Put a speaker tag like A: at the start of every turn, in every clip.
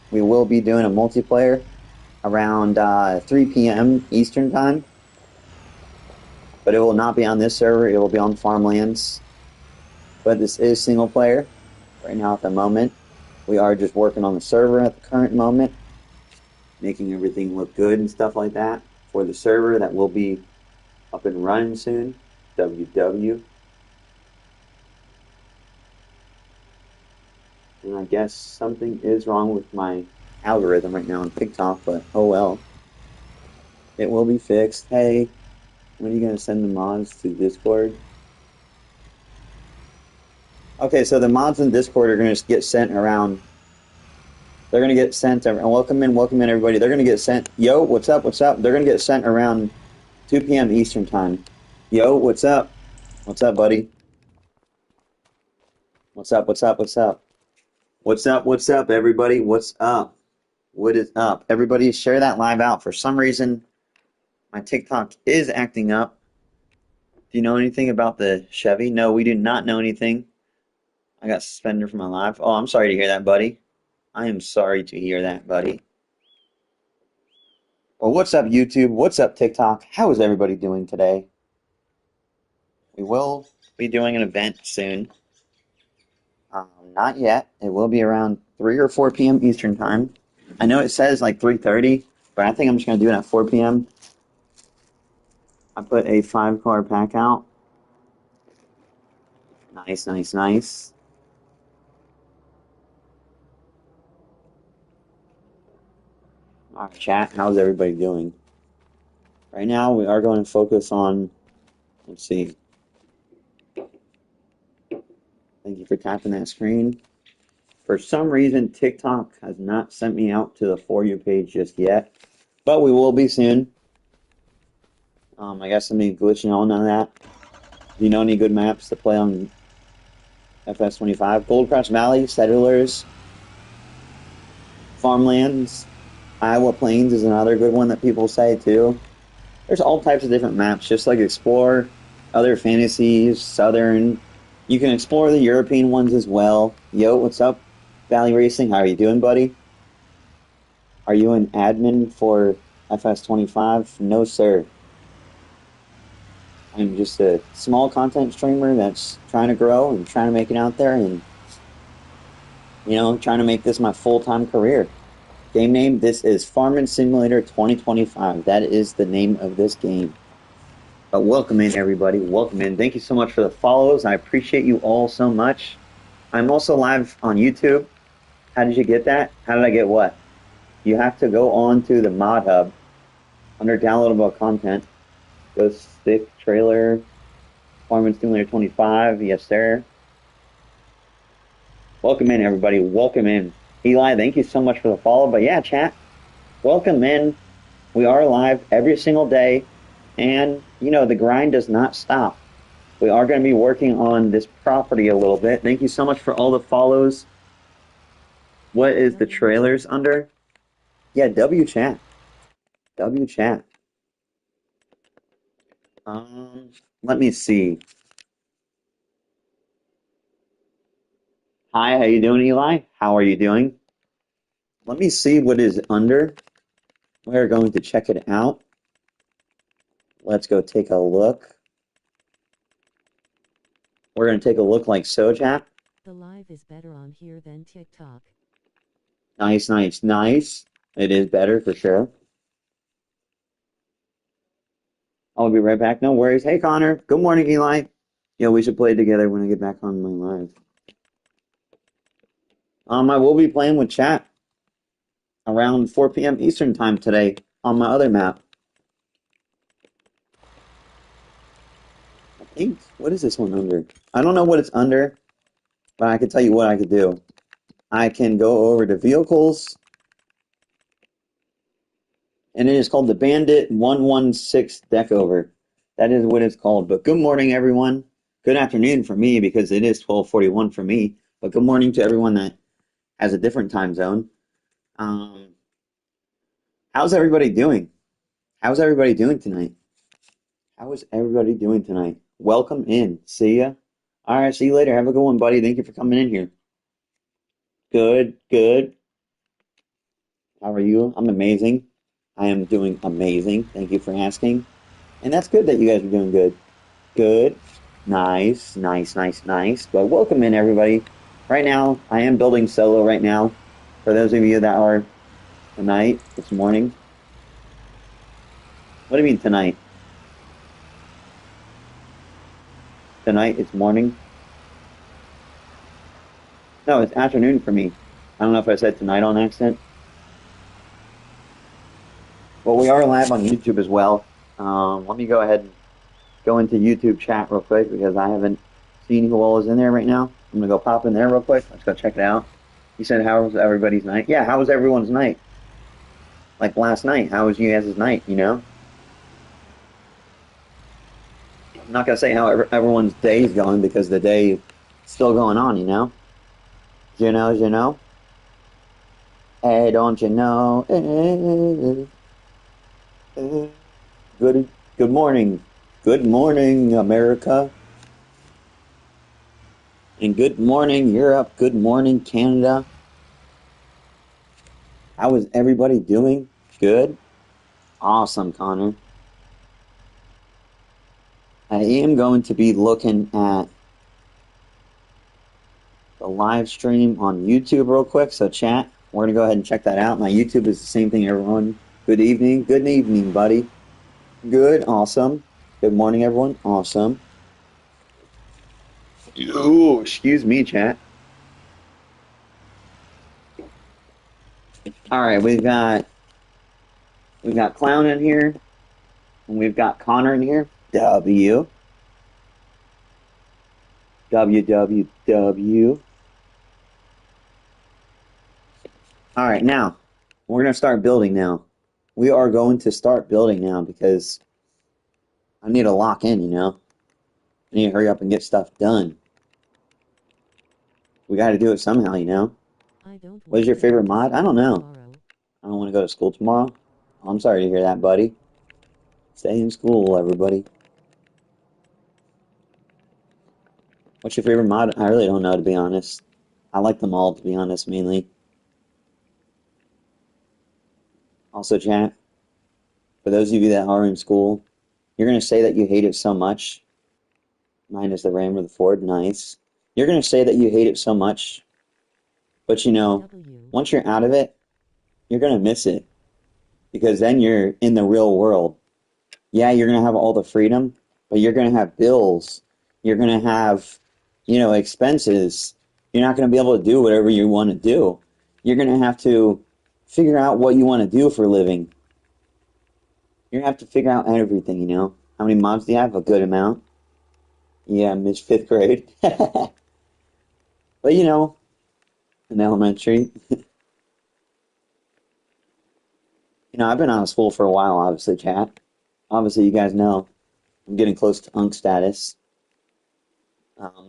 A: We will be doing a multiplayer around 3 p.m. Eastern Time, but it will not be on this server. It will be on Farmlands. But this is single player right now at the moment. We are just working on the server at the current moment, making everything look good and stuff like that for the server that will be up and running soon. WW. And I guess something is wrong with my algorithm right now on TikTok, but oh well. It will be fixed. Hey, when are you going to send the mods to Discord? Okay, so the mods in Discord are going to get sent around. They're going to get sent. Welcome in, everybody. They're going to get sent. Yo, what's up? What's up? They're going to get sent around 2 p.m. Eastern Time. Yo, what's up? What's up, buddy? What's up? What's up? What's up? What's up? What's up, everybody? What's up? What is up? Everybody share that live out. For some reason, my TikTok is acting up. Do you know anything about the Chevy? No, we do not know anything. I got suspended from my live. Oh, I'm sorry to hear that, buddy. I am sorry to hear that, buddy. Well, what's up, YouTube? What's up, TikTok? How is everybody doing today? We will be doing an event soon. Not yet. It will be around 3 or 4 p.m. Eastern Time. I know it says like 3:30, but I think I'm just going to do it at 4 p.m. I put a 5-car pack out. Nice, nice, nice. All right, chat, how's everybody doing? Right now, we are going to focus on, let's see. Thank you for tapping that screen. For some reason, TikTok has not sent me out to the For You page just yet, but we will be soon. I guess something glitching on that. Do you know any good maps to play on Fs25? Gold Crush Valley, Settlers, Farmlands, Iowa Plains is another good one that people say too. There's all types of different maps, just like explore other fantasies, southern. You can explore the European ones as well. Yo, what's up, Valley Racing? How are you doing, buddy? Are you an admin for Fs25? No, sir. I'm just a small content streamer that's trying to grow and trying to make it out there and, you know, trying to make this my full-time career. Game name, this is Farming Simulator 2025. That is the name of this game. But welcome in, everybody. Welcome in. Thank you so much for the follows. I appreciate you all so much. I'm also live on YouTube. How did you get that? How did I get what? You have to go on to the Mod Hub under downloadable content. Go stick trailer, Farming Simulator 25. Yes, sir. Welcome in, everybody. Welcome in. Eli, thank you so much for the follow. But yeah, chat, welcome in. We are live every single day. And, you know, the grind does not stop. We are going to be working on this property a little bit. Thank you so much for all the follows. What is the trailers under? Yeah, W chat. W chat. Let me see. Hi, how you doing, Eli? How are you doing? Let me see what is under. We're going to check it out. Let's go take a look. We're going to take a look like so, chat.
B: The live is better on here than TikTok.
A: Nice, nice, nice. It is better for sure. I'll be right back. No worries. Hey, Connor. Good morning, Eli. Yeah, we should play together when I get back on my live. I will be playing with chat around 4 p.m. Eastern time today on my other map. I think, what is this one under? I don't know what it's under, but I can tell you what I could do. I can go over to vehicles, and it is called the Bandit 116 deck over. That is what it's called. But good morning, everyone. Good afternoon for me because it is 12:41 for me. But good morning to everyone that has a different time zone. How's everybody doing? How's everybody doing tonight? How is everybody doing tonight? Welcome in. See ya. All right, see you later. Have a good one, buddy. Thank you for coming in here. Good, good. How are you? I'm amazing. I am doing amazing. Thank you for asking. And that's good that you guys are doing good. Good. Nice, nice, nice, nice. But welcome in, everybody. Right now, I am building solo right now. For those of you that are tonight, this morning. What do you mean tonight? Tonight, it's morning? No, it's afternoon for me. I don't know if I said tonight on accident. Well, we are live on YouTube as well. Let me go ahead and go into YouTube chat real quick because I haven't seen who all is in there right now. I'm gonna go pop in there real quick. Let's go check it out. You said, how was everybody's night? Yeah, how was everyone's night? Like last night, how was you guys' night, you know? I'm not gonna say how everyone's day is going because the day is still going on, you know? You know? Hey, don't you know? Good, good morning. Good morning, America. And good morning, Europe. Good morning, Canada. How is everybody doing? Good? Awesome, Connor. I am going to be looking at the live stream on YouTube real quick. So chat, we're going to go ahead and check that out. My YouTube is the same thing, everyone. Good evening. Good evening, buddy. Good. Awesome. Good morning, everyone. Awesome. Ooh, excuse me, chat. All right, we've got Clown in here, and we've got Connor in here. W. W, W, W. All right, now we're going to start building now. We are going to start building now because I need to lock in, you know? I need to hurry up and get stuff done. We got to do it somehow, you know? What is your favorite mod? I don't know. I don't want to go to school tomorrow. I'm sorry to hear that, buddy. Stay in school, everybody. What's your favorite mod? I really don't know, to be honest. I like them all, to be honest, mainly. Also, chat, for those of you that are in school, you're going to say that you hate it so much. Mine is the Ram or the Ford. Nice. You're going to say that you hate it so much, but you know, once you're out of it, you're going to miss it because then you're in the real world. Yeah, you're going to have all the freedom, but you're going to have bills. You're going to have, you know, expenses. You're not going to be able to do whatever you want to do. You're going to have to figure out what you want to do for a living. You're going to have to figure out everything, you know. How many moms do you have? A good amount. Yeah, I missed 5th grade. But, you know, in elementary. You know, I've been out of school for a while, obviously, chat. Obviously, you guys know I'm getting close to Unk status.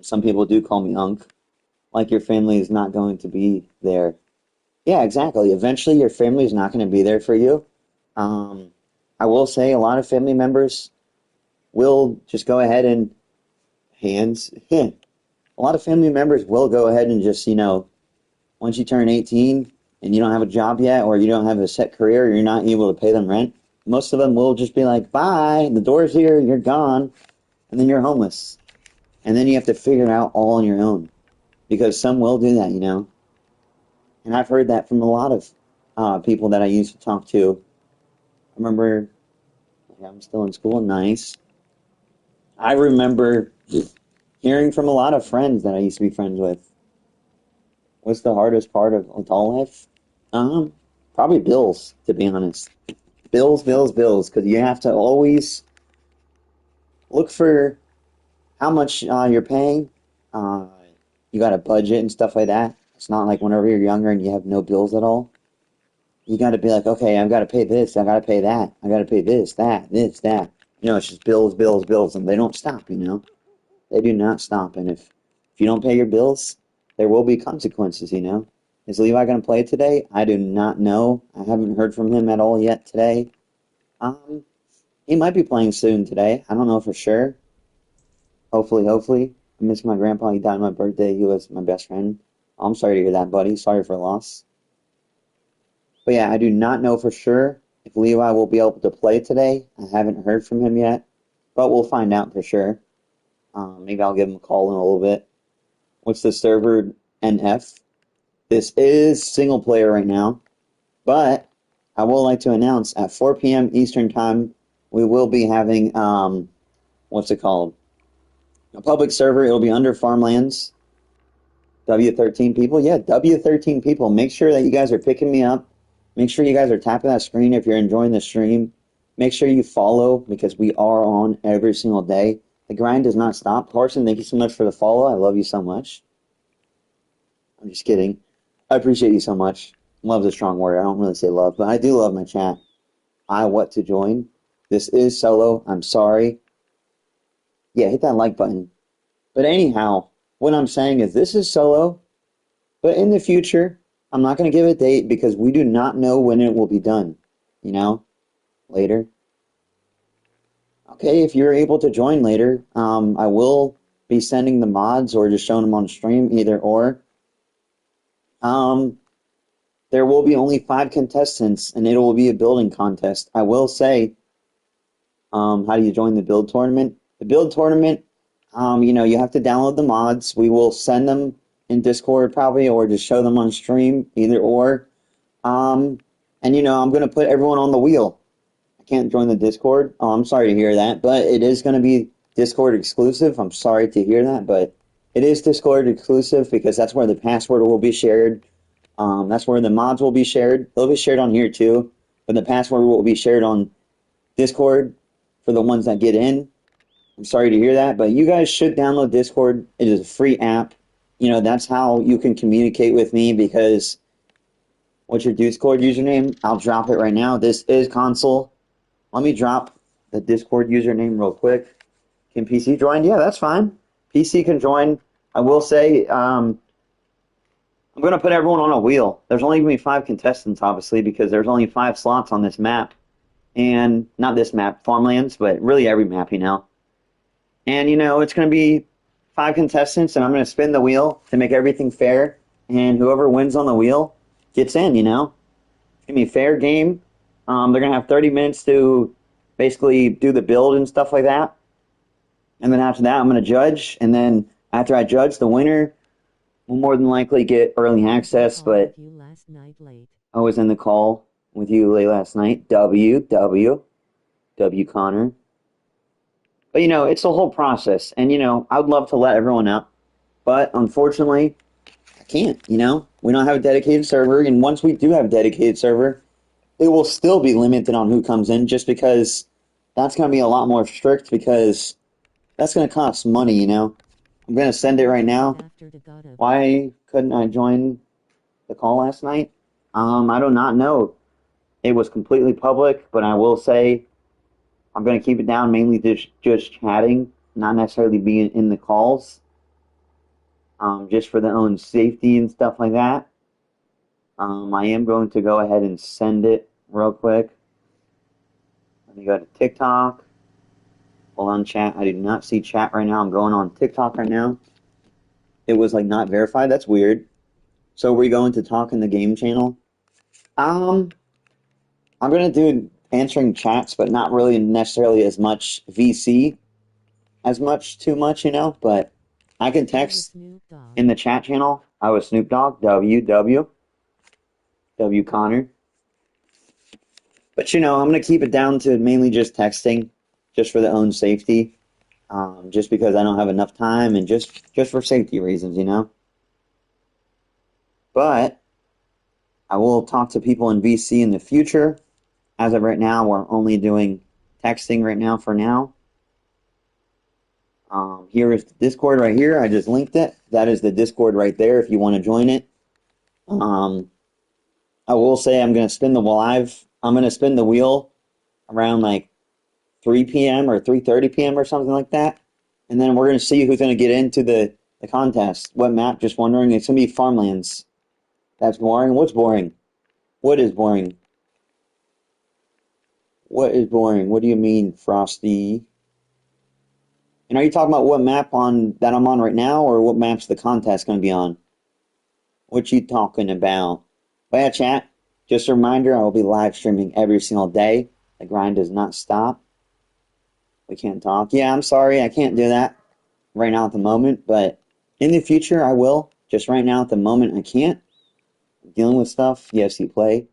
A: Some people do call me Unk. Like your family is not going to be there. Yeah, exactly. Eventually, your family is not going to be there for you. I will say a lot of family members will just go ahead and a lot of family members will go ahead and just, you know, once you turn 18 and you don't have a job yet or you don't have a set career, or you're not able to pay them rent, most of them will just be like, bye, the door's here, you're gone, and then you're homeless. And then you have to figure it out all on your own. Because some will do that, you know. And I've heard that from a lot of people that I used to talk to. I remember, yeah, I'm still in school, nice. I remember hearing from a lot of friends that I used to be friends with. What's the hardest part of adult life? Probably bills, to be honest. Bills, bills, bills, because you have to always look for how much you're paying. Uh, you got a budget and stuff like that. It's not like whenever you're younger and you have no bills at all. You got to be like, okay, I've got to pay this, I got to pay that, I got to pay this, that, this, that. You know, it's just bills, bills, bills, and they don't stop, you know? They do not stop, and if you don't pay your bills, there will be consequences, you know? Is Levi going to play today? I do not know. I haven't heard from him at all yet today. He might be playing soon today. I don't know for sure. Hopefully, hopefully. I miss my grandpa. He died on my birthday. He was my best friend. I'm sorry to hear that, buddy. Sorry for loss. But yeah, I do not know for sure if Levi will be able to play today. I haven't heard from him yet, but we'll find out for sure. Maybe I'll give him a call in a little bit. What's the server NF? This is single player right now, but I would like to announce at 4 p.m. Eastern Time, we will be having, what's it called? A public server. It'll be under Farmlands. W13 people. Yeah, W13 people. Make sure that you guys are picking me up. Make sure you guys are tapping that screen if you're enjoying the stream. Make sure you follow because we are on every single day. The grind does not stop. Carson, thank you so much for the follow. I love you so much. I'm just kidding. I appreciate you so much. Love's a strong word. I don't really say love, but I do love my chat. I want to join. This is solo. I'm sorry. Yeah, hit that like button. But anyhow, what I'm saying is this is solo, but in the future, I'm not going to give a date because we do not know when it will be done. You know, later. Okay, if you're able to join later, I will be sending the mods or just showing them on stream, either or. Um, there will be only 5 contestants, and it will be a building contest. I will say, how do you join the build tournament? The build tournament, you have to download the mods. We will send them in Discord probably, or just show them on stream, either or. And I'm going to put everyone on the wheel. I can't join the Discord. Oh, I'm sorry to hear that, but it is going to be Discord exclusive. I'm sorry to hear that, but it is Discord exclusive because that's where the password will be shared. That's where the mods will be shared. They'll be shared on here too, but the password will be shared on Discord for the ones that get in. I'm sorry to hear that, but you guys should download Discord. It is a free app. That's how you can communicate with me because what's your Discord username? I'll drop it right now. This is console. Let me drop the Discord username real quick. Can PC join? Yeah, that's fine. PC can join. I will say, I'm going to put everyone on a wheel. There's only going to be 5 contestants, obviously, because there's only 5 slots on this map. And not this map, Farmlands, but really every map, And, it's going to be 5 contestants, and I'm going to spin the wheel to make everything fair. And whoever wins on the wheel gets in, It's going to be a fair game. They're going to have 30 minutes to basically do the build and stuff like that. And then after that, I'm going to judge. And then after I judge, the winner will more than likely get early access. But I was in the call with you late last night. W Connor. But, it's a whole process. And, I would love to let everyone up. But unfortunately, I can't, We don't have a dedicated server. And once we do have a dedicated server, it will still be limited on who comes in just because that's going to be a lot more strict because that's going to cost money, I'm going to send it right now. Why couldn't I join the call last night? I do not know. It was completely public, but I will say I'm going to keep it down mainly just chatting, not necessarily being in the calls, just for their own safety and stuff like that. I am going to go ahead and send it real quick. Let me go to TikTok. Hold on, chat. I do not see chat right now. I'm going on TikTok right now. It was not verified. That's weird. So we're going to talk in the game channel. I'm gonna do answering chats, but not really necessarily as much VC, too much, But I can text in the chat channel. I was Snoop Dogg. W Connor. But I'm gonna keep it down to mainly just texting, just for their own safety. Just because I don't have enough time and just for safety reasons, But I will talk to people in VC in the future. As of right now, we're only doing texting right now for now. Here is the Discord right here. I just linked it. That is the Discord right there if you want to join it. I will say I'm going to spin the live. I'm going to spin the wheel around 3 p.m. or 3:30 p.m. or something like that. And then we're going to see who's going to get into the contest. What map? Just wondering. It's going to be Farmlands. That's boring. What's boring? What is boring? What is boring? What do you mean, Frosty? And are you talking about what map that I'm on right now, or what map's the contest going to be on? What you talking about? But yeah, chat. Just a reminder, I will be live streaming every single day. The grind does not stop. We can't talk. Yeah, I'm sorry, I can't do that right now at the moment, but in the future I will. Just right now at the moment I can't. Dealing with stuff. Yes, you play.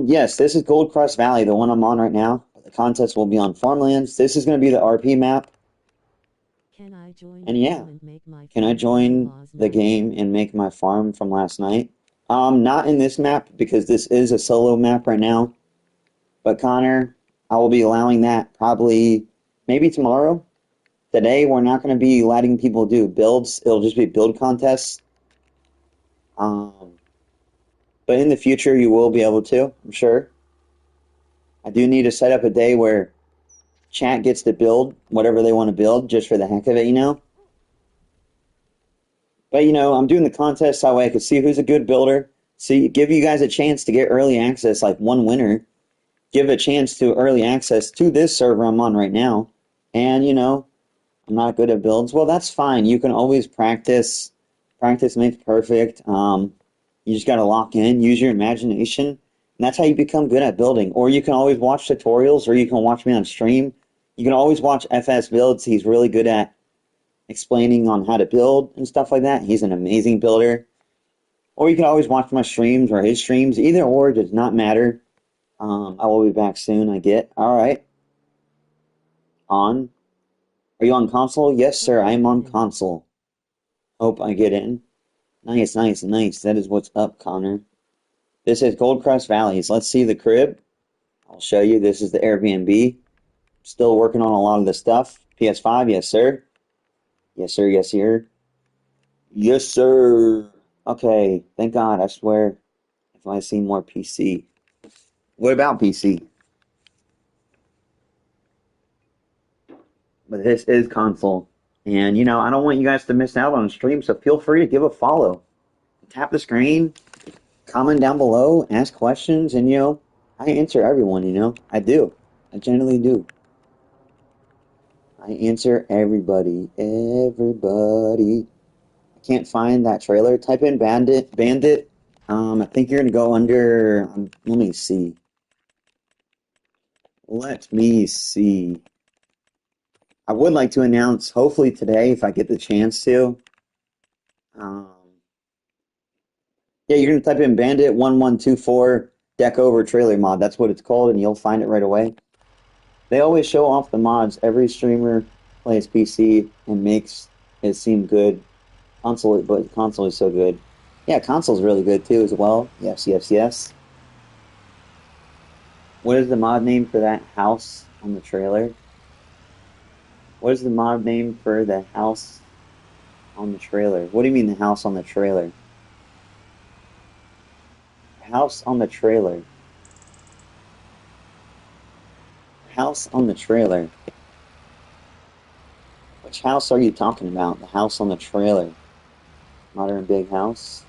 A: Yes, this is Gold Crust Valley, the one I'm on right now. The contest will be on farmlands. This is going to be the RP map.
B: Can I join the
A: And yeah,
B: game and make my
A: can I
B: farm from
A: join
B: last
A: the
B: night?
A: game and make my farm from last night? Not in this map because this is a solo map right now. But Connor, I will be allowing that probably maybe tomorrow. Today, we're not going to be letting people do builds. It'll just be build contests. Um, but in the future, you will be able to, I'm sure. I do need to set up a day where chat gets to build whatever they want to build just for the heck of it, you know? But, I'm doing the contest that way I could see who's a good builder. See, give you guys a chance to get early access, like one winner. Give a chance to early access to this server I'm on right now. And, I'm not good at builds. Well, that's fine. You can always practice. Practice makes perfect. You just got to lock in, use your imagination, and that's how you become good at building. Or you can always watch tutorials, or you can watch me on stream. You can always watch FS builds. He's really good at explaining on how to build and stuff like that. He's an amazing builder. Or you can always watch my streams or his streams. Either or does not matter. I will be back soon. I get. All right. On. Are you on console? Yes,
B: Hope
A: sir. I
B: I
A: am
B: get
A: on
B: in.
A: console. Hope I get in. Nice, nice, nice. That is what's up, Connor. This is Gold Crust Valleys. Let's see the crib. I'll show you. This is the Airbnb. Still working on a lot of the stuff. PS5, yes, sir. Yes, sir, yes, sir. Yes, sir. Okay, thank God. I swear, if I see more PC. What about PC? But this is console. And, I don't want you guys to miss out on stream, so feel free to give a follow. Tap the screen, comment down below, ask questions, and, I answer everyone, I do. I generally do. I answer everybody. Everybody. I can't find that trailer. Type in Bandit. Bandit. I think you're gonna go under. Let me see. Let me see. I would like to announce, hopefully today, if I get the chance to. Um, yeah, you're gonna type in Bandit 1124 Deck Over Trailer Mod. That's what it's called, and you'll find it right away. They always show off the mods. Every streamer plays PC and makes it seem good. But console is so good. Yeah, console's really good too as well. Yes, yes, yes. What is the mod name for that house on the trailer? What is the mod name for the house on the trailer? What do you mean the house on the trailer? House on the trailer. House on the trailer. Which house are you talking about? The house on the trailer. Modern big house?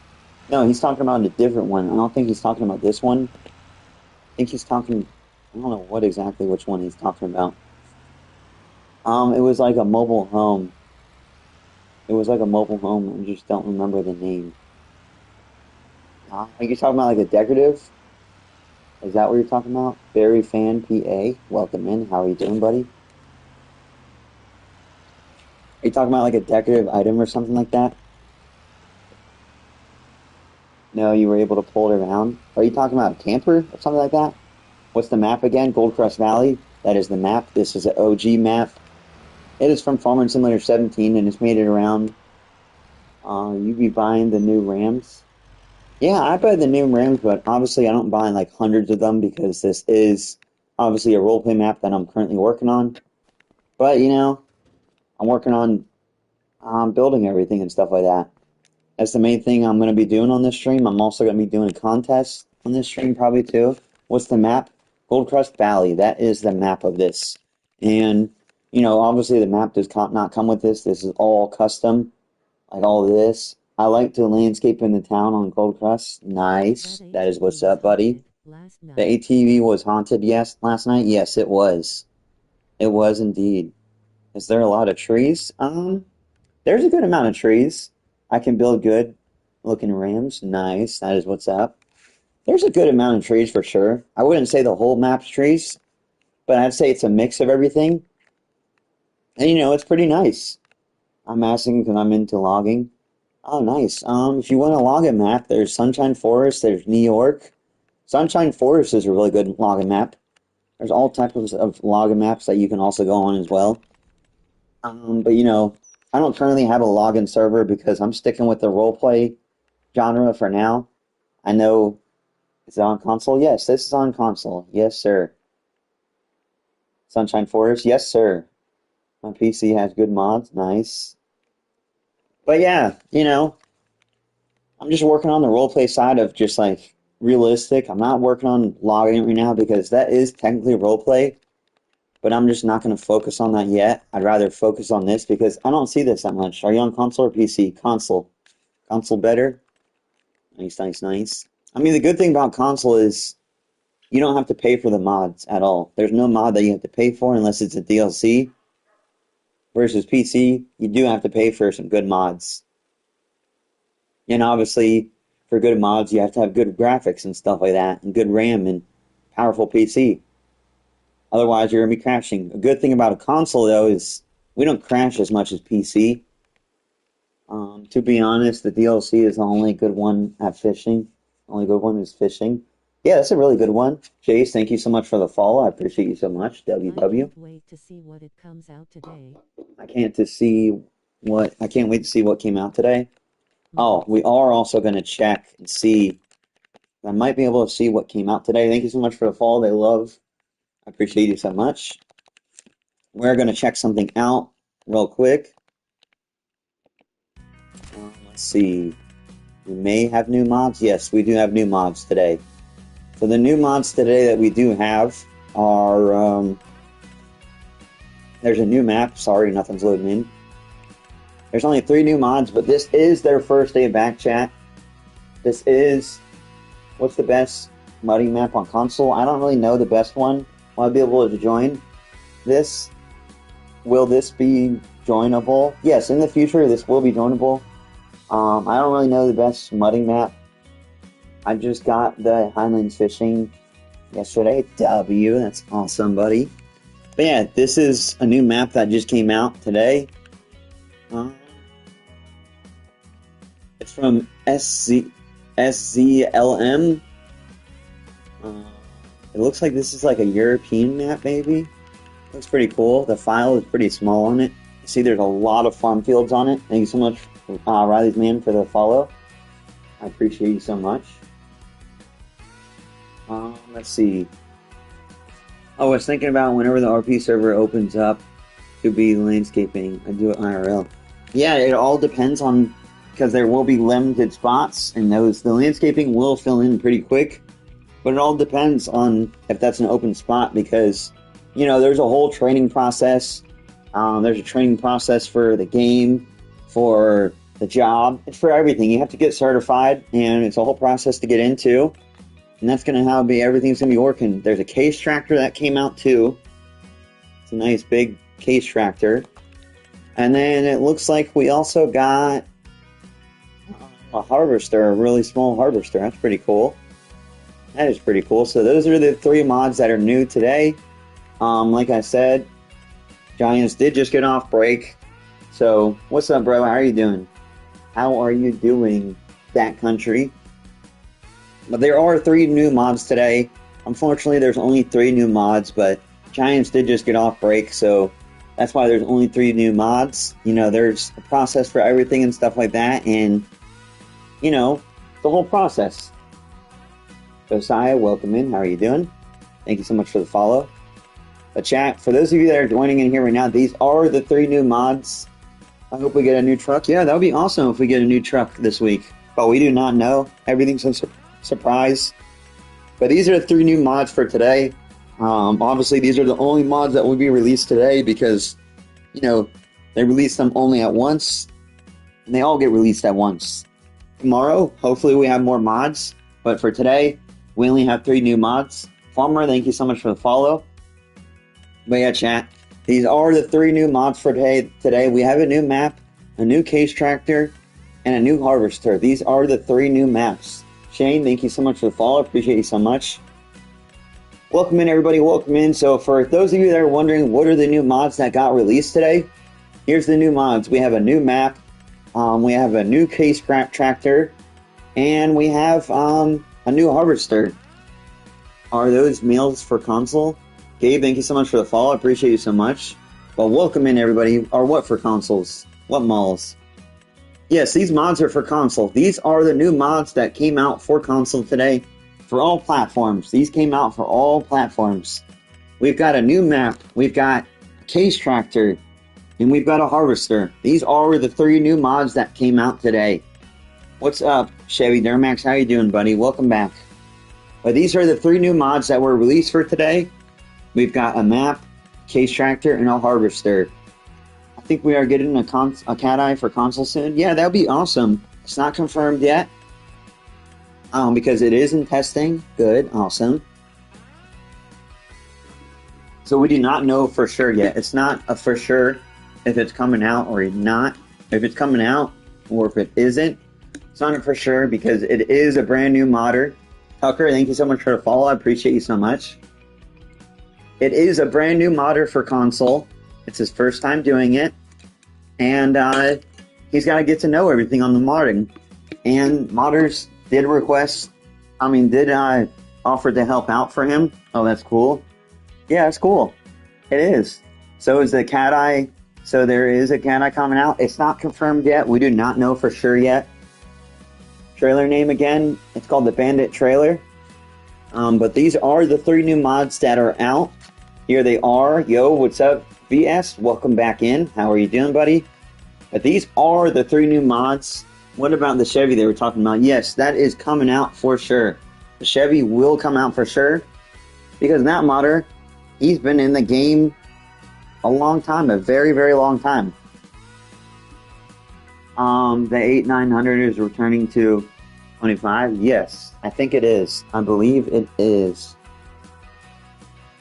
A: No, he's talking about a different one. I don't think he's talking about this one. I think he's talking. I don't know what exactly which one he's talking about. It was like a mobile home. It was like a mobile home. I just don't remember the name. Are you talking about like a decorative? Is that what you're talking about? Barry Fan PA. Welcome in. How are you doing, buddy? Are you talking about like a decorative item or something like that? No, you were able to pull it around. Are you talking about a camper or something like that? What's the map again? Gold Crust Valley. That is the map. This is an OG map. It is from Farming Simulator 17 and it's made it around. You be buying the new Rams. Yeah, I buy the new Rams, but obviously I don't buy like hundreds of them because this is obviously a roleplay map that I'm currently working on. But I'm working on building everything and stuff like that. That's the main thing I'm going to be doing on this stream. I'm also going to be doing a contest on this stream probably too. What's the map? Gold Crust Valley. That is the map of this. And, obviously the map does not come with this. This is all custom, like all of this. I like to landscape in the town on Gold Crust. Nice.
B: That
A: That is
B: ATV
A: what's
B: was
A: up, buddy.
B: haunted last
A: The
B: night.
A: ATV was haunted, yes, last night? Yes, it was. It was indeed. Is there a lot of trees? There's a good amount of trees. I can build good looking rams. Nice. That is what's up. There's a good amount of trees for sure. I wouldn't say the whole map's trees, but I'd say it's a mix of everything. And it's pretty nice. I'm asking because I'm into logging. Oh, nice. If you want to log a map, there's Sunshine Forest, there's New York. Sunshine Forest is a really good login map. There's all types of login maps that you can also go on as well. But I don't currently have a login server because I'm sticking with the roleplay genre for now. I know, is it on console? Yes, this is on console. Yes, sir. Sunshine Forest? Yes, sir. My PC has good mods. Nice. But yeah, I'm just working on the roleplay side of just like realistic. I'm not working on logging right now because that is technically roleplay, but I'm just not going to focus on that yet. I'd rather focus on this because I don't see this that much. Are you on console or PC? Console. Console better? Nice, nice, nice. I mean, the good thing about console is you don't have to pay for the mods at all. There's no mod that you have to pay for unless it's a DLC. Versus PC, you do have to pay for some good mods. And obviously, for good mods, you have to have good graphics and stuff like that, and good RAM and powerful PC. Otherwise, you're going to be crashing. A good thing about a console, though, is we don't crash as much as PC. To be honest, the DLC is the only good one at fishing. The only good one is fishing. Yeah, that's a really good one. Chase, thank you so much for the follow. I appreciate you so much. WW.
B: I can't wait to see what it comes out today.
A: I can't wait to see what came out today. Oh, we are also going to check and see. I might be able to see what came out today. Thank you so much for the follow. They love. I appreciate you so much. We're going to check something out real quick. Let's see. We may have new mods. Yes, we do have new mods today. So the new mods today that we do have are, there's a new map. Sorry, nothing's loading in. There's only 3 new mods, but this is their first day back, chat. This is, what's the best mudding map on console? I don't really know the best one. Will I be able to join this? Will this be joinable? Yes, in the future, this will be joinable. I don't really know the best mudding map. I just got the Highlands Fishing yesterday. W, that's awesome, buddy. But yeah, this is a new map that just came out today. It's from SZLM. It looks like this is like a European map, maybe. Looks pretty cool. The file is pretty small on it. You see there's a lot of farm fields on it. Thank you so much, Riley's Man, for the follow. I appreciate you so much. Let's see. Oh, I was thinking about whenever the RP server opens up to be landscaping, I do it IRL. Yeah, it all depends on, because there will be limited spots, and the landscaping will fill in pretty quick. But it all depends on if that's an open spot, because there's a whole training process. There's a training process for the game, for the job. It's for everything. You have to get certified, and it's a whole process to get into. And that's going to how everything's going to be working. There's a case tractor that came out too. It's a nice big case tractor. And then it looks like we also got a harvester, a really small harvester. That's pretty cool. That is pretty cool. So those are the 3 mods that are new today. Like I said, Giants did just get off break. So what's up, bro? How are you doing? How are you doing, that country? But there are 3 new mods today. Unfortunately, there's only 3 new mods, but Giants did just get off break, so that's why there's only 3 new mods. There's a process for everything and stuff like that, and, the whole process. Josiah, welcome in. How are you doing? Thank you so much for the follow. But chat, for those of you that are joining in here right now, these are the 3 new mods. I hope we get a new truck. Yeah, that would be awesome if we get a new truck this week. But we do not know. Everything's a surprise. But these are the 3 new mods for today. Obviously, these are the only mods that will be released today because, they release them only at once. And they all get released at once. Tomorrow, hopefully we have more mods. But for today, we only have 3 new mods. Farmer, thank you so much for the follow. But yeah, chat, these are the 3 new mods for today. We have a new map, a new case tractor, and a new harvester. These are the 3 new maps. Shane, thank you so much for the follow. Appreciate you so much. Welcome in, everybody. Welcome in. So for those of you that are wondering what are the new mods that got released today, here's the new mods. We have a new map. We have a new case tractor. And we have a new harvester. Are those meals for console? Gabe, thank you so much for the follow. I appreciate you so much. Well, welcome in, everybody. Or what for consoles? What malls? Yes, these mods are for console. These are the new mods that came out for console today for all platforms. These came out for all platforms. We've got a new map. We've got a case tractor. And we've got a harvester. These are the 3 new mods that came out today. What's up, Chevy Duramax? How you doing, buddy? Welcome back. But these are the 3 new mods that were released for today. We've got a map, case tractor, and a harvester. I think we are getting a cat eye for console soon. Yeah, that would be awesome. It's not confirmed yet. Because it is in testing. Good, awesome. So we do not know for sure yet. It's not a for sure if it's coming out or not. If it's coming out or if it isn't. It's not for sure because it is a brand new modder. Tucker, thank you so much for the follow. I appreciate you so much. It is a brand new modder for console. It's his first time doing it. And he's got to get to know everything on the modding. And modders did offer to help out for him. Oh, that's cool. Yeah, that's cool. It is. So is the cat eye. So there is a cat eye coming out. It's not confirmed yet. We do not know for sure yet. Trailer name again. It's called the Bandit Trailer. But these are the 3 new mods that are out. Here they are. Yo, what's up, VS? Welcome back in. How are you doing, buddy? But these are the 3 new mods. What about the Chevy they were talking about? Yes, that is coming out for sure. The Chevy will come out for sure. Because that modder, he's been in the game a long time. A very, very long time. The 8900 is returning to 25. Yes, I think it is. I believe it is.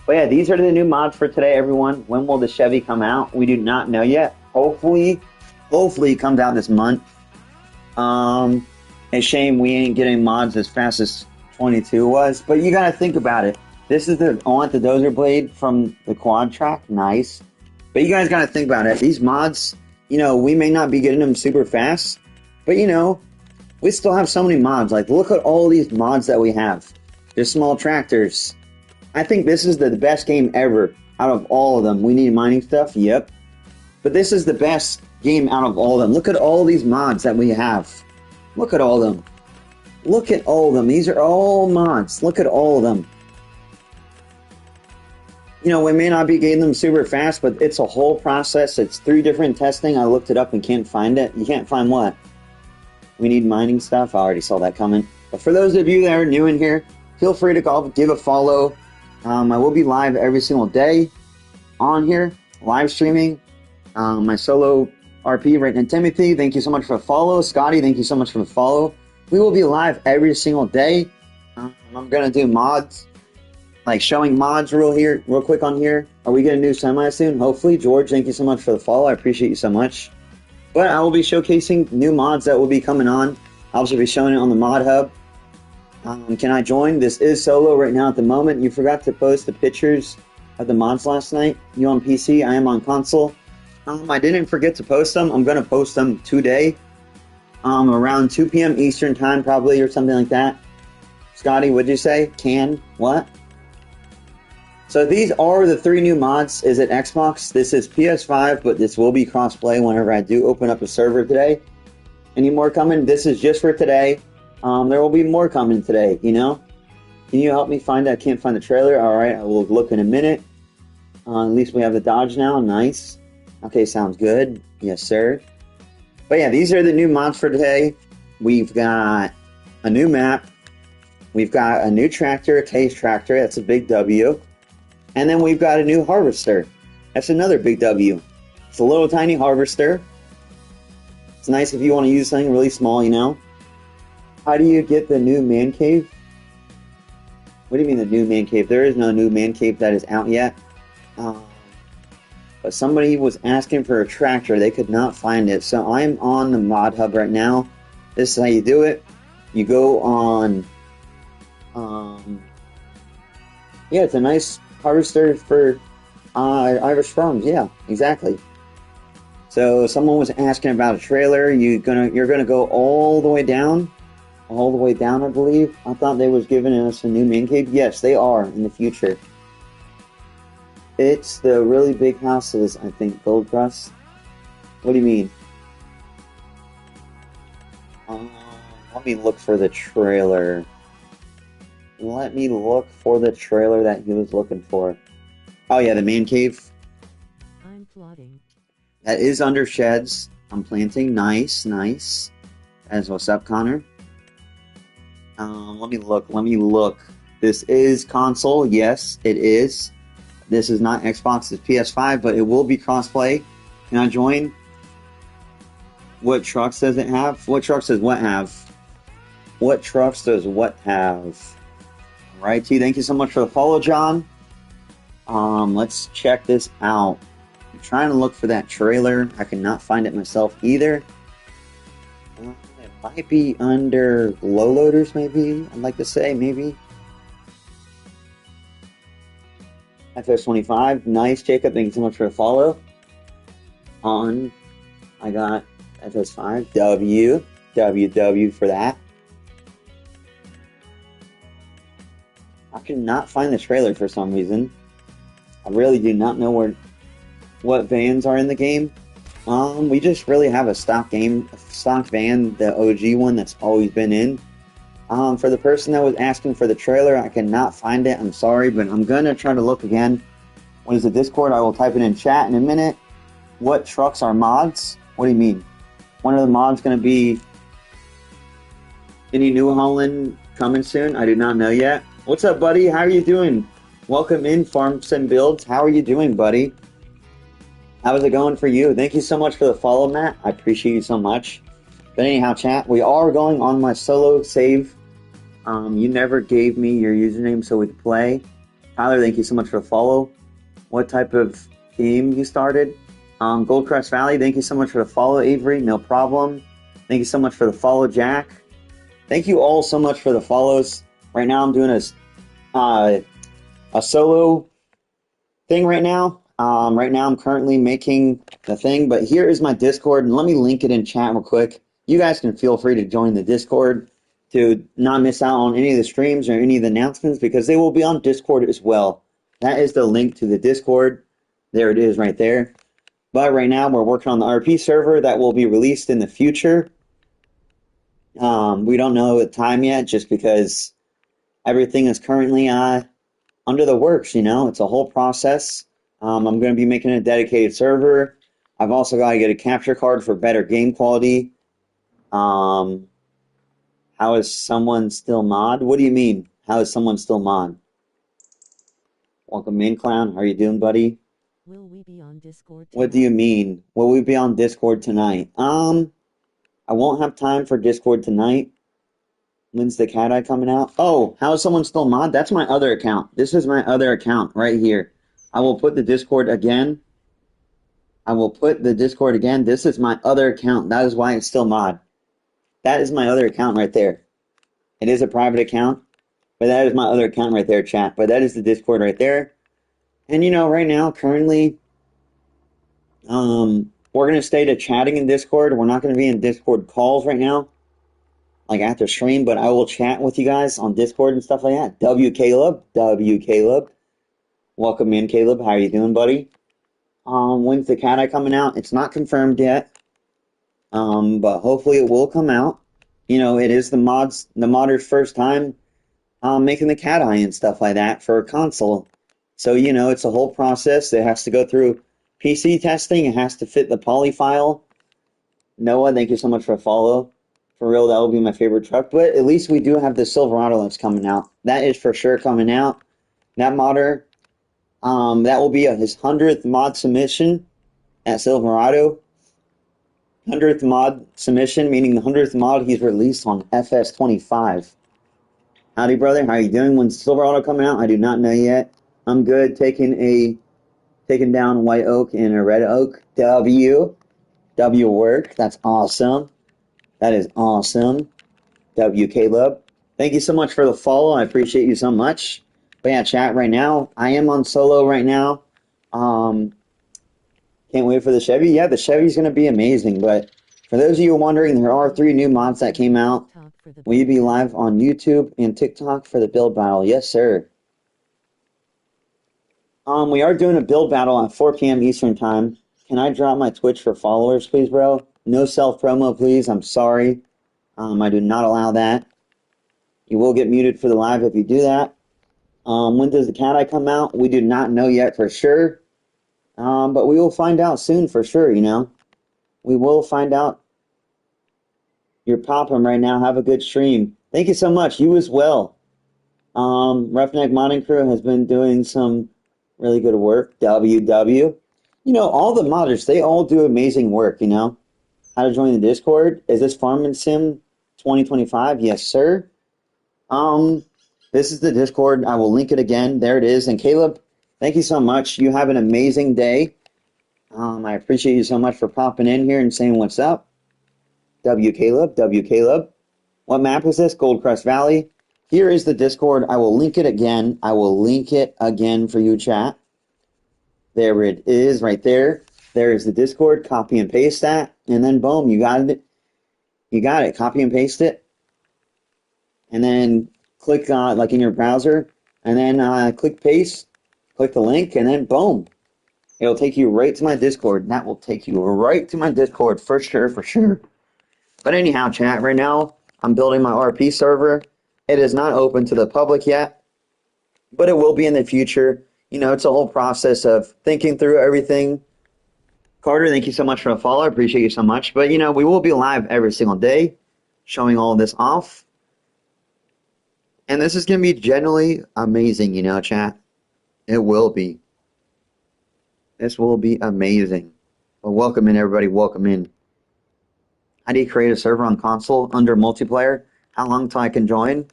A: But yeah, these are the new mods for today, everyone. When will the Chevy come out? We do not know yet. Hopefully it comes out this month. It's a shame we ain't getting mods as fast as 22 was. But you gotta think about it. This is I want the dozer blade from the quad track. Nice. But you guys gotta think about it. These mods, we may not be getting them super fast. But we still have so many mods. Like, look at all these mods that we have. There's small tractors. I think this is the best game ever out of all of them. We need mining stuff, yep. But this is the best game out of all of them. Look at all these mods that we have. Look at all of them. Look at all of them. These are all mods. Look at all of them. We may not be getting them super fast, but it's a whole process. It's 3 different testing. I looked it up and can't find it. You can't find what? We need mining stuff. I already saw that coming. But for those of you that are new in here, feel free to give a follow. I will be live every single day on here, live streaming. My solo RP, right now, Timothy, thank you so much for the follow. Scotty, thank you so much for the follow. We will be live every single day. I'm going to do mods, like showing mods real quick on here. Are we getting a new semi soon? Hopefully. George, thank you so much for the follow. I appreciate you so much. But I will be showcasing new mods that will be coming on. I'll also be showing it on the mod hub. Can I join? This is solo right now at the moment. You forgot to post the pictures of the mods last night. You on PC? I am on console. I didn't forget to post them. I'm going to post them today. Around 2 p.m. Eastern time probably or something like that. Scotty, what'd you say? What? So these are the 3 new mods. Is it Xbox? This is PS5, but this will be crossplay whenever I do open up a server today. Any more coming? This is just for today. There will be more coming today, Can you help me find that? I can't find the trailer. All right, I will look in a minute. At least we have the Dodge now. Nice. Okay, sounds good. Yes, sir. But yeah, these are the new mods for today. We've got a new map. We've got a new tractor, a case tractor. That's a big W. And then we've got a new harvester. That's another big W. It's a little tiny harvester. It's nice if you want to use something really small, How do you get the new man cave? What do you mean the new man cave? There is no new man cave that is out yet. But somebody was asking for a tractor. They could not find it. So I'm on the mod hub right now. This is how you do it. You go on, um, yeah, it's a nice harvester for Irish farms. Yeah, exactly. So someone was asking about a trailer. You're gonna go all the way down, I believe. I thought they was giving us a new man cave. Yes, they are in the future. It's the really big houses, I think. Gold Crust. What do you mean? Um, Let me look for the trailer. Let me look for the trailer that he was looking for. Oh yeah, the man cave.
B: I'm plotting.
A: That is under sheds. I'm planting. Nice, nice. As what's up, Connor? Let me look. Let me look. This is console. Yes, it is. This is not Xbox. It's PS5, but it will be crossplay. Can I join? What trucks does it have? What trucks does what have? What trucks does what have? Right, T. Thank you so much for the follow, John. Let's check this out. I'm trying to look for that trailer. I cannot find it myself either. It might be under low loaders, maybe. I'd like to say, maybe. Fs25, nice, Jacob. Thank you so much for the follow. I got Fs5, W for that. I cannot find the trailer for some reason. I really do not know what vans are in the game. We just really have a stock van, the OG one that's always been in. For the person that was asking for the trailer, I cannot find it. I'm sorry, but I'm gonna try to look again. What is the Discord? I will type it in chat in a minute. What trucks are mods? What do you mean? One of the mods gonna be any New Holland coming soon? I do not know yet. What's up, buddy? How are you doing? Welcome in, Farms and Builds. How are you doing, buddy? How's it going for you? Thank you so much for the follow, Matt. I appreciate you so much. But anyhow, chat, we are going on my solo save. You never gave me your username so we could play. Tyler, thank you so much for the follow. What type of game you started? Goldcrest Valley, thank you so much for the follow, Avery. No problem. Thank you so much for the follow, Jack. Thank you all so much for the follows. Right now, I'm doing a solo thing right now. Right now, I'm currently making the thing, but here is my Discord, and let me link it in chat real quick. You guys can feel free to join the Discord to not miss out on any of the streams or any of the announcements because they will be on Discord as well. That is the link to the Discord. There it is right there. But right now, we're working on the RP server that will be released in the future. We don't know the time yet just because everything is currently under the works, you know. It's a whole process. I'm going to be making a dedicated server. I've also got to get a capture card for better game quality. How is someone still mod? What do you mean? How is someone still mod? Welcome in, Clown. How are you doing, buddy?
B: Will we be on Discord tonight?
A: What do you mean? Will we be on Discord tonight? I won't have time for Discord tonight. When's the cat eye coming out? Oh, how is someone still mod? That's my other account. This is my other account right here. I will put the Discord again. This is my other account. That is why it's still mod. That is my other account right there. It is a private account, but that is my other account right there, chat. But that is the Discord right there. And you know, right now, currently, we're gonna stay to chatting in Discord. We're not gonna be in Discord calls right now, like after stream. But I will chat with you guys on Discord and stuff like that. W Caleb. Welcome in, Caleb. How are you doing, buddy? When's the cat eye coming out? It's not confirmed yet. But hopefully it will come out. You know, it is the modder's first time making the cat eye and stuff like that for a console. So, you know, it's a whole process. It has to go through PC testing. It has to fit the poly file. Noah, thank you so much for a follow. For real, that will be my favorite truck. But at least we do have the Silverado that's coming out. That is for sure coming out. That modder, that will be his 100th mod submission at Silverado. 100th mod submission, meaning the 100th mod he's released on Fs25. Howdy, brother. How you doing? When's Silverado coming out? I do not know yet. I'm good. Taking down white oak and a red oak. W work. That's awesome. That is awesome. WK Lub. Thank you so much for the follow. I appreciate you so much. But yeah, chat right now. I am on solo right now. Um, can't wait for the Chevy. Yeah, the Chevy's going to be amazing. But for those of you wondering, there are 3 new mods that came out. Will you be live on YouTube and TikTok for the build battle? Yes, sir. We are doing a build battle at 4 p.m. Eastern time. Can I drop my Twitch for followers, please, bro? No self promo, please. I'm sorry. I do not allow that. You will get muted for the live if you do that. When does the cat eye come out? We do not know yet for sure. But we will find out soon for sure, you know. We will find out. You're popping right now. Have a good stream. Thank you so much. You as well. Roughneck Modding Crew has been doing some really good work. WW. You know, all the modders, they all do amazing work, you know. How to join the Discord? Is this Farming Sim 2025? Yes, sir. This is the Discord. I will link it again. There it is. And Caleb, thank you so much. You have an amazing day. I appreciate you so much for popping in here and saying what's up. W Caleb. What map is this? Goldcrest Valley. Here is the Discord. I will link it again. I will link it again for you, chat. There it is right there. There is the Discord. Copy and paste that. And then boom, you got it. You got it. Copy and paste it. And then click like in your browser. And then click paste. Click the link. And then boom. It'll take you right to my Discord. That will take you right to my Discord for sure, for sure. But anyhow, chat, right now I'm building my RP server. It is not open to the public yet, but it will be in the future. You know, it's a whole process of thinking through everything. Carter, thank you so much for the follow. I appreciate you so much. But, you know, we will be live every single day showing all of this off. And this is going to be generally amazing, you know, chat. It will be. This will be amazing. Well, welcome in, everybody. Welcome in. How do you create a server on console under multiplayer? How long till I can join?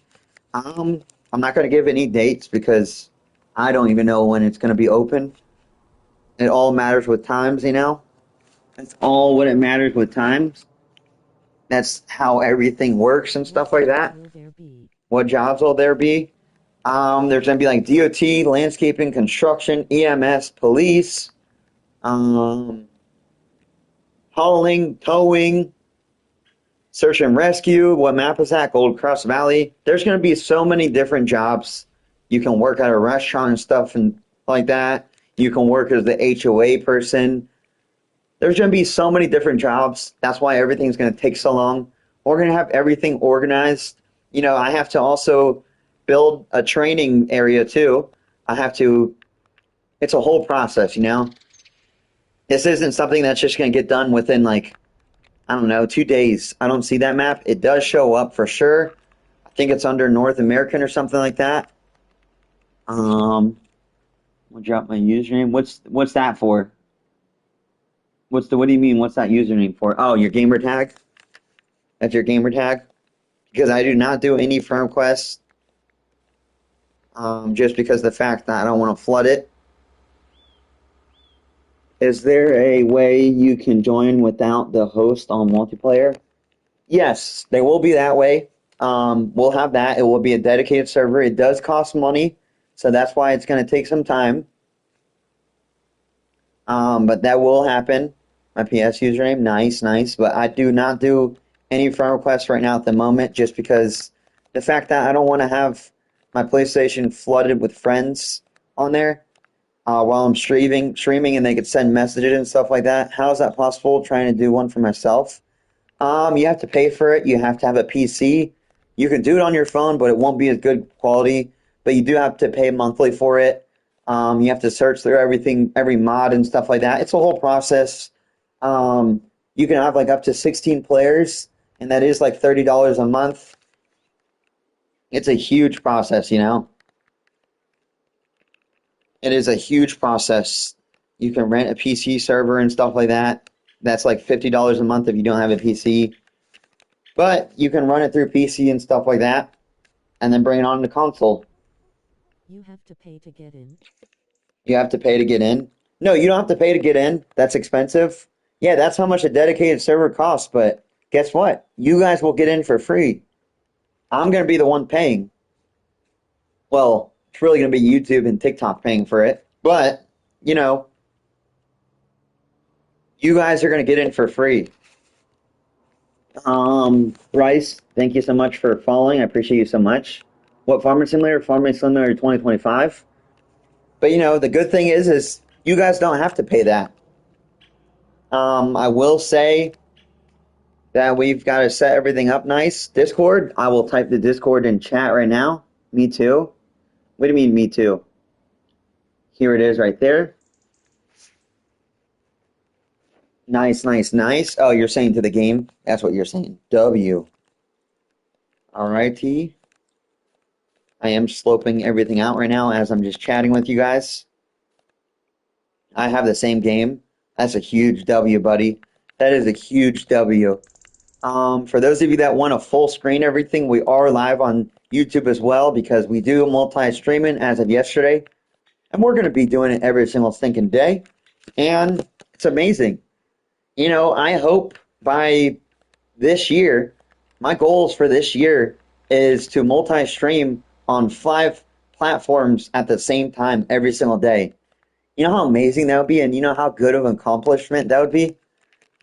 A: I'm not going to give any dates because I don't even know when it's going to be open. It all matters with times, you know? That's all what it matters with times. That's how everything works and stuff like that. What jobs will there be? There's going to be like DOT, landscaping, construction, EMS, police, hauling, towing, search and rescue. What map is that? Goldcrest Valley. There's going to be so many different jobs. You can work at a restaurant and stuff and like that. You can work as the HOA person. There's going to be so many different jobs. That's why everything's going to take so long. We're going to have everything organized. You know, I have to also build a training area too. It's a whole process, you know. This isn't something that's just going to get done within like, I don't know, 2 days. I don't see that map. It does show up for sure. I think it's under North American or something like that. We'll drop my username. What's that for? What do you mean? What's that username for? Oh, your gamer tag? That's your gamer tag? Because I do not do any friend requests. Just because of the fact that I don't want to flood it. Is there a way you can join without the host on multiplayer? Yes, there will be that way. We'll have that. It will be a dedicated server. It does cost money, so that's why it's going to take some time. But that will happen. My PS username, nice. But I do not do any friend requests right now at the moment, just because the fact that I don't want to have my PlayStation flooded with friends on there while I'm streaming, and they could send messages and stuff like that. How is that possible? Trying to do one for myself. You have to pay for it. You have to have a PC. You can do it on your phone, but it won't be as good quality. But you do have to pay monthly for it. You have to search through everything, every mod and stuff like that. It's a whole process. You can have like up to 16 players, and that is like $30 a month. It's a huge process, you know. It is a huge process. You can rent a PC server and stuff like that. That's like $50 a month if you don't have a PC. But you can run it through PC and stuff like that, and then bring it on to console.
B: You have to pay to get in.
A: You have to pay to get in? No, you don't have to pay to get in. That's expensive. Yeah, that's how much a dedicated server costs, but guess what? You guys will get in for free. I'm going to be the one paying. Well, it's really going to be YouTube and TikTok paying for it. But, you know, you guys are going to get in for free. Bryce, thank you so much for following. I appreciate you so much. What Farming Simulator? Farming Simulator 2025. But you know, the good thing is you guys don't have to pay that. I will say that we've got to set everything up nice. Discord, I will type the Discord in chat right now. Me too. What do you mean, me too? Here it is right there. Nice, nice, nice. Oh, you're saying to the game? That's what you're saying. W. Alrighty. I am sloping everything out right now as I'm just chatting with you guys. I have the same game. That's a huge W, buddy. That is a huge W. For those of you that want to full screen everything, we are live on YouTube as well because we do multi-streaming as of yesterday. And we're going to be doing it every single stinking day. And it's amazing. You know, I hope by this year, my goals for this year is to multi-stream on 5 platforms at the same time every single day. You know how amazing that would be, and you know how good of an accomplishment that would be?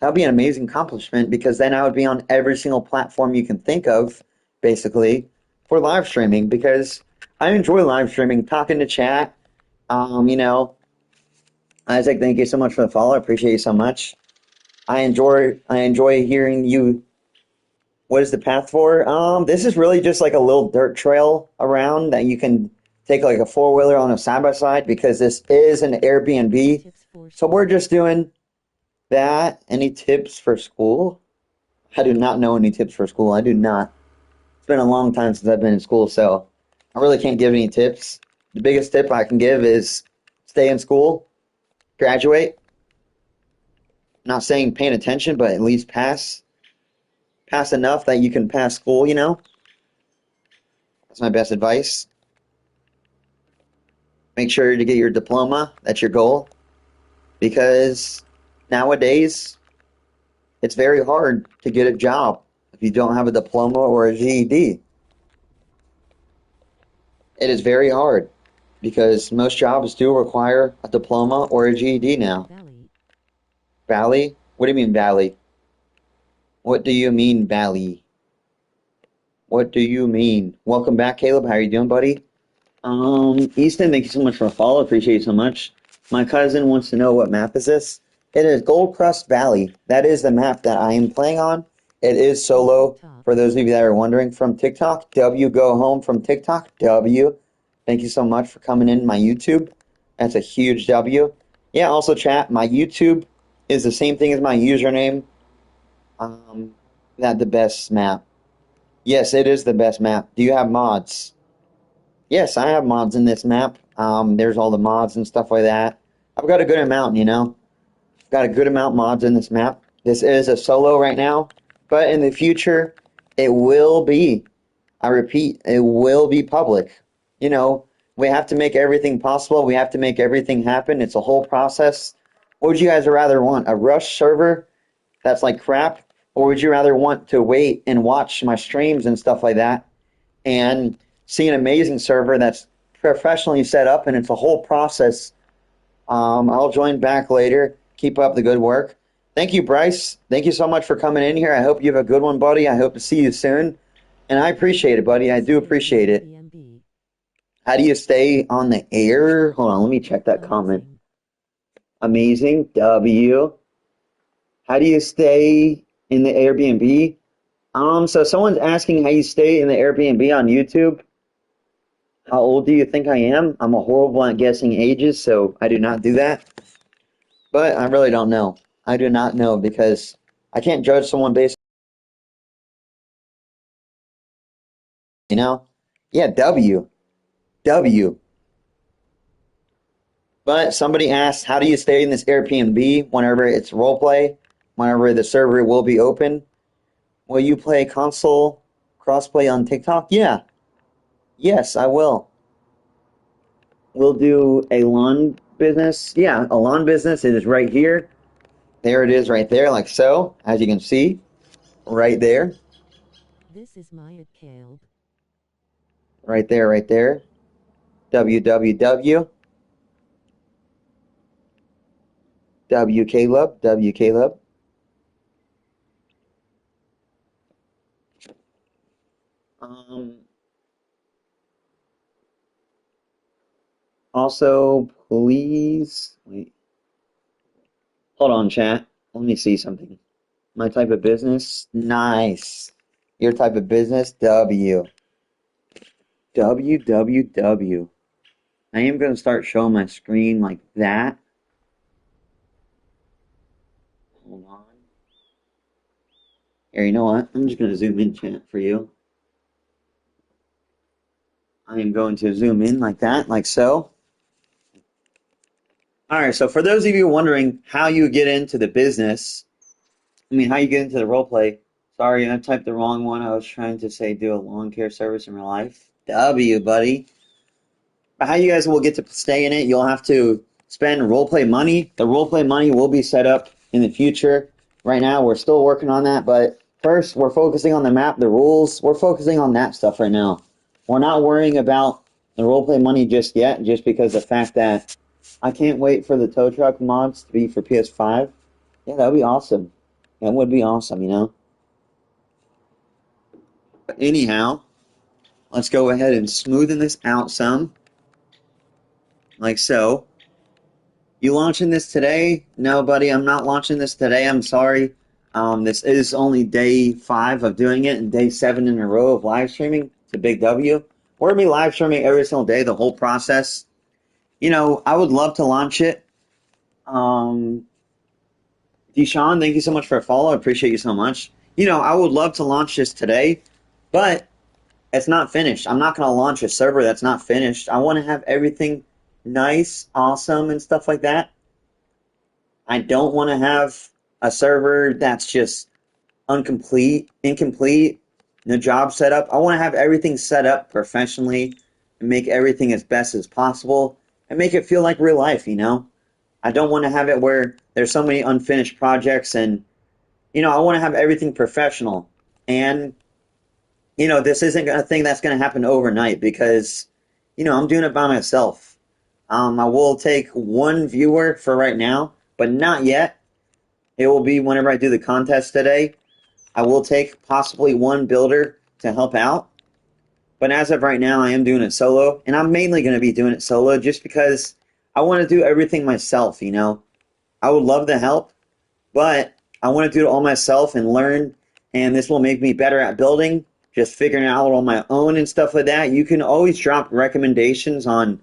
A: That would be an amazing accomplishment because then I would be on every single platform you can think of, basically, for live streaming because I enjoy live streaming, talking to chat. You know, Isaac, thank you so much for the follow. I appreciate you so much. I enjoy hearing you. What is the path for? This is really just like a little dirt trail around that you can take like a four-wheeler on a side-by-side because this is an Airbnb.
B: Tips for
A: So we're
B: school.
A: just doing that. Any tips for school? I do not know any tips for school. I do not. It's been a long time since I've been in school, so I really can't give any tips. The biggest tip I can give is stay in school, graduate. Not saying paying attention, but at least pass. Pass enough that you can pass school, you know? That's my best advice. Make sure to get your diploma. That's your goal. Because nowadays, it's very hard to get a job if you don't have a diploma or a GED. It is very hard because most jobs do require a diploma or a GED now.
B: Valley.
A: Valley? What do you mean, Valley? What do you mean, Valley? What do you mean? Welcome back, Caleb. How are you doing, buddy? Easton, thank you so much for the follow. Appreciate you so much. My cousin wants to know what map is this. It is Gold Crust Valley. That is the map that I am playing on. It is solo.
B: Top.
A: For those of you that are wondering from TikTok, W go home from TikTok. W. Thank you so much for coming in my YouTube. That's a huge W. Yeah, also chat. My YouTube is the same thing as my username. Not the best map. Yes, it is the best map. Do you have mods? Yes, I have mods in this map. There's all the mods and stuff like that. I've got a good amount, you know. I've got a good amount mods in this map. This is a solo right now, but in the future, it will be. I repeat, it will be public. You know, we have to make everything possible. We have to make everything happen. It's a whole process. What would you guys rather want? A rush server that's like crap? Or would you rather want to wait and watch my streams and stuff like that and see an amazing server that's professionally set up and it's a whole process? I'll join back later. Keep up the good work. Thank you, Bryce. Thank you so much for coming in here. I hope you have a good one, buddy. I hope to see you soon. And I appreciate it, buddy. I
B: This
A: do
B: is the
A: appreciate it.
B: Airbnb.
A: How do you stay on the air? Hold on, let me check that comment.
B: Amazing.
A: Amazing. W. How do you stay in the Airbnb? So someone's asking how you stay in the Airbnb on YouTube. How old do you think I am? I'm a horrible at guessing ages, so I do not do that. But I really don't know. I do not know because I can't judge someone based, you know? Yeah, W. W. But somebody asked, how do you stay in this Airbnb whenever it's roleplay, whenever the server will be open? Will you play console crossplay on TikTok? Yeah. Yes, I will. We'll do a lawn business. Yeah, a lawn business. It is right here. There it is right there, like so, as you can see, right there.
B: This is my account.
A: Right there, right there. www. WKLub, WKLub. Um, Also, please wait. Hold on, chat. Let me see something. My type of business, nice. Your type of business, W. WWW. I am going to start showing my screen like that. Hold on. Here, you know what? I'm just going to zoom in, chat, for you. I am going to zoom in like that, like so. All right, so for those of you wondering how you get into the business, how you get into the role play. Sorry, I typed the wrong one. I was trying to say do a lawn care service in real life. W, buddy. But how you guys will get to stay in it, you'll have to spend role play money. The role play money will be set up in the future. Right now, we're still working on that, but first, we're focusing on the map, the rules. We're focusing on that stuff right now. We're not worrying about the role play money just yet, just because of the fact that I can't wait for the tow truck mods to be for PS5. Yeah, that would be awesome. That would be awesome, you know? But anyhow, let's go ahead and smoothen this out some, like so. You launching this today? No, buddy, I'm not launching this today. I'm sorry. This is only day 5 of doing it and day 7 in a row of live streaming. It's a big W. We're going to be live streaming every single day, the whole process. You know, I would love to launch it. Deshaun, thank you so much for a follow. I appreciate you so much. You know, I would love to launch this today, but it's not finished. I'm not going to launch a server that's not finished. I want to have everything nice, awesome, and stuff like that. I don't want to have a server that's just incomplete, no job set up. I want to have everything set up professionally and make everything as best as possible and make it feel like real life, you know? I don't want to have it where there's so many unfinished projects and, you know, I want to have everything professional. And, you know, this isn't a thing that's going to happen overnight because, you know, I'm doing it by myself. I will take one viewer for right now, but not yet. It will be whenever I do the contest today. I will take possibly one builder to help out. But as of right now, I am doing it solo. And I'm mainly going to be doing it solo just because I want to do everything myself, you know. I would love the help, but I want to do it all myself and learn. And this will make me better at building, just figuring out on my own and stuff like that. You can always drop recommendations on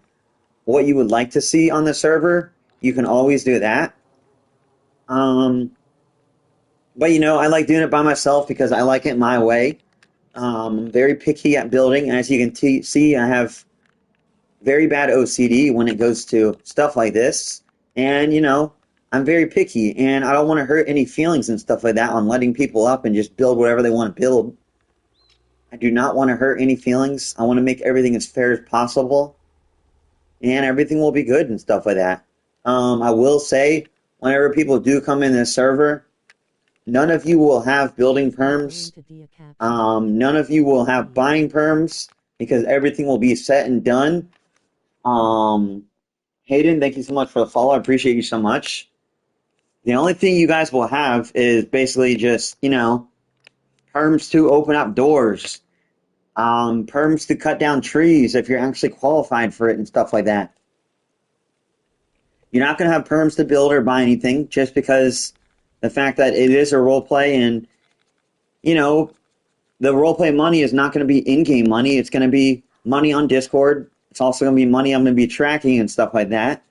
A: what you would like to see on the server. You can always do that. But you know, I like doing it by myself because I like it my way. I'm very picky at building. As you can see, I have very bad OCD when it goes to stuff like this. And you know, I'm very picky, and I don't want to hurt any feelings and stuff like that on letting people up and just build whatever they want to build. I do not want to hurt any feelings. I want to make everything as fair as possible, and everything will be good and stuff like that. I will say, whenever people do come in this server, none of you will have building perms. None of you will have buying perms because everything will be set and done. Hayden, thank you so much for the follow. I appreciate you so much. The only thing you guys will have is basically just, you know, perms to open up doors, perms to cut down trees if you're actually qualified for it and stuff like that. You're not going to have perms to build or buy anything just because the fact that it is a role play and, you know, the roleplay money is not going to be in-game money. It's going to be money on Discord. It's also going to be money I'm going to be tracking and stuff like that.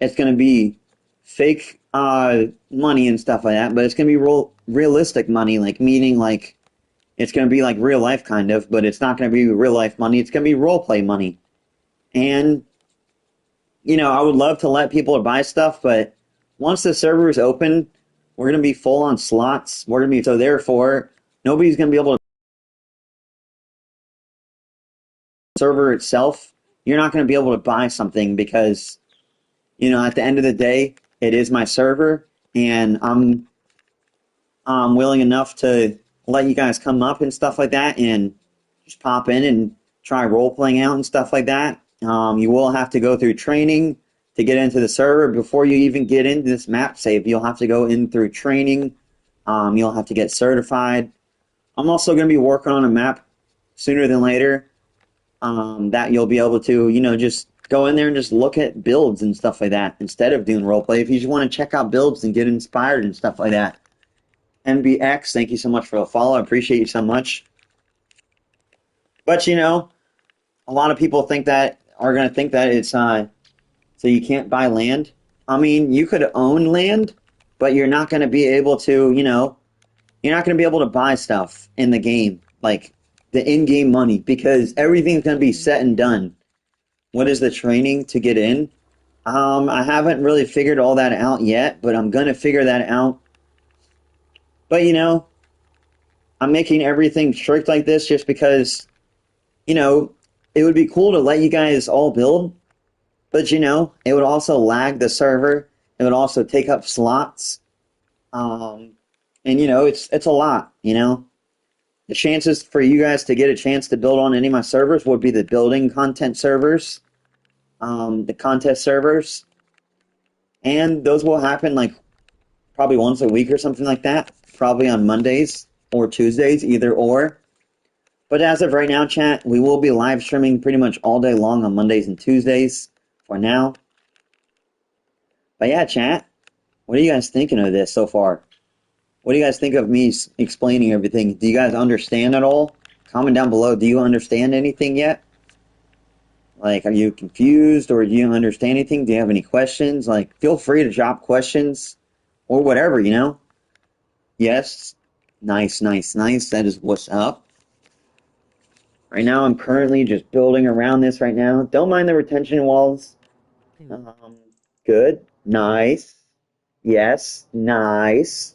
A: It's going to be fake money and stuff like that, but it's going to be realistic money, like meaning like it's going to be like real life kind of, but it's not going to be real life money. It's going to be roleplay money. And, you know, I would love to let people buy stuff, but once the server is open, we're going to be full on slots. We're going to be, so therefore, nobody's going to be able to server itself, you're not going to be able to buy something because, you know, at the end of the day, it is my server, and I'm willing enough to let you guys come up and stuff like that and just pop in and try role playing out and stuff like that. You will have to go through training to get into the server. Before you even get into this map save, you'll have to go in through training. You'll have to get certified. I'm also going to be working on a map sooner than later that you'll be able to, just go in there and just look at builds and stuff like that instead of doing roleplay. If you just want to check out builds and get inspired and stuff like that. MBX, thank you so much for the follow. I appreciate you so much. But, a lot of people are going to think that it's, so you can't buy land. I mean, you could own land, but you're not going to be able to, you're not going to be able to buy stuff in the game, like the in-game money, because everything's going to be set and done. What is the training to get in? I haven't really figured all that out yet, but I'm going to figure that out. But, I'm making everything strict like this just because, it would be cool to let you guys all build, but, it would also lag the server. It would also take up slots. And, it's a lot, The chances for you guys to get a chance to build on any of my servers would be the building content servers, the contest servers, and those will happen like probably once a week or something like that, probably on Mondays or Tuesdays, either or. But as of right now, chat, we will be live streaming pretty much all day long on Mondays and Tuesdays for now. But yeah, chat, what are you guys thinking of this so far? What do you guys think of me explaining everything? Do you guys understand at all? Comment down below. Do you understand anything yet? Like, are you confused or do you understand anything? Do you have any questions? Like, feel free to drop questions or whatever, Yes. Nice, nice, nice. That is what's up. Right now, I'm currently just building around this right now. Don't mind the retention walls. Good. Nice. Yes. Nice.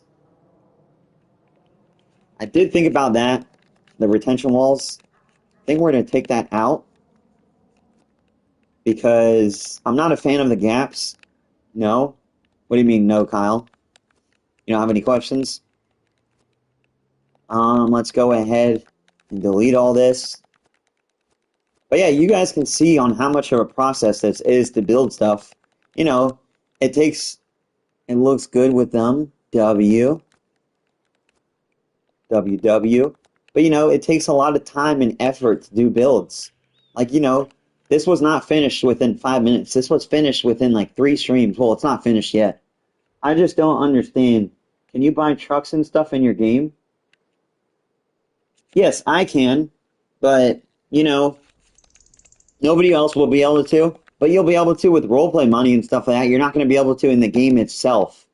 A: I did think about that. The retention walls. I think we're going to take that out. Because I'm not a fan of the gaps. No. What do you mean, no, Kyle? You don't have any questions? Let's go ahead and delete all this. But yeah, you guys can see on how much of a process this is to build stuff. It looks good with them. W. But it takes a lot of time and effort to do builds. Like, this was not finished within 5 minutes. This was finished within like 3 streams. Well, it's not finished yet. I just don't understand. Can you buy trucks and stuff in your game? Yes, I can. But, nobody else will be able to. But you'll be able to with roleplay money and stuff like that. You're not going to be able to in the game itself.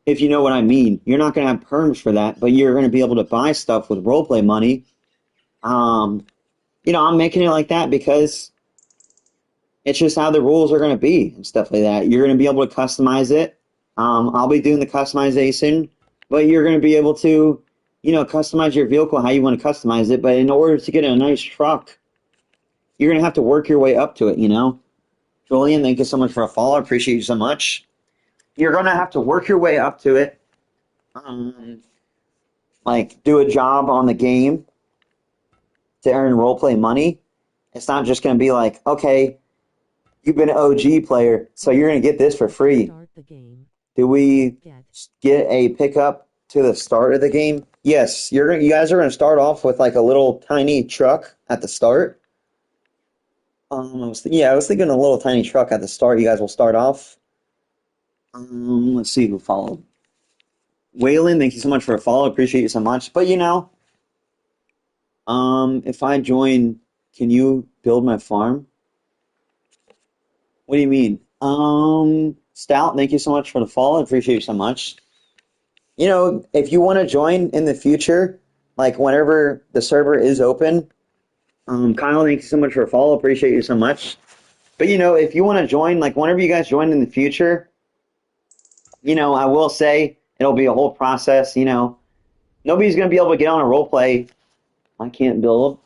A: If you know what I mean. You're not going to have perms for that. But you're going to be able to buy stuff with roleplay money. I'm making it like that because it's just how the rules are going to be and stuff like that. You're going to be able to customize it. I'll be doing the customization, but you're going to be able to, customize your vehicle how you want to customize it. But in order to get a nice truck, you're going to have to work your way up to it, Julian, thank you so much for a follow. I appreciate you so much. You're going to have to work your way up to it. Like, do a job on the game to earn roleplay money. It's not just going to be like, okay, you've been an OG player, so you're going to get this for free.
B: Start the game.
A: Do we get a pickup to the start of the game? Yes, you guys are going to start off with like a little tiny truck at the start. I was thinking a little tiny truck at the start. You guys will start off. Let's see who followed. Waylon, thank you so much for a follow. Appreciate you so much. But if I join, can you build my farm? What do you mean? Stout, thank you so much for the follow. I appreciate you so much. If you want to join in the future, like whenever the server is open, Kyle, thank you so much for a follow. Appreciate you so much. But, if you want to join, like whenever you guys join in the future, I will say it'll be a whole process, Nobody's going to be able to get on a role play. I can't build.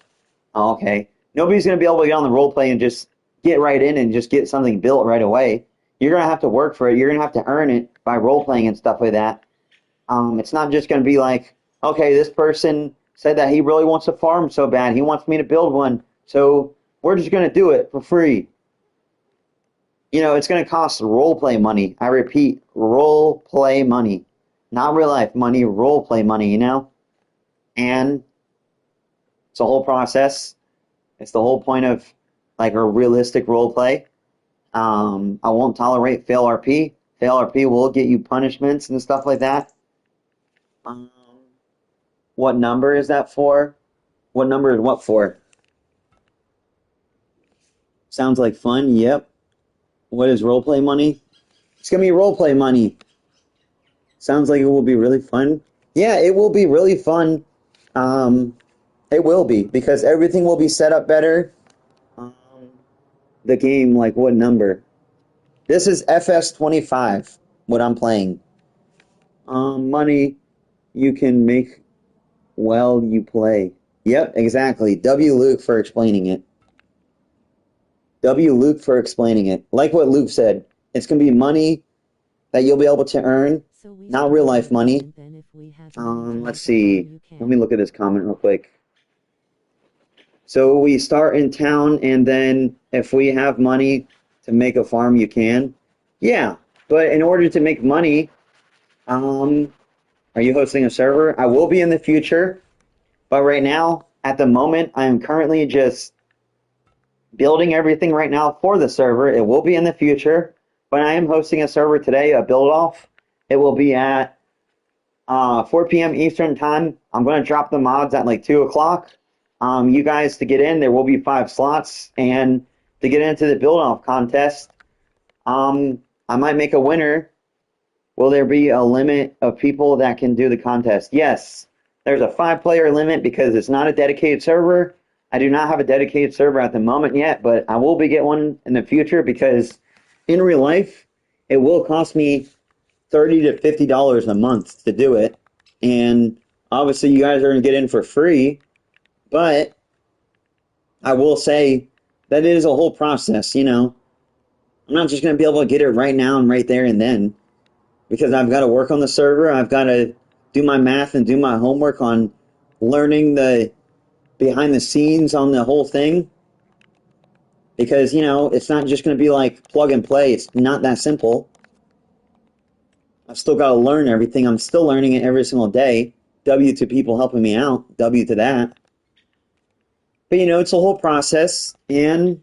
A: Oh, okay. Nobody's going to be able to get on the role play and just get right in and just get something built right away. You're going to have to work for it. You're going to have to earn it by role playing and stuff like that. It's not just going to be like, okay, this person said that he really wants a farm so bad. He wants me to build one. So we're just going to do it for free. You know, it's going to cost role play money. I repeat, role play money. Not real life money, role play money, you know? And it's a whole process. It's the whole point of like a realistic role play. I won't tolerate fail RP. Fail RP will get you punishments and stuff like that. Um, what number is that for? What number is what for? Sounds like fun. Yep. What is roleplay money? It's gonna be roleplay money. Sounds like it will be really fun. Yeah, it will be really fun. Um, it will be because everything will be set up better. Um, the game, like what number? This is Fs25. What I'm playing. Money you can make while you play. Yep, exactly. W. Luke for explaining it. W. Luke for explaining it. Like what Luke said, it's going to be money that you'll be able to earn,
B: So we
A: not real
B: start
A: life
B: with
A: money.
B: and then if we have money to
A: Let's
B: make a farm,
A: see.
B: you
A: Let me
B: can.
A: look at this comment real quick. So we start in town, and then if we have money to make a farm, you can. Yeah, but in order to make money, are you hosting a server? I will be in the future, but right now, at the moment, I am currently just building everything right now for the server. It will be in the future, but I am hosting a server today, a build off. It will be at 4 p.m. Eastern time. I'm going to drop the mods at like 2 o'clock. You guys to get in, there will be 5 slots, and to get into the build off contest, I might make a winner. Will there be a limit of people that can do the contest? Yes, there's a 5-player limit because it's not a dedicated server. I do not have a dedicated server at the moment yet, but I will be getting one in the future because in real life, it will cost me $30 to $50 a month to do it. And obviously, you guys are going to get in for free, but I will say that it is a whole process, you know. I'm not just going to be able to get it right now and right there and then because I've got to work on the server. I've got to do my math and do my homework on learning the behind the scenes on the whole thing because, you know, it's not just going to be like plug and play. It's not that simple. I've still got to learn everything. I'm still learning it every single day. W to people helping me out. W to that. But, you know, it's a whole process, and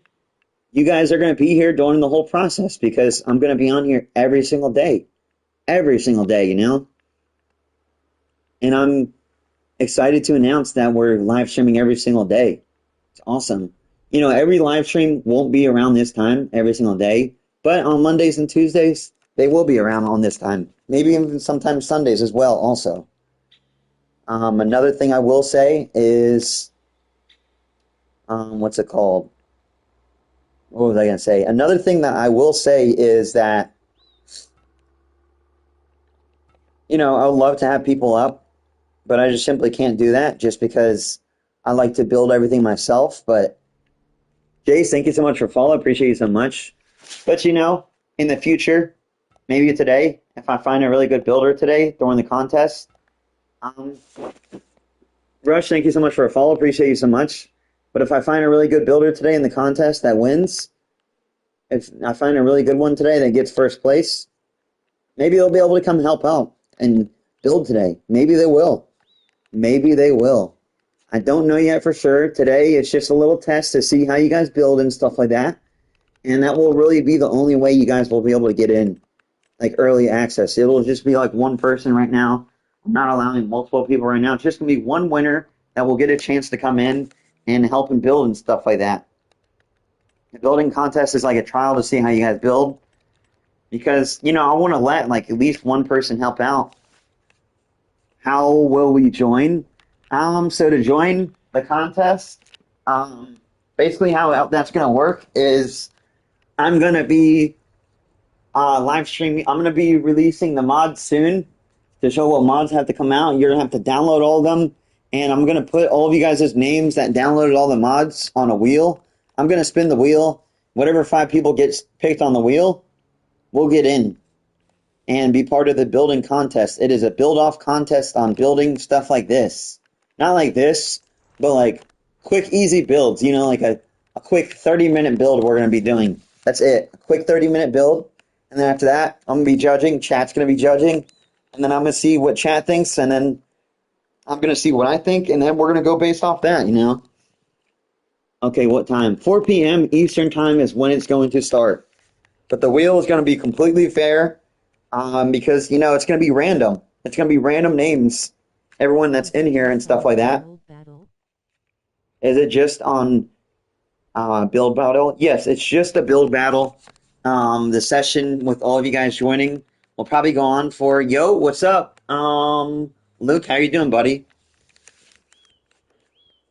A: you guys are going to be here during the whole process because I'm going to be on here every single day. Every single day, you know? And I'm excited to announce that we're live streaming every single day. It's awesome. You know, every live stream won't be around this time every single day, but on Mondays and Tuesdays, they will be around on this time. Maybe even sometimes Sundays as well, also. Another thing I will say is, what's it called? What was I going to say? Another thing that I will say is that, you know, I would love to have people up, but I just simply can't do that just because I like to build everything myself. But Jace, thank you so much for follow. Appreciate you so much. But you know, in the future, maybe today, if I find a really good builder today during the contest, um, Rush, thank you so much for a follow. Appreciate you so much. But if I find a really good builder today in the contest that wins, if I find a really good one today that gets first place, maybe they'll be able to come help out and build today. Maybe they will. Maybe they will. I don't know yet for sure. Today it's just a little test to see how you guys build and stuff like that. And that will really be the only way you guys will be able to get in, like early access. It'll just be like one person right now. I'm not allowing multiple people right now. It's just going to be one winner that will get a chance to come in and help and build and stuff like that. The building contest is like a trial to see how you guys build. Because, you know, I want to let like at least one person help out. How will we join? So to join the contest, basically how that's going to work is I'm going to be live streaming. I'm going to be releasing the mods soon to show what mods have to come out. You're going to have to download all of them. And I'm going to put all of you guys' names that downloaded all the mods on a wheel. I'm going to spin the wheel. Whatever 5 people gets picked on the wheel, we'll get in and be part of the building contest. It is a build-off contest on building stuff like this. Not like this, but like quick, easy builds. You know, like a quick 30-minute build we're going to be doing. That's it. A quick 30-minute build. And then after that, I'm going to be judging. Chat's going to be judging. And then I'm going to see what chat thinks. And then I'm going to see what I think. And then we're going to go based off that, you know? Okay, what time? 4 p.m. Eastern time is when it's going to start. But the wheel is going to be completely fair because, you know, it's going to be random. It's going to be random names. Everyone that's
B: Is
A: in
B: it
A: here and
B: just
A: stuff
B: on
A: like that.
B: build battle?
A: Is it just on build battle? Yes, it's just a build battle. The session with all of you guys joining will probably go on for, yo, what's up? Luke, how you doing, buddy?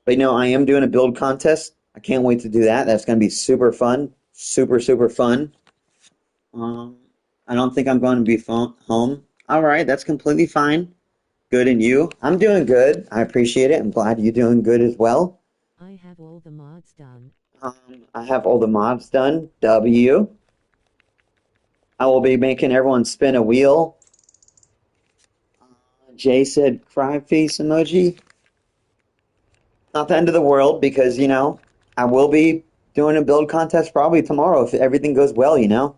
A: But you know, I am doing a build contest. I can't wait to do that. That's going to be super fun. Super, super fun. Um, I don't think I'm going to be home. All right, that's completely fine. Good, and you? I'm doing good. I appreciate it. I'm glad you're doing good as well.
B: I have all the mods done.
A: I have all the mods done. W. I will be making everyone spin a wheel. Jay said cry face emoji. Not the end of the world because, you know, I will be doing a build contest probably tomorrow if everything goes well, you know.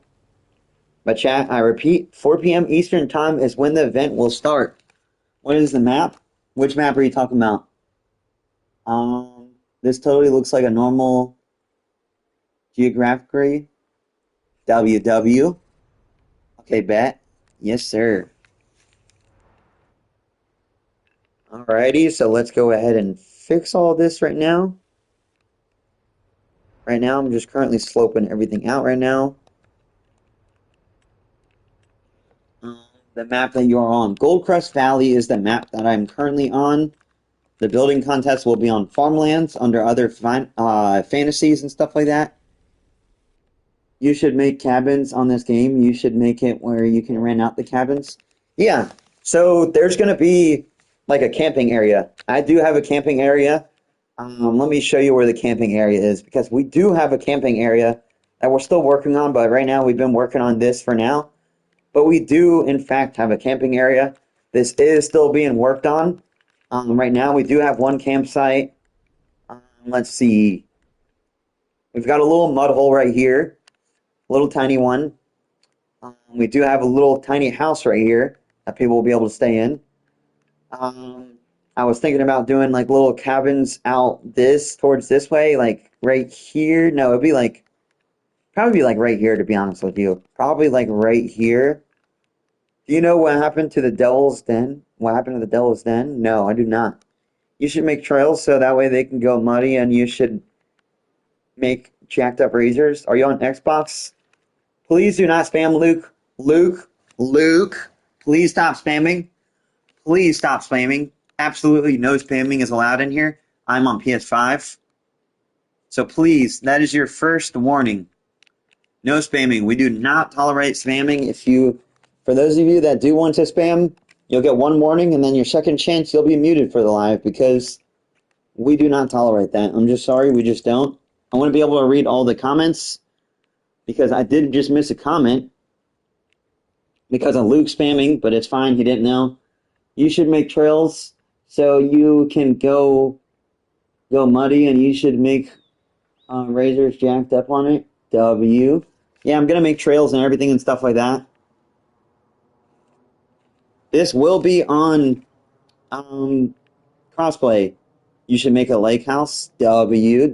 A: But chat, I repeat, 4 p.m. Eastern time is when the event will start. What is the map? Which map are you talking about? This totally looks like a normal geographically. WW. Okay, bet. Yes, sir. Alrighty, so let's go ahead and fix all this right now. Right now, I'm just currently sloping everything out right now. The map that you are on. Goldcrest Valley is the map that I'm currently on. The building contest will be on farmlands under other fantasies and stuff like that. You should make cabins on this game. You should make it where you can rent out the cabins. Yeah, so there's going to be like a camping area. I do have a camping area. Let me show you where the camping area is because we do have a camping area that we're still working on, but right now we've been working on this for now. But we do, in fact, have a camping area. This is still being worked on. Right now, we do have one campsite. Let's see. We've got a little mud hole right here, a little tiny one. We do have a little tiny house right here that people will be able to stay in. Um, I was thinking about doing like little cabins out towards this way, like right here. No, it'd be like probably be like right here to be honest with you. Probably like right here. Do you know what happened to the Devil's Den? What happened to the Devil's Den? No, I do not. You should make trails so that way they can go muddy, and you should make jacked up razors. Are you on Xbox? Please do not spam Luke. Luke, please stop spamming. Please stop spamming. Absolutely no spamming is allowed in here. I'm on PS5. So please, that is your first warning. No spamming. We do not tolerate spamming. For those of you that do want to spam, you'll get one warning, and then your second chance, you'll be muted for the live because we do not tolerate that. I'm just sorry, we just don't. I want to be able to read all the comments because I did just miss a comment because of Luke spamming, but it's fine. He didn't know. You should make trails so you can go muddy, and you should make razors jacked up on it. W. Yeah, I'm gonna make trails and everything and stuff like that. This will be on crossplay. You should make a lake house. W.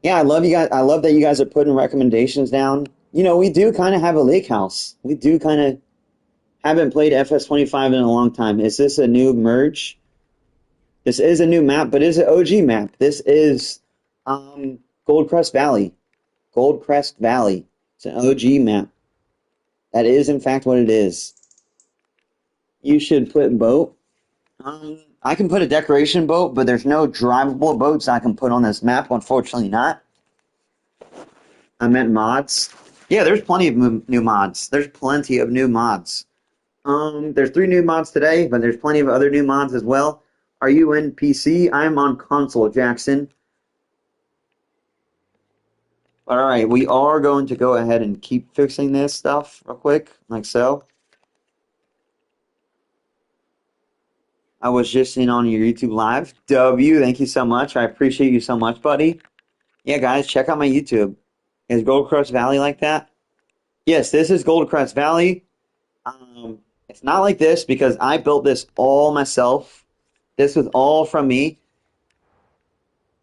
A: Yeah, I love you guys. I love that you guys are putting recommendations down. You know, we do kind of have a lake house. We do kind of haven't played FS25 in a long time. Is this a new merge? This is a new map, but it's an OG map. This is Goldcrest Valley. Goldcrest Valley. It's an OG map. That is, in fact, what it is. You should put boat. I can put a decoration boat, but there's no drivable boats I can put on this map. Unfortunately, not. I meant mods. Yeah, there's plenty of new mods. There's plenty of new mods. There's 3 new mods today, but there's plenty of other new mods as well. Are you in PC? I'm on console, Jackson. All right, we are going to go ahead and keep fixing this stuff real quick, like so. I was just in on your YouTube live. W, thank you so much. I appreciate you so much, buddy. Yeah, guys, check out my YouTube. Is Gold Crust Valley like that? Yes, this is Gold Crust Valley. It's not like this because I built this all myself. This was all from me.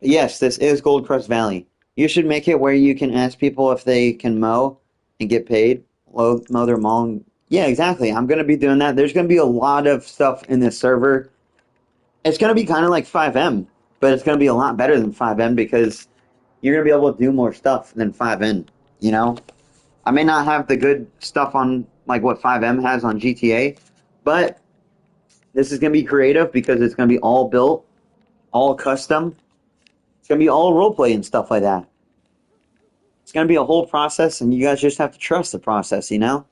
A: Yes, this is Gold Crust Valley. You should make it where you can ask people if they can mow and get paid. Mow their lawn. Yeah, exactly. I'm going to be doing that. There's going to be a lot of stuff in this server. It's going to be kind of like 5M, but it's going to be a lot better than 5M because you're going to be able to do more stuff than 5N, you know? I may not have the good stuff on like what 5M has on GTA, but this is going to be creative because it's going to be all built, all custom. It's going to be all roleplay and stuff like that. It's going to be a whole process, and you guys just have to trust the process, you know?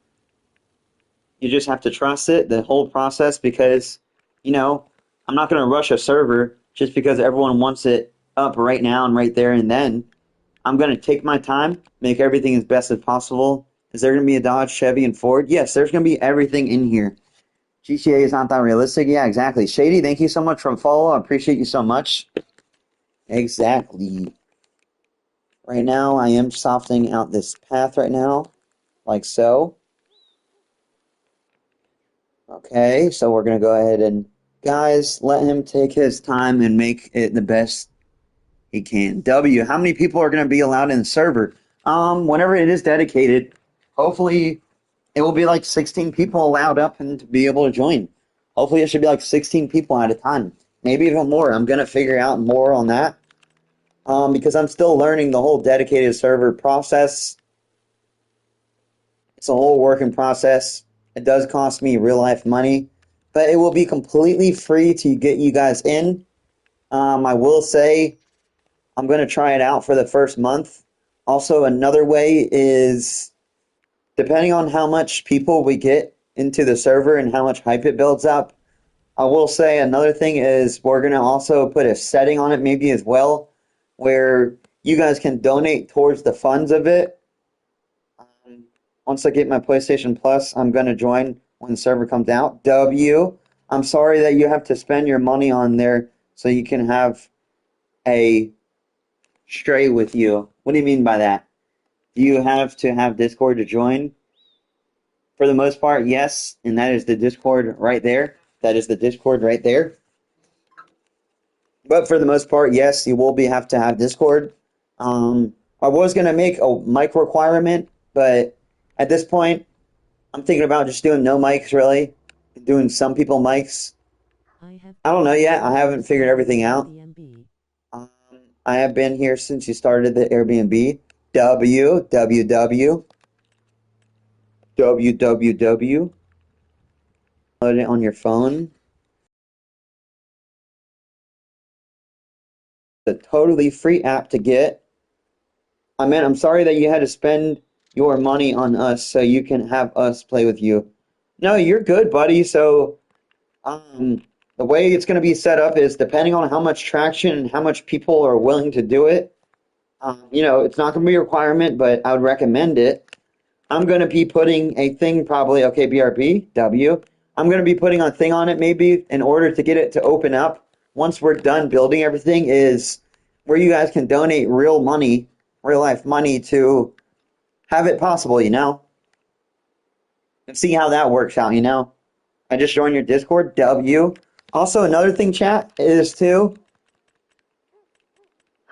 A: You just have to trust it, the whole process, because, you know, I'm not going to rush a server just because everyone wants it up right now and right there and then. I'm going to take my time, make everything as best as possible. Is there going to be a Dodge, Chevy, and Ford? Yes, there's going to be everything in here. GTA is not that realistic. Yeah, exactly. Shady, thank you so much for follow. I appreciate you so much. Exactly. Right now, I am softening out this path right now, like so. Okay, so we're going to go ahead and, guys, let him take his time and make it the best he can. W, how many people are going to be allowed in the server? Whenever it is dedicated, hopefully it will be like 16 people allowed up and to be able to join. Hopefully it should be like 16 people at a time. Maybe even more. I'm going to figure out more on that. Because I'm still learning the whole dedicated server process. It's a whole working process. It does cost me real life money, but it will be completely free to get you guys in. I will say I'm going to try it out for the first month. Also, another way is depending on how much people we get into the server and how much hype it builds up. I will say another thing is we're going to also put a setting on it maybe as well where you guys can donate towards the funds of it. Once I get my PlayStation Plus, I'm going to join when the server comes out. W, I'm sorry that you have to spend your money on there so you can have a stray with you. What do you mean by that? Do you have to have Discord to join? For the most part, yes, and that is the Discord right there. That is the Discord right there. But for the most part, yes, you will have to have Discord. I was gonna make a mic requirement, but at this point, I'm thinking about just doing no mics really, doing some people mics. I don't know yet. I haven't figured everything out. Um, I have been here since you started the Airbnb. www. Load it on your phone. It's a totally free app to get. I'm sorry that you had to spend your money on us so you can have us play with you. No, you're good, buddy. So, the way it's going to be set up is depending on how much traction and how much people are willing to do it. It's not going to be a requirement, but I would recommend it. I'm going to be putting a thing probably, okay, BRB, W. I'm going to be putting a thing on it maybe in order to get it to open up once we're done building everything is where you guys can donate real money, real life money to have it possible, and see how that works out. I just joined your Discord, W. Also, another thing, chat, is too,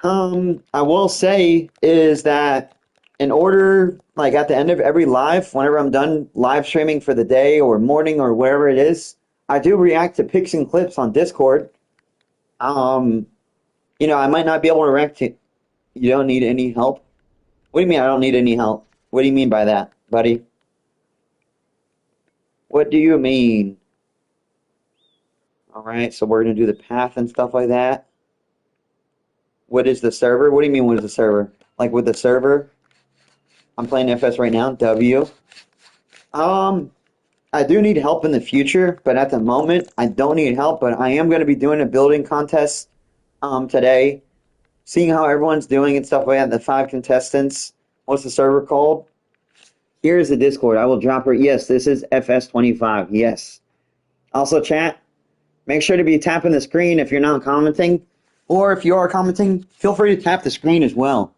A: I will say is that in order, like at the end of every live, whenever I'm done live streaming for the day or morning or wherever it is, I do react to pics and clips on Discord. Um, I might not be able to react to. You don't need any help? What do you mean I don't need any help? What do you mean by that, buddy? What do you mean? All right, so we're gonna do the path and stuff like that. What is the server? What do you mean what is the server? Like with the server? I'm playing FS right now, W. Um, I do need help in the future, but at the moment I don't need help, but I am gonna be doing a building contest today. Seeing how everyone's doing and stuff like that, the 5 contestants. What's the server called? Here's the Discord. I will drop her. Yes, this is Fs25. Yes. Also, chat. Make sure to be tapping the screen if you're not commenting. Or if you are commenting, feel free to tap the screen as well.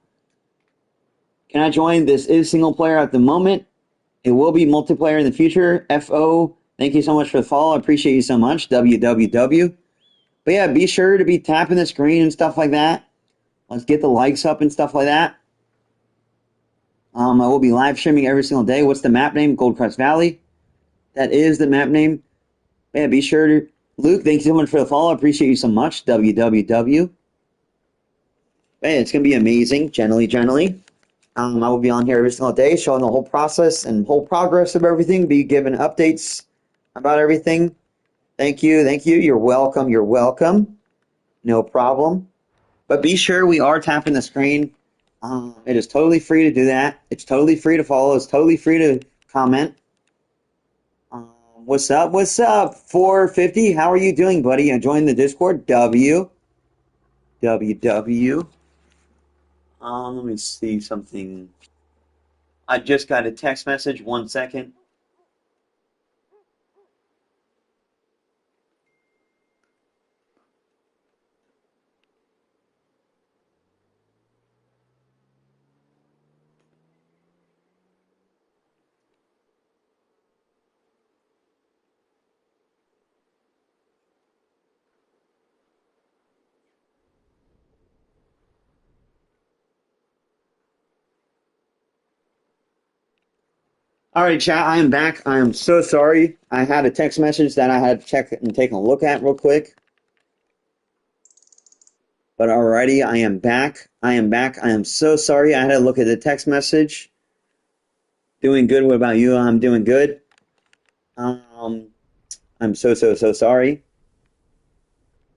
A: Can I join? This is single player at the moment. It will be multiplayer in the future. FO, thank you so much for the follow. I appreciate you so much. WWW. But yeah, be sure to be tapping the screen and stuff like that. Let's get the likes up and stuff like that. I will be live streaming every single day. What's the map name? Goldcrest Valley. That is the map name. But yeah, be sure to... Luke, thank you so much for the follow. I appreciate you so much. WWW. Hey, it's going to be amazing. Gently. I will be on here every single day showing the whole process and whole progress of everything. Be giving updates about everything. Thank you. You're welcome. No problem. But be sure we are tapping the screen. It is totally free to do that. It's totally free to follow. It's totally free to comment. What's up? 450. How are you doing, buddy? Join the Discord. WWW. Let me see something. I just got a text message. 1 second. All right, chat, I am back. I am so sorry. I had a text message that I had to check and take a look at real quick. But alrighty, I am back. I am so sorry. I had to look at the text message. Doing good. What about you? I'm doing good. I'm so sorry.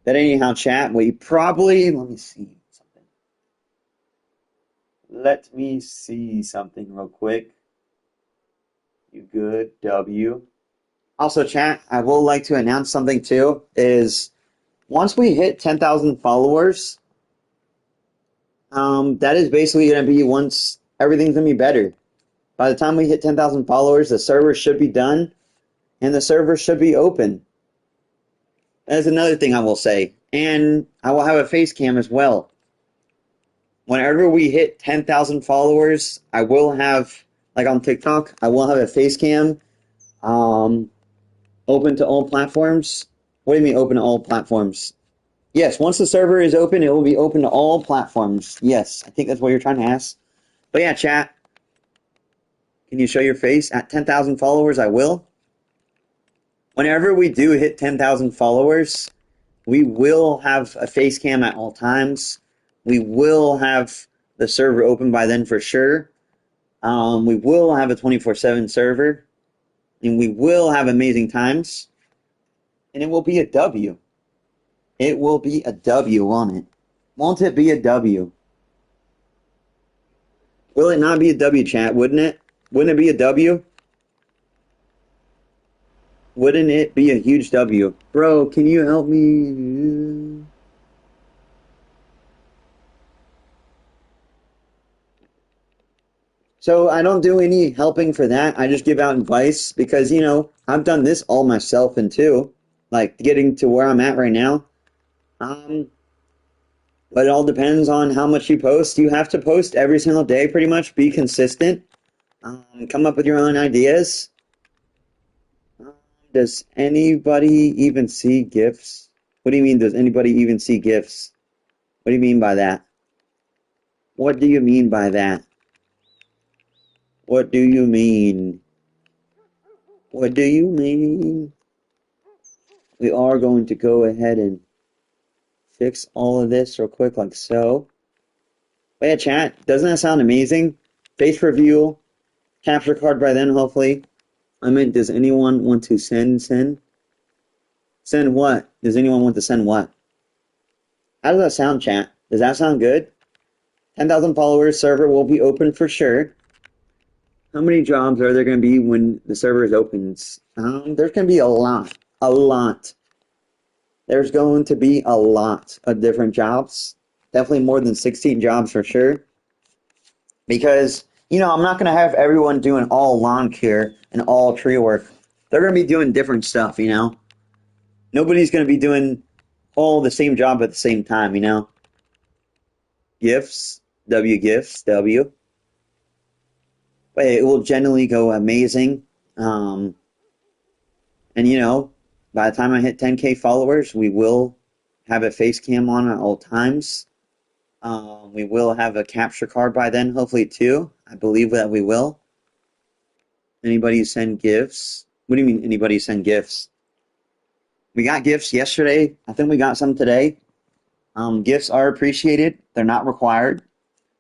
A: But anyhow, chat, we probably, let me see something real quick. You good? W. Also, chat, I will like to announce something too, is once we hit 10,000 followers, that is basically going to be once everything's going to be better. By the time we hit 10,000 followers, the server should be done and the server should be open. That is another thing I will say. And I will have a face cam as well. Whenever we hit 10,000 followers, I will have, like on TikTok, I will have a face cam open to all platforms. What do you mean open to all platforms? Yes, once the server is open, it will be open to all platforms. Yes, I think that's what you're trying to ask. But yeah, chat, can you show your face? At 10,000 followers, I will. Whenever we do hit 10,000 followers, we will have a face cam at all times. We will have the server open by then for sure. We will have a 24/7 server. And we will have amazing times. And it will be a W. It will be a W on it. Won't it be a W? Will it not be a W, chat? Wouldn't it? Wouldn't it be a W? Wouldn't it be a huge W? Bro, can you help me? So I don't do any helping for that. I just give out advice because, you know, I've done this all myself and too. Like getting to where I'm at right now. But it all depends on how much you post. You have to post every single day pretty much. Be consistent. Come up with your own ideas. Does anybody even see GIFs? What do you mean, does anybody even see GIFs? What do you mean by that? What do you mean by that? What do you mean? What do you mean? We are going to go ahead and fix all of this real quick like so. But yeah, chat, doesn't that sound amazing? Face review, capture card by then, hopefully. I meant, does anyone want to send? Send what? Does anyone want to send what? How does that sound, chat? Does that sound good? 10,000 followers, server will be open for sure. How many jobs are there going to be when the server opens? There's going to be a lot. A lot. There's going to be a lot of different jobs. Definitely more than 16 jobs for sure. Because, you know, I'm not going to have everyone doing all lawn care and all tree work. They're going to be doing different stuff, you know. Nobody's going to be doing all the same job at the same time, you know? Gifts, gifts, W. But it will generally go amazing. And you know, by the time I hit 10K followers, we will have a face cam on at all times. We will have a capture card by then, hopefully too. I believe that we will. Anybody send gifts? What do you mean anybody send gifts? We got gifts yesterday. I think we got some today. Gifts are appreciated. They're not required.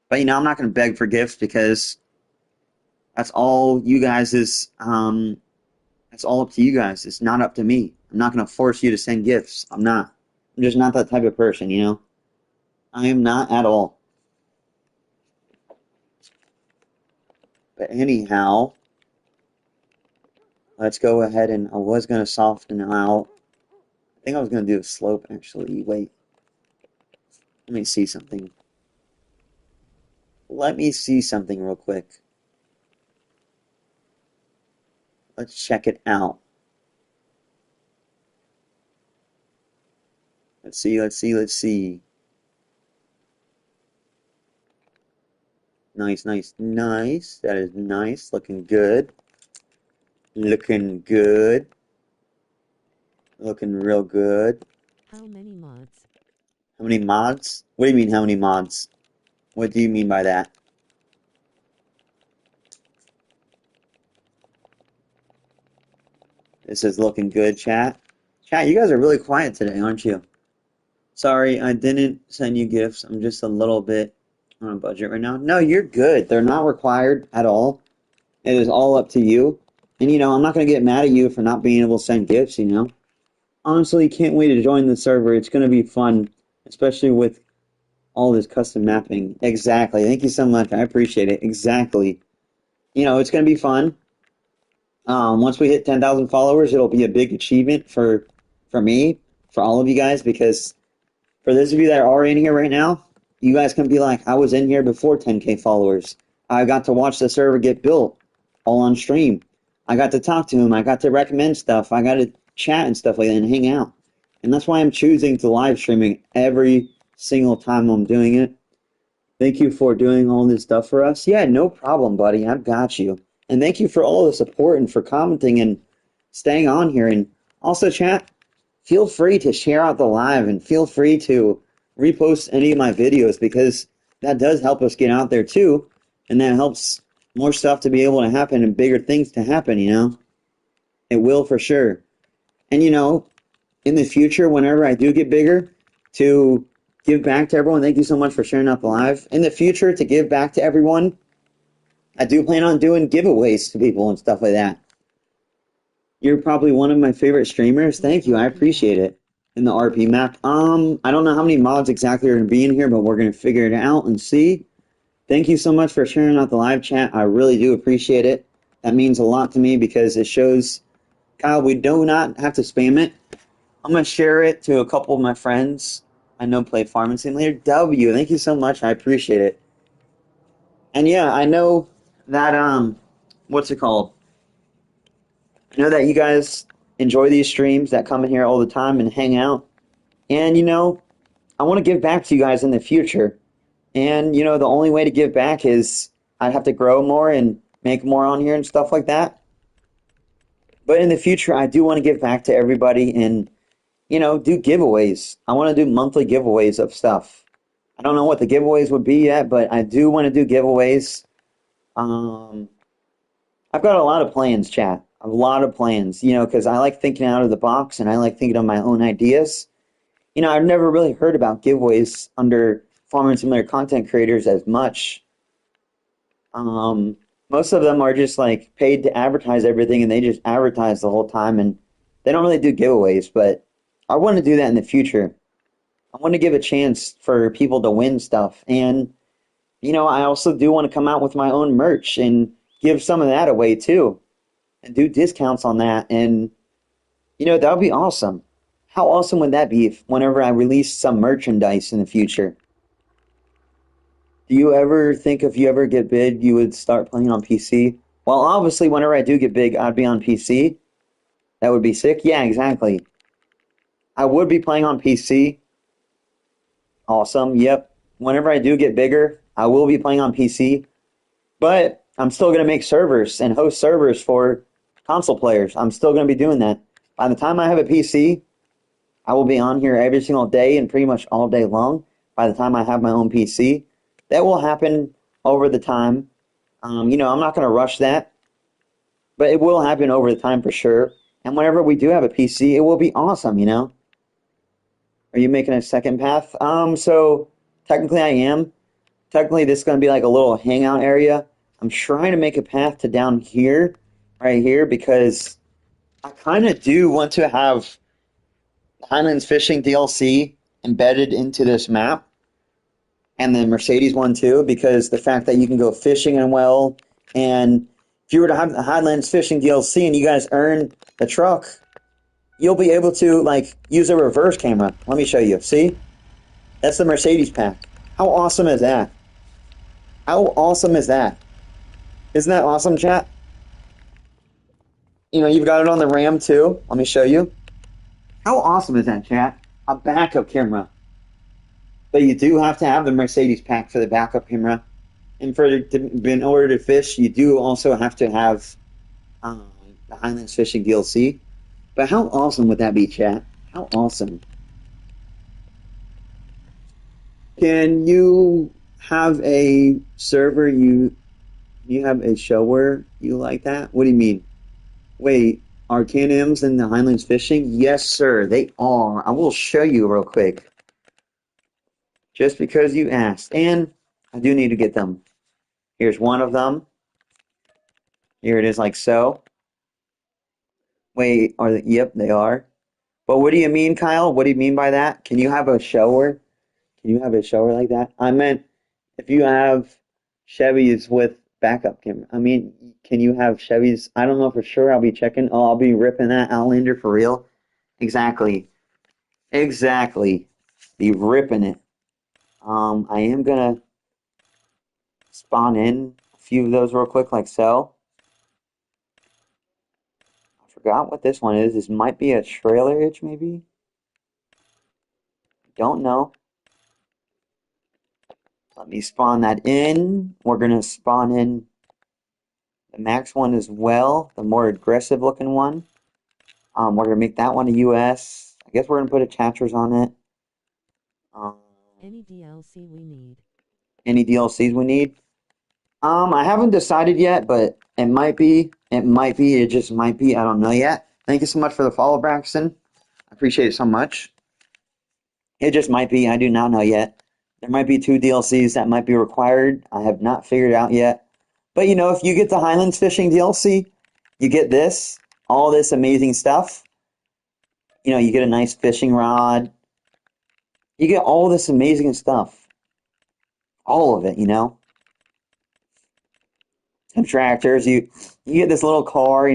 A: But you know, I'm not going to beg for gifts because that's all you guys is that's all up to you guys. It's not up to me. I'm not going to force you to send gifts. I'm not. I'm just not that type of person, you know? I am not at all. But anyhow, let's go ahead and I was going to soften out. I think I was going to do a slope actually. Wait. Let me see something. Let me see something real quick. Let's check it out. Let's see. Nice. That is nice. Looking good. Looking real good.
B: How many mods?
A: How many mods? What do you mean, how many mods? What do you mean by that? This is looking good, chat. Chat, you guys are really quiet today, aren't you? Sorry, I didn't send you gifts. I'm just a little bit on a budget right now. No, you're good. They're not required at all. It is all up to you. And, you know, I'm not going to get mad at you for not being able to send gifts, you know? Honestly, can't wait to join the server. It's going to be fun, especially with all this custom mapping. Exactly. Thank you so much. I appreciate it. Exactly. You know, it's going to be fun. Once we hit 10,000 followers, it'll be a big achievement for me, for all of you guys, because for those of you that are in here right now, you guys can be like, I was in here before 10K followers. I got to watch the server get built all on stream. I got to talk to him. I got to recommend stuff. I got to chat and stuff like that and hang out. And that's why I'm choosing to live streaming every single time I'm doing it. Thank you for doing all this stuff for us. Yeah, no problem, buddy. I've got you. And thank you for all the support and for commenting and staying on here. And also, chat, feel free to share out the live and feel free to repost any of my videos because that does help us get out there too. And that helps more stuff to be able to happen and bigger things to happen, you know? It will for sure. And, you know, in the future, whenever I do get bigger, to give back to everyone, thank you so much for sharing out the live. In the future, to give back to everyone, I do plan on doing giveaways to people and stuff like that. You're probably one of my favorite streamers. Thank you. I appreciate it. In the RP map. I don't know how many mods exactly are going to be in here, but we're going to figure it out and see. Thank you so much for sharing out the live chat. I really do appreciate it. That means a lot to me because it shows, Kyle, we do not have to spam it. I'm going to share it to a couple of my friends I know play Farming Simulator. W, thank you so much. I appreciate it. And yeah, I know that, what's it called? I know that you guys enjoy these streams that come in here all the time and hang out. And, you know, I want to give back to you guys in the future. And, you know, the only way to give back is I'd have to grow more and make more on here and stuff like that. But in the future, I do want to give back to everybody and, you know, do giveaways. I want to do monthly giveaways of stuff. I don't know what the giveaways would be yet, but I do want to do giveaways. I've got a lot of plans, chat. A lot of plans, you know, because I like thinking out of the box and I like thinking of my own ideas. You know, I've never really heard about giveaways under Farming Simulator content creators as much. Most of them are just like paid to advertise everything and they just advertise the whole time and they don't really do giveaways, but I want to do that in the future. I want to give a chance for people to win stuff. And, you know, I also do want to come out with my own merch and give some of that away too and do discounts on that. And, you know, that would be awesome. How awesome would that be if whenever I release some merchandise in the future? Do you ever think if you ever get big, you would start playing on PC? Well, obviously, whenever I do get big, I'd be on PC. That would be sick. Yeah, exactly. I would be playing on PC. Awesome. Yep. Whenever I do get bigger, I will be playing on PC. But I'm still going to make servers and host servers for console players. I'm still going to be doing that. By the time I have a PC, I will be on here every single day and pretty much all day long. By the time I have my own PC, that will happen over the time. I'm not going to rush that, but it will happen over the time for sure. And whenever we do have a PC, it will be awesome. Are you making a second path? So technically I am. Technically this is going to be like a little hangout area. I'm trying to make a path to down here, right here, because I kind of do want to have Highlands Fishing DLC embedded into this map, and the Mercedes one too, because the fact that you can go fishing and well, and if you were to have the Highlands Fishing DLC and you guys earn the truck, you'll be able to like use a reverse camera. Let me show you. See? That's the Mercedes pack. How awesome is that? How awesome is that? Isn't that awesome, chat? You've got it on the Ram too. Let me show you. How awesome is that, chat? A backup camera. But you do have to have the Mercedes pack for the backup camera. And in order to fish, you do also have to have the Highlands Fishing DLC. But how awesome would that be, chat? How awesome. Can you have a server you have a shower you like that? What do you mean? Wait, are Can-Ams in the Highlands Fishing? Yes, sir, they are. I will show you real quick. Just because you asked. And I do need to get them. Here's one of them. Here it is like so. Wait, yep, they are. But what do you mean, Kyle? What do you mean by that? Can you have a shower? Can you have a shower like that? I meant if you have Chevys with backup camera. I mean, can you have Chevys? I don't know for sure. I'll be checking. Oh, I'll be ripping that Outlander for real. Exactly. Exactly. Be ripping it. I am gonna spawn in a few of those real quick, like so. I forgot what this one is. This might be a trailer hitch, maybe. Don't know. Let me spawn that in. We're gonna spawn in the max one as well, the more aggressive looking one. We're gonna make that one a US. I guess we're gonna put attachers on it. Um,
B: Any DLC we need.
A: any DLCs we need? I haven't decided yet, but it might be. It might be. It just might be. I don't know yet. Thank you so much for the follow, Braxton. I appreciate it so much. It just might be. I do not know yet. There might be 2 DLCs that might be required. I have not figured out yet. But if you get the Highlands Fishing DLC, you get this, all this amazing stuff. You get a nice fishing rod. You get all this amazing stuff. All of it, Some tractors. You get this little car.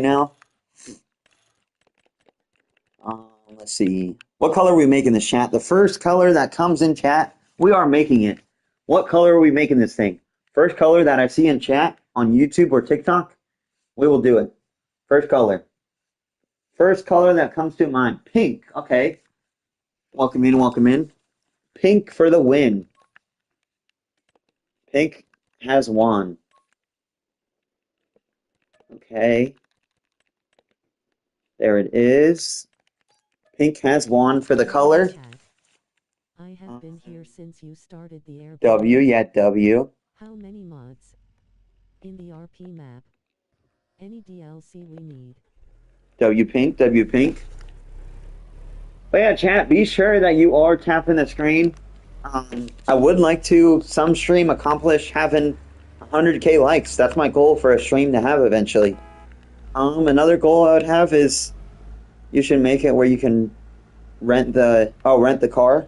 A: Let's see. What color are we making this, chat? The first color that comes in chat, we are making it. What color are we making this thing? First color that I see in chat on YouTube or TikTok, we will do it. First color. First color that comes to mind. Pink. Okay. Welcome in, welcome in. Pink for the win. Pink has won. Okay. There it is. Pink has won for the color.
B: Chat. I have been here since you started the air.
A: W, yeah, W.
B: How many mods? In the RP map. Any DLC we need.
A: W pink, W pink. But yeah, chat, be sure that you are tapping the screen. I would like to, some stream, accomplish having 100K likes. That's my goal for a stream to have eventually. Another goal I would have is you should make it where you can rent the car.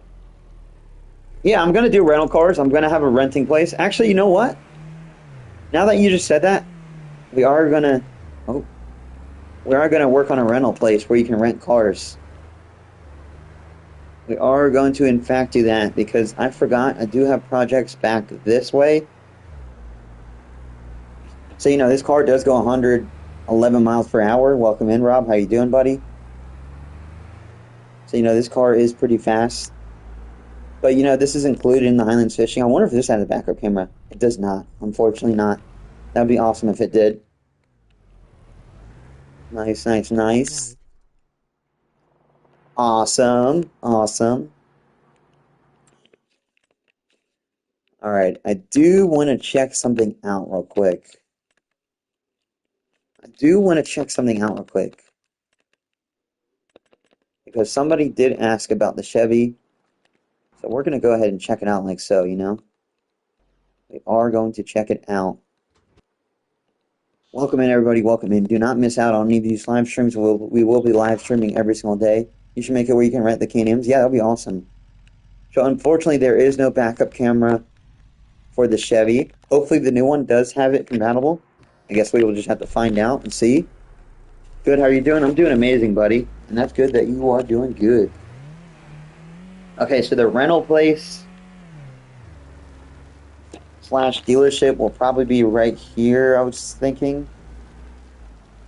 A: Yeah, I'm going to do rental cars. I'm going to have a renting place. Actually, you know what? Now that you just said that, we are going to work on a rental place where you can rent cars. We are going to, in fact, do that because I forgot I do have projects back this way. So, this car does go 111 miles per hour. Welcome in, Rob. How you doing, buddy? So, this car is pretty fast. But, this is included in the Highlands Fishing. I wonder if this has a backup camera. It does not. Unfortunately not. That would be awesome if it did. Nice, nice, nice.
B: Right.
A: Awesome, awesome. All right, I do want to check something out real quick. Because somebody did ask about the Chevy. So we're going to go ahead and check it out like so, We are going to check it out. Welcome in, everybody. Welcome in. Do not miss out on any of these live streams. We will be live streaming every single day. You should make it where you can rent the K&Ms. Yeah, that'll be awesome. So unfortunately, there is no backup camera for the Chevy. Hopefully the new one does have it compatible. I guess we will just have to find out and see. Good, how are you doing? I'm doing amazing, buddy. And that's good that you are doing good. Okay, so the rental place / dealership will probably be right here, I was thinking.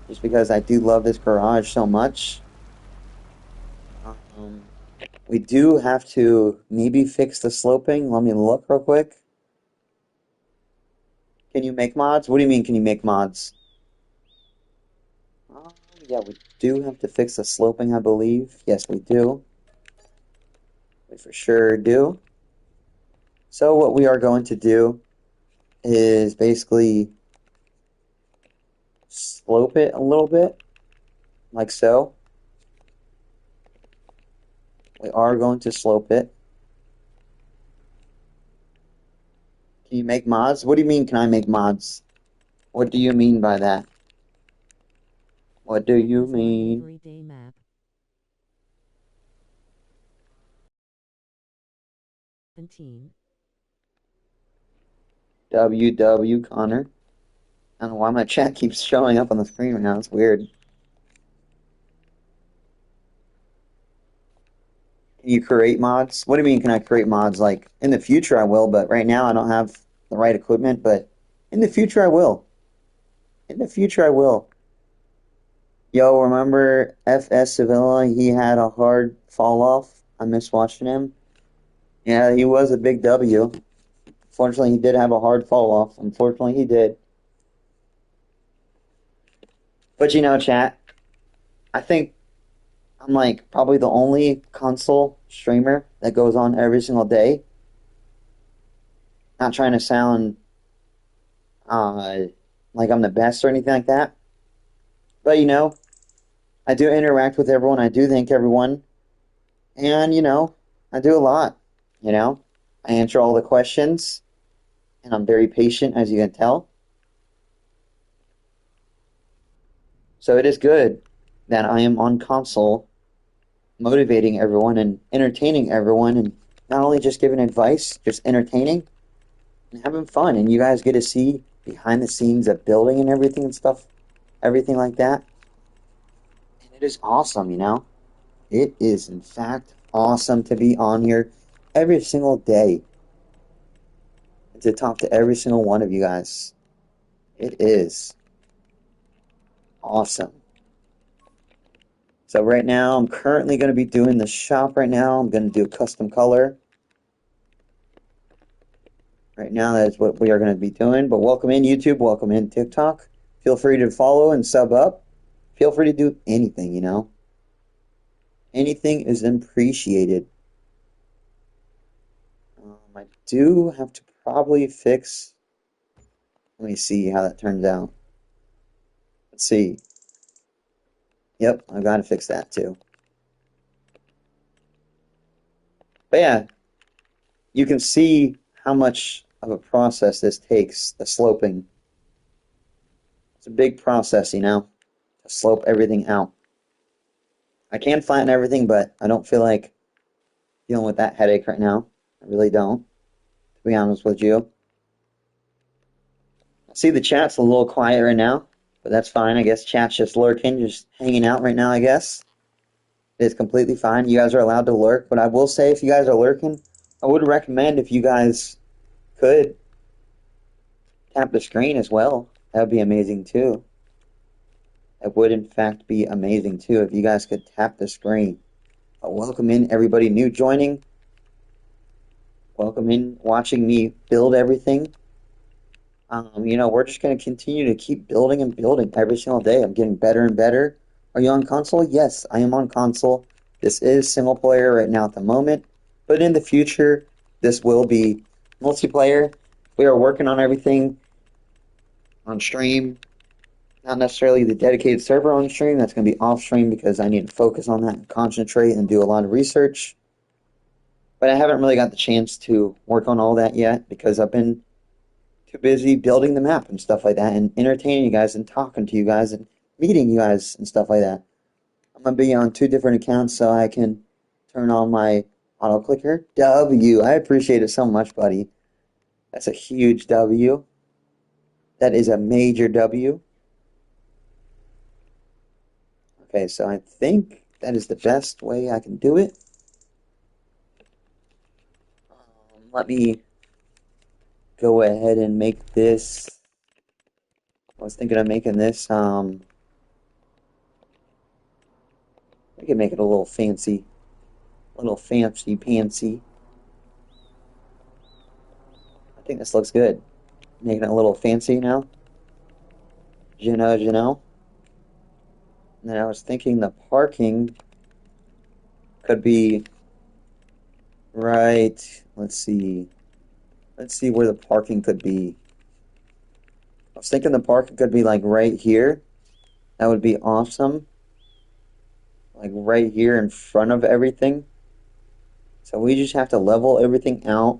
A: Just because I do love this garage so much. We do have to maybe fix the sloping. Let me look real quick. Can you make mods? What do you mean, can you make mods? Yeah, we do have to fix the sloping, I believe. Yes, we do. We for sure do. So what we are going to do is basically slope it a little bit, like so. We are going to slope it. Can you make mods? What do you mean, can I make mods? What do you mean by that? What do you mean?
B: Everyday map. And team.
A: WW Connor. I don't know why my chat keeps showing up on the screen right now. It's weird. Can you create mods? What do you mean, can I create mods? Like, in the future I will, but right now I don't have the right equipment, but in the future I will. In the future I will. Yo, remember Fs Sevilla? He had a hard fall off. I miss watching him. Yeah, he was a big W. Fortunately, he did have a hard fall off. Unfortunately, he did. But chat, I think I'm like probably the only console streamer that goes on every single day. Not trying to sound uh, like I'm the best or anything like that. But I do interact with everyone. I do thank everyone. And I do a lot. I answer all the questions. And I'm very patient, as you can tell. So it is good that I am on console, motivating everyone and entertaining everyone, and not only just giving advice, just entertaining and having fun. And you guys get to see behind the scenes of building and everything and stuff, everything like that. And it is awesome, It is, in fact, awesome to be on here every single day and to talk to every single one of you guys. It is awesome. So right now, I'm currently going to be doing the shop right now. I'm going to do a custom color. Right now, that's what we are going to be doing. But welcome in YouTube. Welcome in TikTok. Feel free to follow and sub up. Feel free to do anything, Anything is appreciated. I do have to probably fix... Let me see how that turns out. Let's see. Yep, I've got to fix that too. But yeah, you can see how much of a process this takes, the sloping. It's a big process, to slope everything out. I can flatten everything, but I don't feel like dealing with that headache right now. I really don't, to be honest with you. I see the chat's a little quiet right now, but that's fine. I guess chat's just lurking, just hanging out right now, I guess. It's completely fine. You guys are allowed to lurk, but I will say if you guys are lurking, I would recommend if you guys could tap the screen as well. That would be amazing too. That would in fact be amazing too if you guys could tap the screen. Welcome in everybody new joining. Welcome in watching me build everything. We're just going to continue to keep building and building every single day. I'm getting better and better. Are you on console? Yes, I am on console. This is single player right now at the moment, but in the future, this will be multiplayer. We are working on everything on stream, not necessarily the dedicated server on stream. That's going to be off stream because I need to focus on that and concentrate and do a lot of research. But I haven't really got the chance to work on all that yet because I've been too busy building the map and stuff like that and entertaining you guys and talking to you guys and meeting you guys and stuff like that. I'm gonna be on two different accounts so I can turn on my auto clicker. W. I appreciate it so much, buddy. That's a huge W. That is a major W. Okay, so I think that is the best way I can do it. Let me go ahead and make this. I was thinking of making this. I can make it a little fancy pantsy. I think this looks good. Making it a little fancy now. You know. And then I was thinking the parking could be right. Let's see. Let's see where the parking could be. I was thinking the parking could be like right here. That would be awesome. Like right here in front of everything. So we just have to level everything out.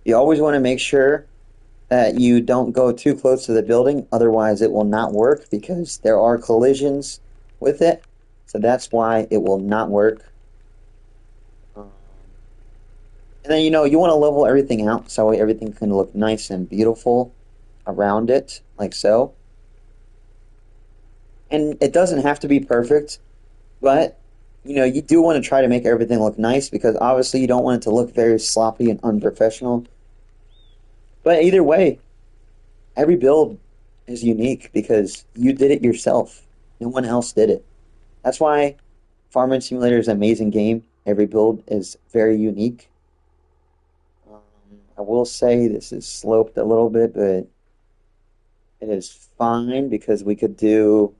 A: You always want to make sure that you don't go too close to the building, otherwise it will not work because there are collisions with it. So that's why it will not work. And then you want to level everything out so everything can look nice and beautiful around it, like so. And it doesn't have to be perfect, but you do want to try to make everything look nice because obviously you don't want it to look very sloppy and unprofessional. But either way, every build is unique because you did it yourself. No one else did it. That's why Farming Simulator is an amazing game. Every build is very unique. I will say this is sloped a little bit, but it is fine because we could do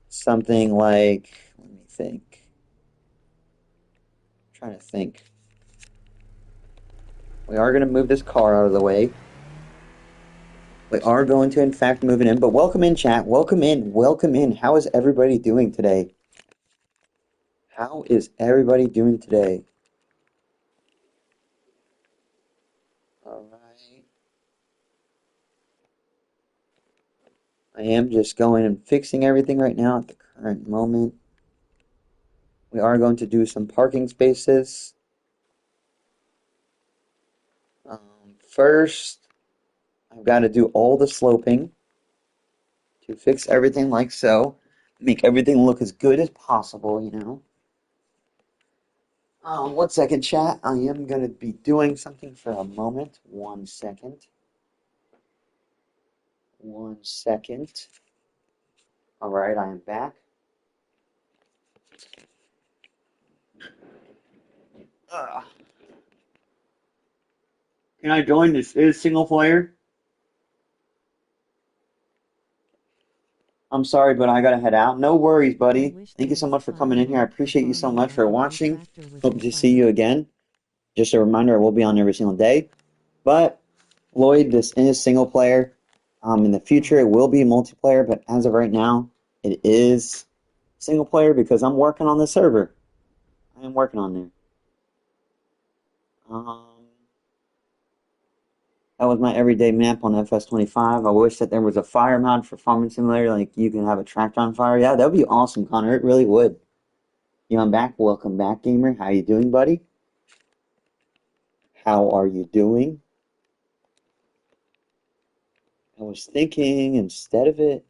A: something like, let me think. I'm trying to think. We are going to move this car out of the way. We are going to, in fact, move it in. But welcome in, chat. Welcome in. Welcome in. How is everybody doing today? How is everybody doing today? All right. I am just going and fixing everything right now at the current moment. We are going to do some parking spaces. First, I've got to do all the sloping to fix everything like so. Make everything look as good as possible. 1 second, chat. I am going to be doing something for a moment. 1 second. 1 second. All right, I am back. Ugh. Can I join? This is single player. I'm sorry, but I gotta head out. No worries, buddy. Thank you so much for coming in here. I appreciate you so much for watching. Hope to see you again. Just a reminder, I will be on every single day. But Lloyd, this is single player. In the future, it will be multiplayer, but as of right now, it is single player because I'm working on the server. I am working on there. That was my everyday map on Fs25. I wish that there was a fire mod for Farming Simulator, like you can have a tractor on fire. Yeah, that would be awesome, Connor. It really would. I'm back. Welcome back, gamer. How you doing, buddy? How are you doing? I was thinking instead of it,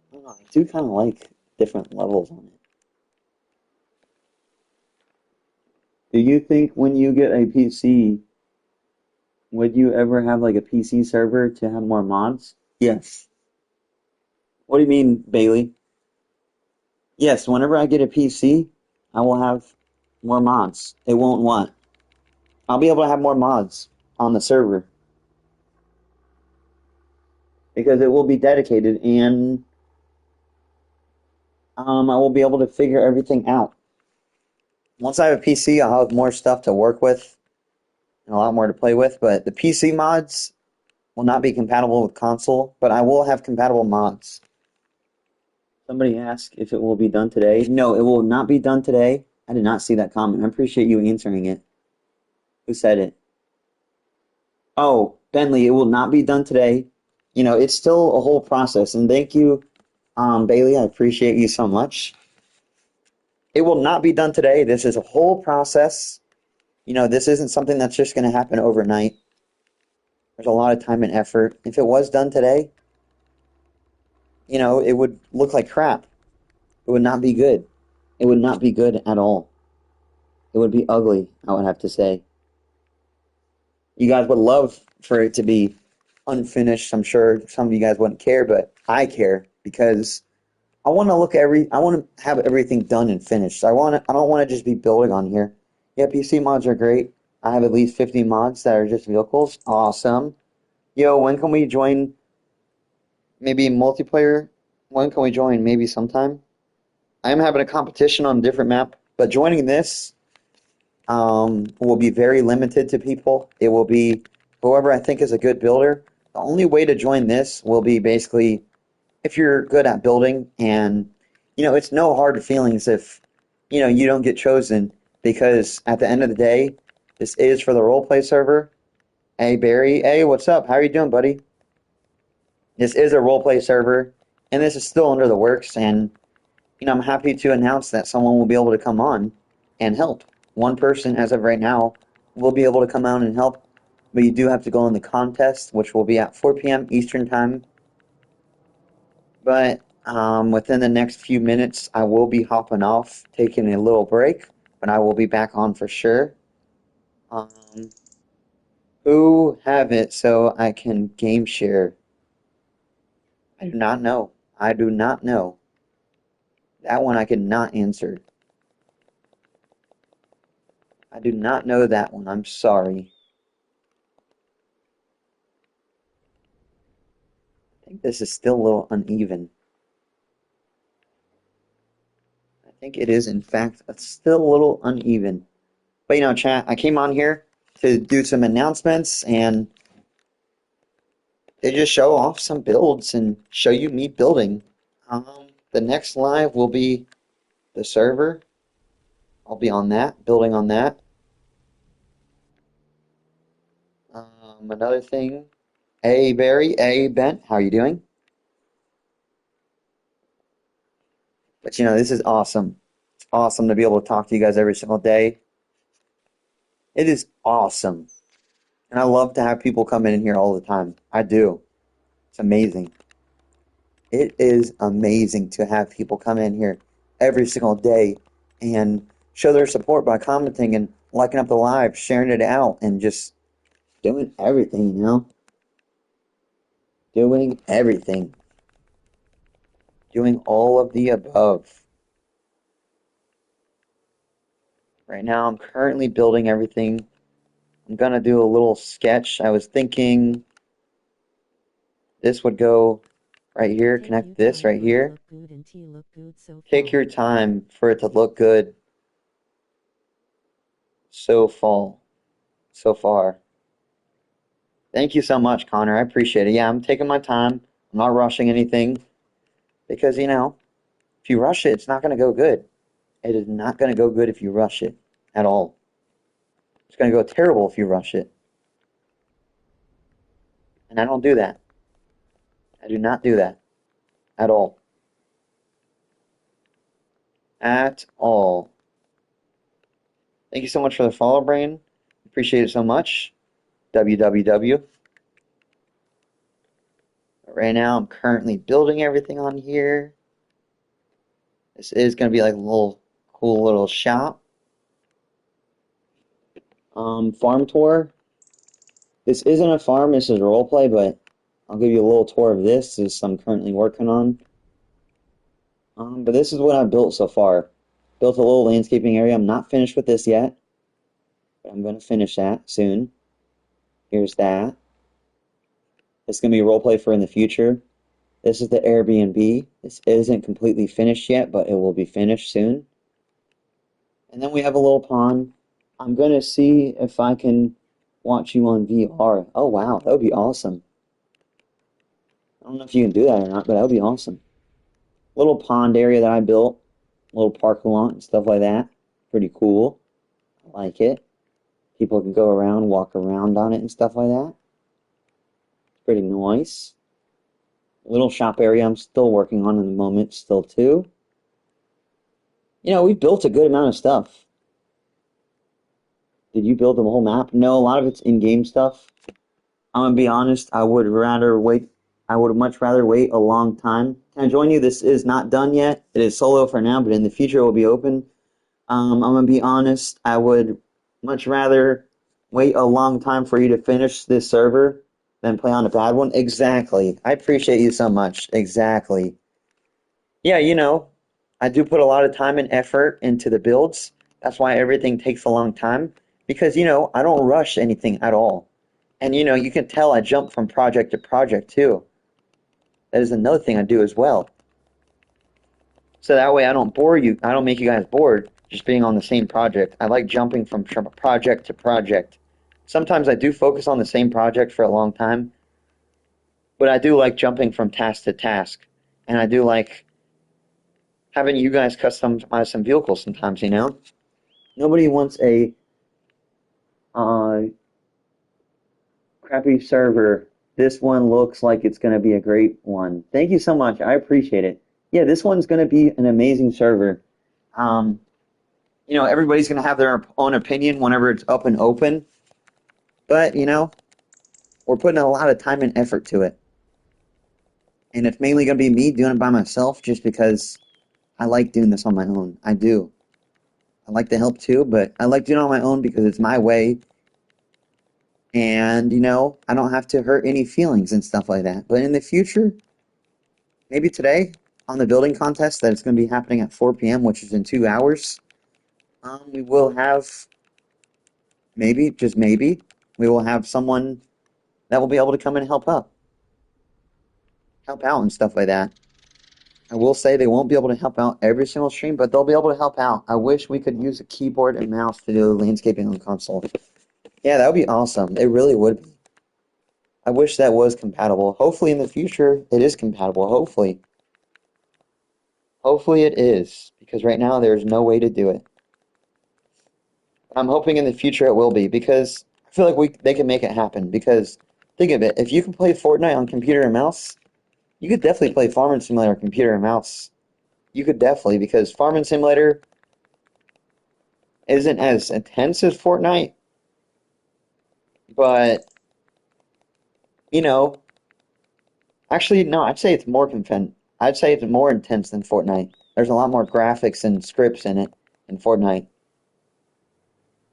A: I don't know, I do kind of like different levels on it. Do you think when you get a PC, would you ever have like a PC server to have more mods? Yes. What do you mean, Bailey? Yes, whenever I get a PC, I will have more mods. It won't what? I'll be able to have more mods on the server because it will be dedicated and I will be able to figure everything out. Once I have a PC, I'll have more stuff to work with and a lot more to play with, but the PC mods will not be compatible with console, but I will have compatible mods. Somebody asked if it will be done today. No, it will not be done today. I did not see that comment. I appreciate you answering it. Who said it? Oh, Bentley, it will not be done today. You know, it's still a whole process. And thank you, Bailey. I appreciate you so much. It will not be done today. This is a whole process. You know, this isn't something that's just going to happen overnight. There's a lot of time and effort. If it was done today, you know, it would look like crap. It would not be good. It would not be good at all. It would be ugly, I would have to say. You guys would love for it to be unfinished. I'm sure some of you guys wouldn't care, but I care because I want to have everything done and finished. I don't want to just be building on here. Yeah, PC mods are great. I have at least 50 mods that are just vehicles. Awesome. Yo, when can we join maybe multiplayer? When can we join? Maybe sometime. I am having a competition on a different map, but joining this will be very limited to people. It will be whoever I think is a good builder. The only way to join this will be basically if you're good at building, and you know it's no hard feelings if you don't get chosen, because at the end of the day this is for the roleplay server. Hey Barry, hey, what's up? How are you doing, buddy? This is a roleplay server and this is still under the works, and I'm happy to announce that someone will be able to come on and help. One person as of right now will be able to come out and help, but you do have to go in the contest, which will be at 4 p.m. Eastern time. But within the next few minutes, I will be hopping off, taking a little break, but I will be back on for sure. Um, who have it so I can game share? I do not know. I do not know. That one I could not answer. I do not know that one. I'm sorry. I think this is still a little uneven. I think it is, in fact, it's still a little uneven. But chat, I came on here to do some announcements and they just show off some builds and show you me building. The next live will be the server. I'll be on that, building on that. Another thing. Hey Barry, hey Ben, how are you doing? But this is awesome. It's awesome to be able to talk to you guys every single day. It is awesome. And I love to have people come in here all the time. I do. It's amazing. It is amazing to have people come in here every single day and show their support by commenting and liking up the live, sharing it out, and just doing everything, Doing everything. Doing all of the above. Right now, I'm currently building everything. I'm going to do a little sketch. I was thinking this would go right here, connect this right here. Take your time for it to look good so far. Thank you so much, Connor. I appreciate it. Yeah, I'm taking my time. I'm not rushing anything because, if you rush it, it's not going to go good. It is not going to go good if you rush it at all. It's going to go terrible if you rush it. And I don't do that. I do not do that at all. At all. Thank you so much for the follow, Brain. Appreciate it so much. www. Right now, I'm currently building everything on here. This is going to be like a little cool little shop. Farm tour. This isn't a farm, this is a roleplay, but I'll give you a little tour of this. This is I'm currently working on. But this is what I've built so far. Built a little landscaping area. I'm not finished with this yet, but I'm going to finish that soon. Here's that. It's going to be a role play for in the future. This is the Airbnb. This isn't completely finished yet, but it will be finished soon. And then we have a little pond. I'm going to see if I can watch you on VR. Oh, wow. That would be awesome. I don't know if you can do that or not, but that would be awesome. Little pond area that I built. A little parking lot and stuff like that. Pretty cool. I like it. People can go around, walk around on it and stuff like that. Pretty nice. Little shop area I'm still working on in the moment still too. You know, we built a good amount of stuff. Did you build the whole map? No, a lot of it's in-game stuff. I'm gonna be honest, I would rather wait. I would much rather wait a long time. Can I join you? This is not done yet. It is solo for now, but in the future it will be open. I'm gonna be honest, I would much rather wait a long time for you to finish this server than play on a bad one. Exactly. I appreciate you so much. Exactly. Yeah, you know, I do put a lot of time and effort into the builds. That's why everything takes a long time because, you know, I don't rush anything at all. And, you know, you can tell I jump from project to project too. That is another thing I do as well. So that way I don't bore you. I don't make you guys bored just being on the same project. I like jumping from project to project. Sometimes I do focus on the same project for a long time, but I do like jumping from task to task. And I do like having you guys customize some vehicles sometimes, you know? Nobody wants a uh, crappy server. This one looks like it's going to be a great one. Thank you so much. I appreciate it. Yeah, this one's going to be an amazing server. Um, you know, everybody's going to have their own opinion whenever it's up and open. But, you know, we're putting a lot of time and effort to it. And it's mainly going to be me doing it by myself just because I like doing this on my own. I do. I like the help too, but I like doing it on my own because it's my way. And, you know, I don't have to hurt any feelings and stuff like that. But in the future, maybe today on the building contest that it's going to be happening at 4 p.m., which is in 2 hours, we will have maybe, just maybe, we will have someone that will be able to come and help out and stuff like that. I will say they won't be able to help out every single stream, but they'll be able to help out. I wish we could use a keyboard and mouse to do landscaping on console. Yeah, that would be awesome. It really would be. I wish that was compatible. Hopefully in the future it is compatible. Hopefully. Hopefully it is, because right now there's no way to do it. I'm hoping in the future it will be, because I feel like they can make it happen. Because think of it, if you can play Fortnite on computer and mouse, you could definitely play Farming Simulator on computer and mouse. You could definitely, because Farming Simulator isn't as intense as Fortnite, but you know, actually no, I'd say it's more content. I'd say it's more intense than Fortnite. There's a lot more graphics and scripts in it in Fortnite.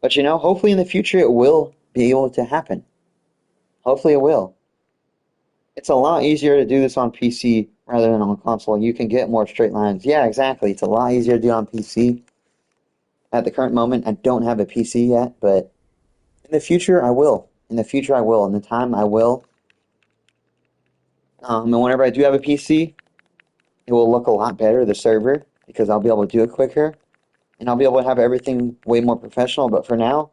A: But you know, hopefully in the future it will be able to happen. Hopefully it will. It's a lot easier to do this on PC rather than on console. You can get more straight lines. Yeah, exactly. It's a lot easier to do on PC. At the current moment, I don't have a PC yet, but in the future I will. In the future I will. In the time I will. And whenever I do have a PC, it will look a lot better, the server, because I'll be able to do it quicker. And I'll be able to have everything way more professional. But for now,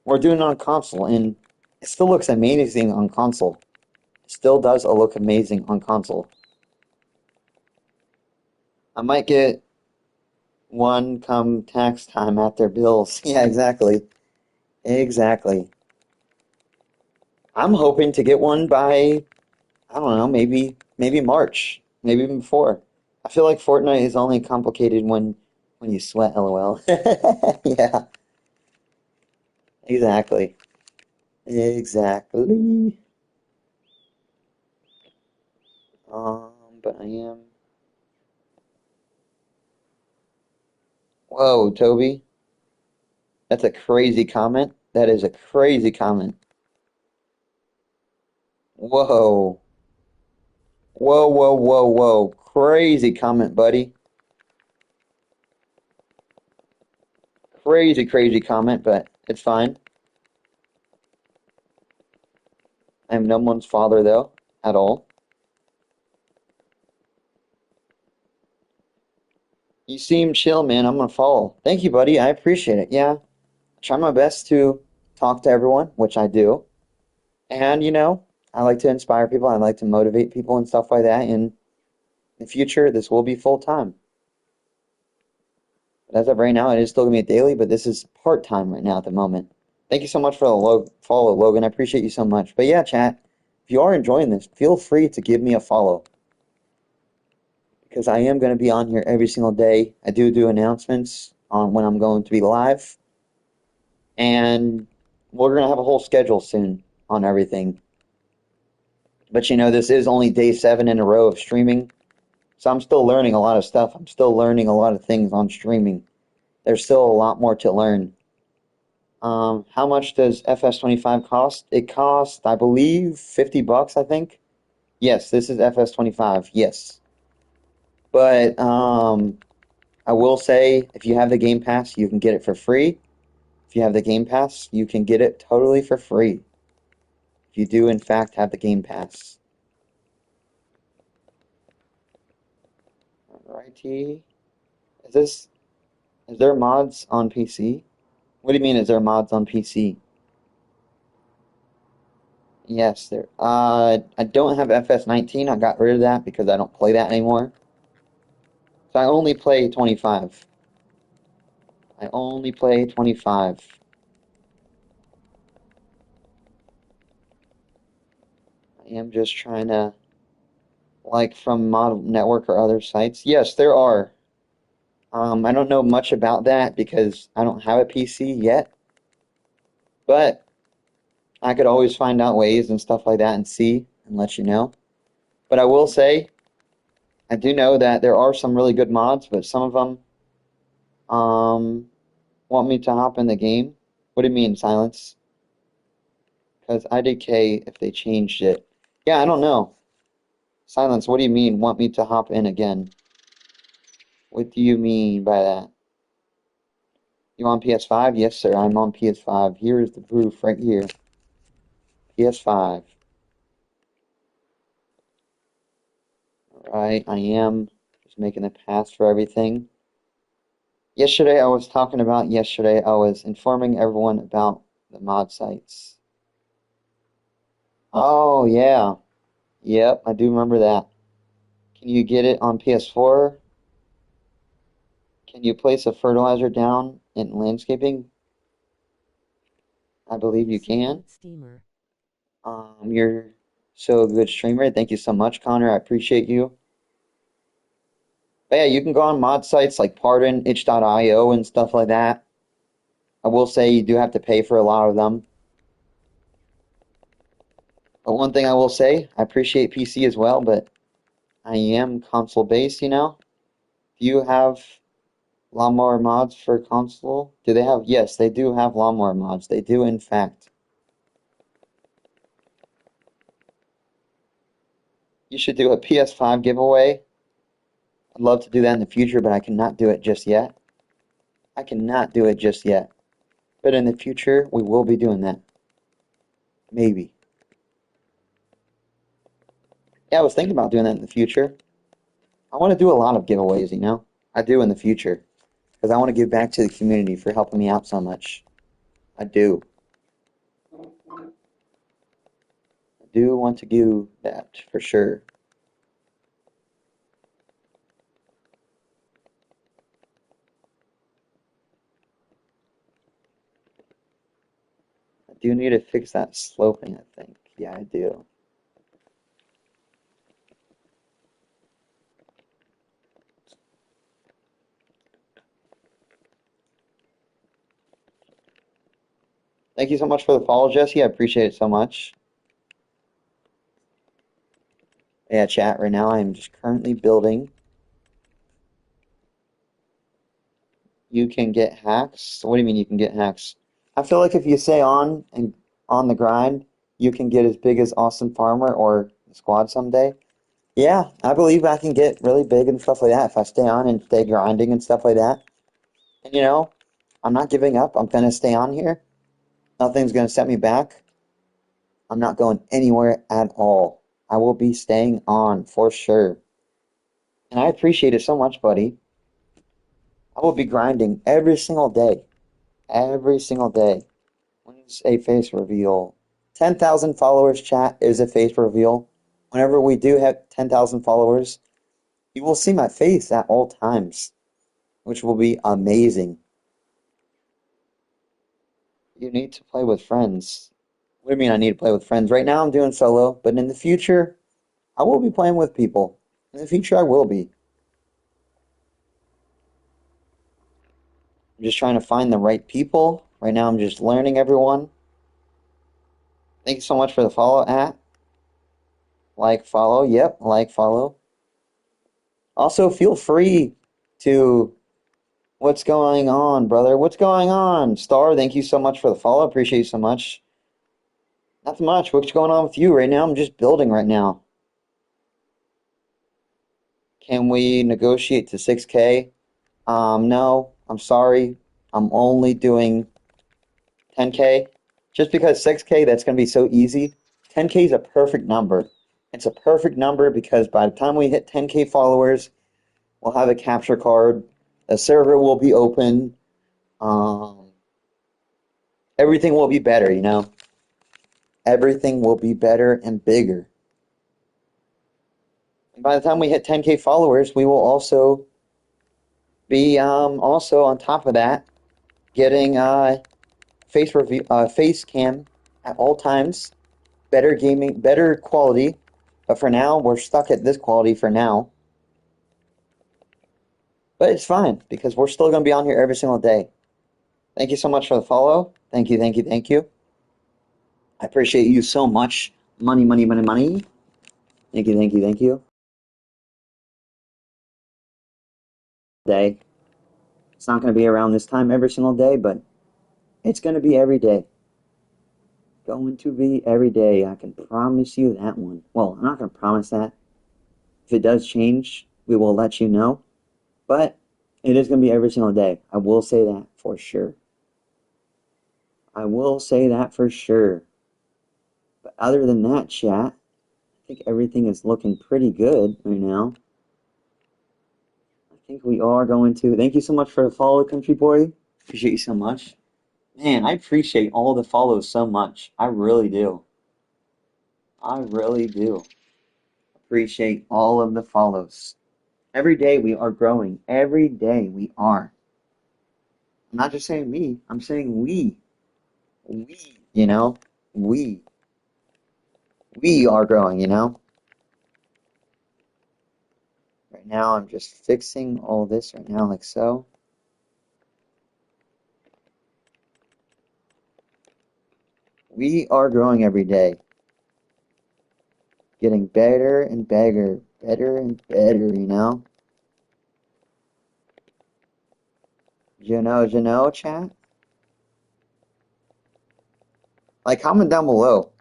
A: we're doing it on console, and it still looks amazing on console. It still does look amazing on console. I might get one come tax time at their bills. Yeah, exactly. Exactly. I'm hoping to get one by, I don't know, maybe March, maybe even before. I feel like Fortnite is only complicated when you sweat, lol. Yeah, exactly. Exactly. But I am. Whoa, Toby. That's a crazy comment. That is a crazy comment. Whoa. Whoa, whoa, whoa, whoa. Crazy comment, buddy. crazy, crazy comment, but it's fine. I am no one's father, though, at all. You seem chill, man. I'm gonna follow. Thank you, buddy. I appreciate it. Yeah, I try my best to talk to everyone, which I do. And, I like to inspire people. I like to motivate people and stuff like that. In the future, this will be full time. But as of right now, it is still gonna be a daily, but this is part time right now at the moment. Thank you so much for the follow, Logan. I appreciate you so much. But yeah, chat, if you are enjoying this, feel free to give me a follow because I am going to be on here every single day. I do announcements on when I'm going to be live, and we're going to have a whole schedule soon on everything. But this is only day 7 in a row of streaming, so I'm still learning a lot of stuff. I'm still learning a lot of things on streaming. There's still a lot more to learn. How much does Fs25 cost? It costs, I believe, $50, I think. Yes, this is Fs25. Yes. But I will say, if you have the Game Pass, you can get it for free. If you have the Game Pass, you can get it totally for free. If you do, in fact, have the Game Pass. Alrighty. Is there mods on PC? What do you mean, is there mods on PC? Yes, there. I don't have FS19. I got rid of that because I don't play that anymore. So I only play 25. I only play 25. I am just trying to, like, from Mod Network or other sites. Yes, there are. I don't know much about that because I don't have a PC yet, but I could always find out ways and stuff like that and see and let you know. But I will say, I do know that there are some really good mods, but some of them want me to hop in the game. What do you mean, Silence? Because IDK if they changed it. Yeah, I don't know. Silence, what do you mean, want me to hop in again? What do you mean by that? You on PS5? Yes, sir, I'm on PS5. Here is the proof right here. PS5. Alright, I am just making a pass for everything. Yesterday, I was informing everyone about the mod sites. Oh, yeah. Yep, I do remember that. Can you get it on PS4? Can you place a fertilizer down in landscaping? I believe you can.
B: Steamer.
A: You're so a good streamer. Thank you so much, Connor. I appreciate you. But yeah, you can go on mod sites like Pardon, itch.io, and stuff like that. I will say you do have to pay for a lot of them. But one thing I will say, I appreciate PC as well, but I am console based, Do you have lawnmower mods for console? Do they have? Yes, they do have lawnmower mods. They do, in fact. You should do a PS5 giveaway. I'd love to do that in the future, but I cannot do it just yet. I cannot do it just yet. But in the future, we will be doing that. Maybe. Yeah, I was thinking about doing that in the future. I want to do a lot of giveaways, I do in the future. Because I want to give back to the community for helping me out so much. I do. I do want to do that for sure. I do need to fix that sloping, I think. Yeah, I do. Thank you so much for the follow, Jesse. I appreciate it so much. Yeah, chat, right now I am just currently building. You can get hacks. What do you mean you can get hacks? I feel like if you stay on and on the grind, you can get as big as Austin Farmer or Squad someday. Yeah, I believe I can get really big and stuff like that if I stay on and stay grinding and stuff like that. And I'm not giving up. I'm going to stay on here. Nothing's going to set me back. I'm not going anywhere at all. I will be staying on for sure. And I appreciate it so much, buddy. I will be grinding every single day. Every single day. When is a face reveal? 10,000 followers, chat, is a face reveal. Whenever we do have 10,000 followers, you will see my face at all times, which will be amazing. You need to play with friends. What do you mean I need to play with friends? Right now I'm doing solo, but in the future, I will be playing with people. In the future, I will be. I'm just trying to find the right people. Right now, I'm just learning everyone. Thank you so much for the follow at. Like, follow. Yep, like, follow. Also, feel free to. What's going on, brother? What's going on? Star, thank you so much for the follow. Appreciate you so much. Not much. What's going on with you right now? I'm just building right now. Can we negotiate to 6K? No, I'm sorry. I'm only doing 10K. Just because 6K, that's going to be so easy. 10K is a perfect number. It's a perfect number because by the time we hit 10K followers, we'll have a capture card. The server will be open. Everything will be better, you know? Everything will be better and bigger. And by the time we hit 10K followers, we will also be also on top of that getting face cam at all times, better gaming, better quality. But for now, we're stuck at this quality for now. But it's fine because we're still going to be on here every single day. Thank you so much for the follow. Thank you, thank you, thank you. I appreciate you so much. Money, money, money, money. Thank you, thank you, thank you. Day. It's not going to be around this time every single day, but it's going to be every day. Going to be every day. I can promise you that one. Well, I'm not going to promise that. If it does change, we will let you know. But it is going to be every single day. I will say that for sure. I will say that for sure. But other than that, chat, I think everything is looking pretty good right now. I think we are going to. Thank you so much for the follow, country boy. Appreciate you so much. Man, I appreciate all the follows so much. I really do. I really do. Appreciate all of the follows. Every day we are growing. Every day we are. I'm not just saying me, I'm saying we. We, you know? We. We are growing, you know? Right now I'm just fixing all this right now like so. We are growing every day. Getting better and better. Better and better, you know? You know, chat? Like, comment down below.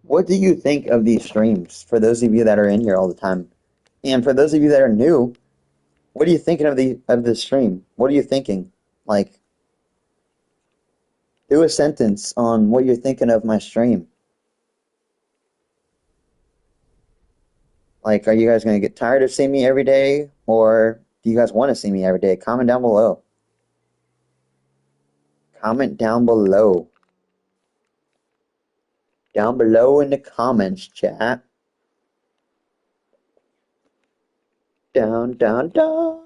A: What do you think of these streams for those of you that are in here all the time? And for those of you that are new, what are you thinking of the stream? What are you thinking? Like, do a sentence on what you're thinking of my stream. Like, are you guys going to get tired of seeing me every day? Or do you guys want to see me every day? Comment down below. Comment down below. Down below in the comments, chat. Down, down, down.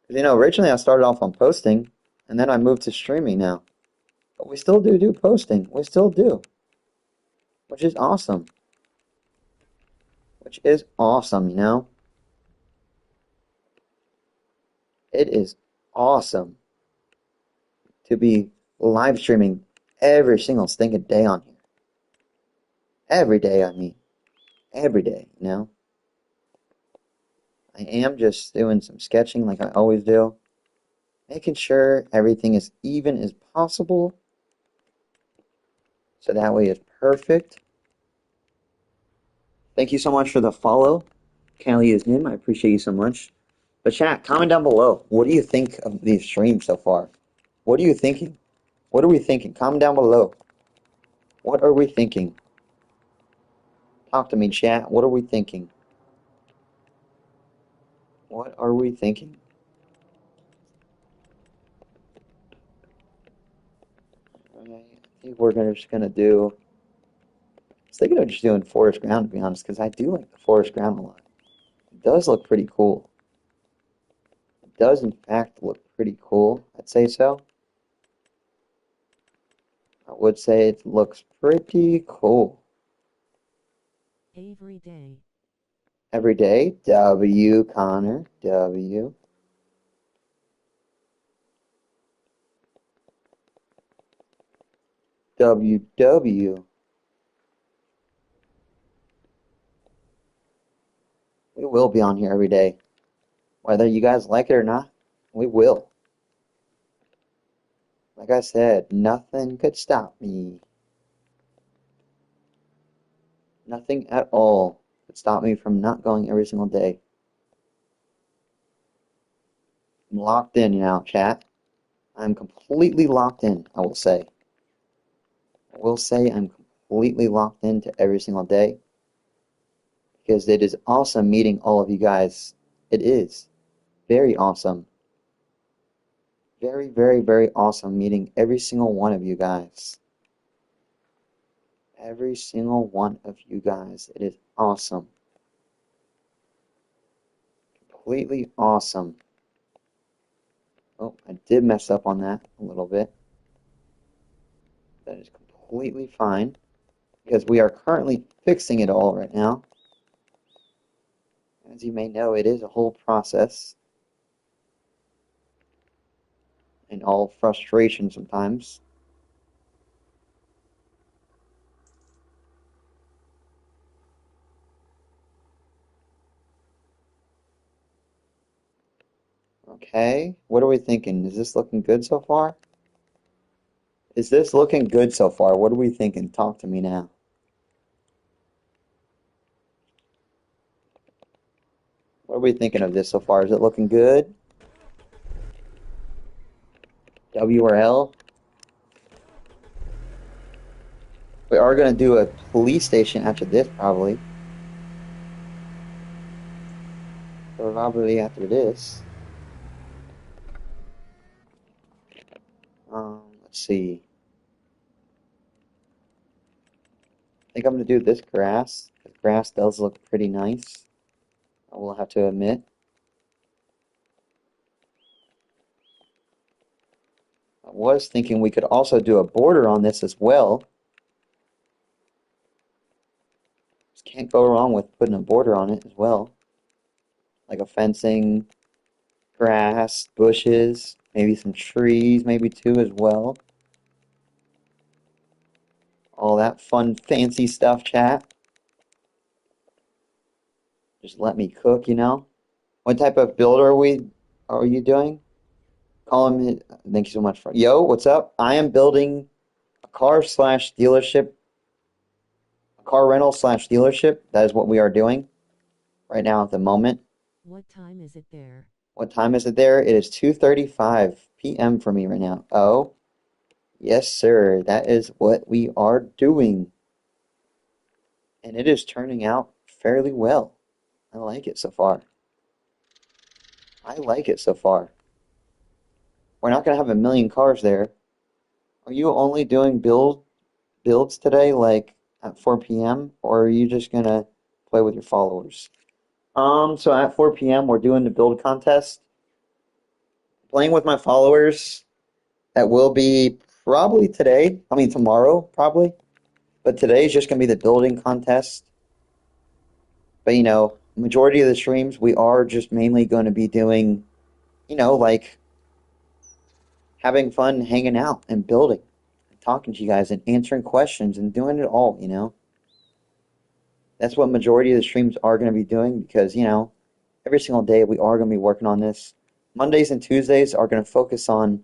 A: You know, originally I started off on posting, and then I moved to streaming now. But we still do posting. We still do. Which is awesome. Which is awesome, you know? It is awesome to be live streaming every single stinking day on here. Every day, I mean. Every day, you know? I am just doing some sketching like I always do. Making sure everything is even as possible. So that way it's perfect. Thank you so much for the follow. Callie is Nim. I appreciate you so much. But chat, comment down below. What do you think of these streams so far? What are you thinking? What are we thinking? Comment down below. What are we thinking? Talk to me, chat. What are we thinking? What are we thinking? Okay, I think we're just gonna do. I was thinking of just doing forest ground to be honest, because I do like the forest ground a lot. It does look pretty cool. It does in fact look pretty cool. I'd say so. I would say it looks pretty cool.
B: Every day.
A: Every day. W Connor. W. W W. We will be on here every day. Whether you guys like it or not, we will. Like I said, nothing could stop me. Nothing at all could stop me from not going every single day. I'm locked in now, chat. I'm completely locked in, I will say. I will say I'm completely locked into every single day because it is awesome meeting all of you guys. It is very awesome. Very, very, very awesome meeting every single one of you guys. Every single one of you guys. It is awesome. Completely awesome. Oh, I did mess up on that a little bit. That is completely fine because we are currently fixing it all right now. As you may know, it is a whole process and all frustration sometimes. Okay, what are we thinking? Is this looking good so far? Is this looking good so far? What are we thinking? Talk to me now. What are we thinking of this so far? Is it looking good? W or L? We are going to do a police station after this, probably. Probably after this. Let's see. I think I'm going to do this grass. The grass does look pretty nice. I will have to admit. I was thinking we could also do a border on this as well. Just can't go wrong with putting a border on it as well. Like a fencing, grass, bushes, maybe some trees, maybe too as well. All that fun, fancy stuff, chat. Just let me cook, you know. What type of build are you doing? Call him. Thank you so much for. Yo, what's up? I am building a car slash dealership, a car rental slash dealership. That is what we are doing right now at the moment.
B: What time is it there?
A: What time is it there? It is 2:35 p.m. for me right now. Oh, yes, sir. That is what we are doing. And it is turning out fairly well. I like it so far. I like it so far. We're not going to have a million cars there. Are you only doing builds today, like at 4 p.m., or are you just going to play with your followers? So at 4 p.m., we're doing the build contest. Playing with my followers. That will be probably today. I mean, tomorrow, probably. But today is just going to be the building contest. But, majority of the streams, we are just mainly going to be doing, like having fun, hanging out, and building, and talking to you guys, and answering questions, and doing it all. That's what majority of the streams are going to be doing because, every single day we are going to be working on this. Mondays and Tuesdays are going to focus on,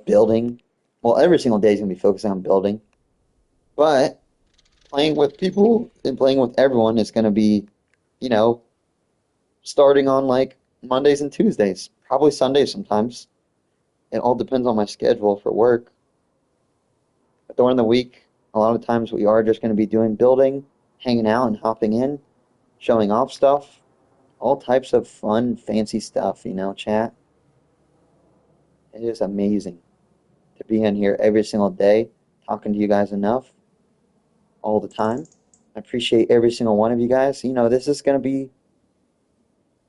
A: building. Well, every single day is going to be focusing on building. But playing with people and playing with everyone is going to be, you know, starting on like Mondays and Tuesdays, probably Sundays sometimes. It all depends on my schedule for work. But during the week, a lot of times we are just going to be doing building, hanging out and hopping in, showing off stuff, all types of fun, fancy stuff, chat. It is amazing to be in here every single day, talking to you guys enough all the time. I appreciate every single one of you guys. This is going to be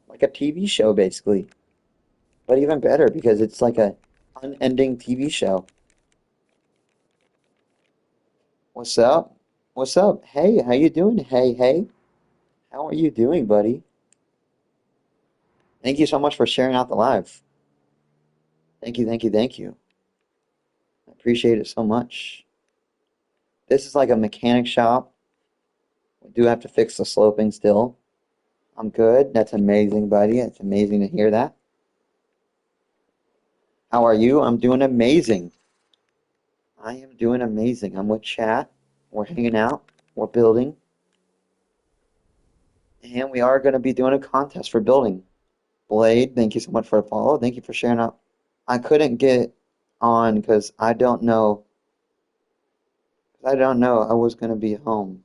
A: like a TV show basically, but even better because it's like a unending TV show. What's up? What's up? Hey, how you doing? Hey, hey. How are you doing, buddy? Thank you so much for sharing out the live. Thank you, thank you, thank you. I appreciate it so much. This is like a mechanic shop. We do have to fix the sloping still. I'm good. That's amazing, buddy. It's amazing to hear that. How are you? I'm doing amazing. I am doing amazing. I'm with chat. We're hanging out. We're building. And we are going to be doing a contest for building. Blade, thank you so much for a follow. Thank you for sharing out. I couldn't get on because I don't know. I was going to be home.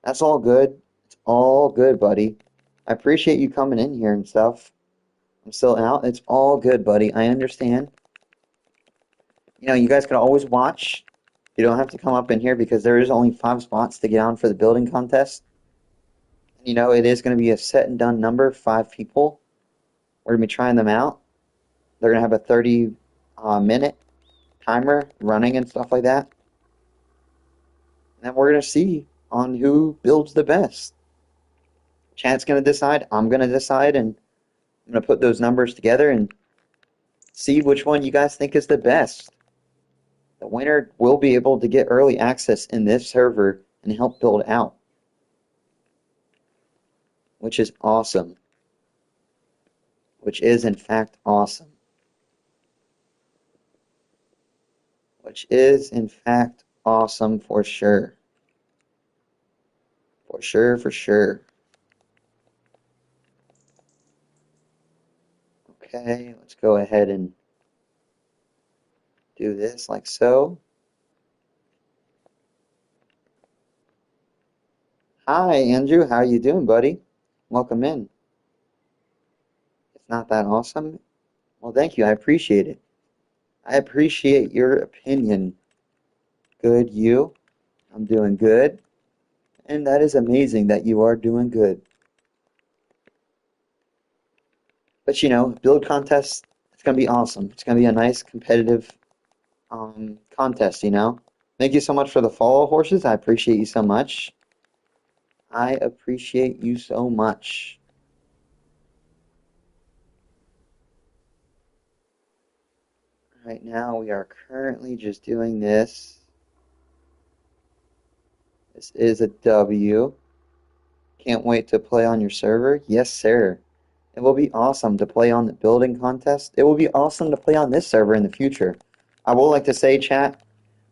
A: That's all good. It's all good, buddy. I appreciate you coming in here and stuff. I'm still out. It's all good, buddy. I understand. You guys can always watch. You don't have to come up in here because there is only 5 spots to get on for the building contest. It is going to be a set and done number, 5 people. We're going to be trying them out. They're going to have a 30-minute timer running and stuff like that. And then we're going to see on who builds the best. Chat's going to decide. I'm going to decide. And I'm going to put those numbers together and see which one you guys think is the best. The winner will be able to get early access in this server and help build out, which is awesome. Which is, in fact, awesome. Which is, in fact, awesome for sure. For sure, for sure. Okay, let's go ahead and do this like so. Hi, Andrew. How you doing, buddy? Welcome in. It's not that awesome? Well, thank you. I appreciate it. I appreciate your opinion. Good, you. I'm doing good. And that is amazing that you are doing good. But build contest, it's going to be awesome. It's going to be a nice competitive contest, Thank you so much for the follow, horses. I appreciate you so much. I appreciate you so much. Right now, we are currently just doing this. This is a W. Can't wait to play on your server. Yes, sir. It will be awesome to play on the building contest. It will be awesome to play on this server in the future. I will like to say, chat,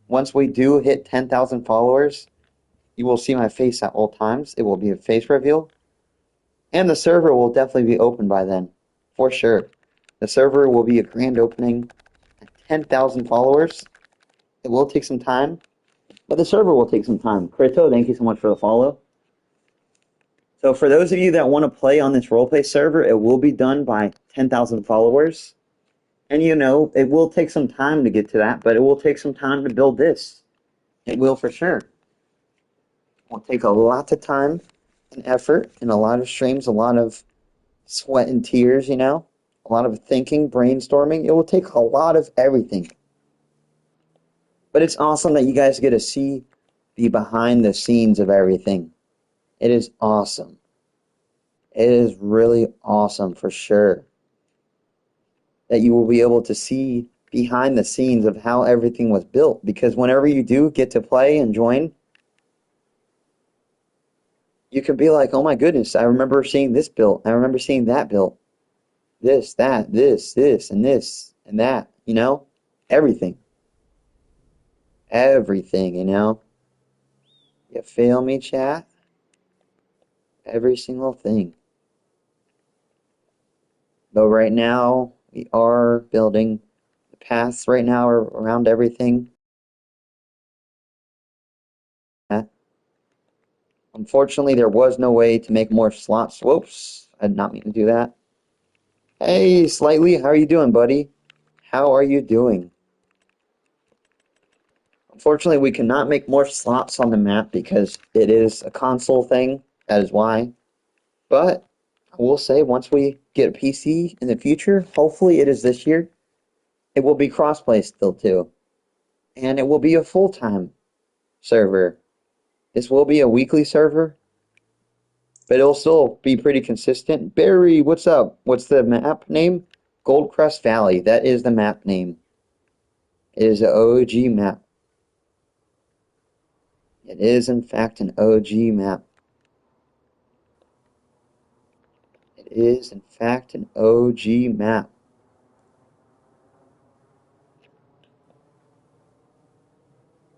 A: once we do hit 10,000 followers, you will see my face at all times. It will be a face reveal. And the server will definitely be open by then, for sure. The server will be a grand opening at 10,000 followers. It will take some time, but the server will take some time. Krito, thank you so much for the follow. So for those of you that want to play on this roleplay server, it will be done by 10,000 followers. And it will take some time to get to that, but it will take some time to build this. It will for sure. It will take a lot of time and effort and a lot of streams, a lot of sweat and tears, a lot of thinking, brainstorming. It will take a lot of everything. But it's awesome that you guys get to see the behind the scenes of everything. It is awesome. It is really awesome for sure that you will be able to see behind the scenes of how everything was built. Because whenever you do get to play and join, you can be like, oh my goodness, I remember seeing this built. I remember seeing that built. This, that, this, and this, and that, Everything. Everything, You feel me, chat? Every single thing. Though right now we are building the paths right now around everything. Unfortunately, there was no way to make more slots. Whoops, I did not mean to do that. Hey, Slightly, how are you doing, buddy? How are you doing? Unfortunately, we cannot make more slots on the map because it is a console thing. That is why. But I will say, once we get a PC in the future, hopefully it is this year, it will be crossplay still too. And it will be a full-time server. This will be a weekly server, but it'll still be pretty consistent. Barry, what's up? What's the map name? Goldcrest Valley. That is the map name. It is an OG map. It is, in fact, an OG map. It is, in fact, an OG map.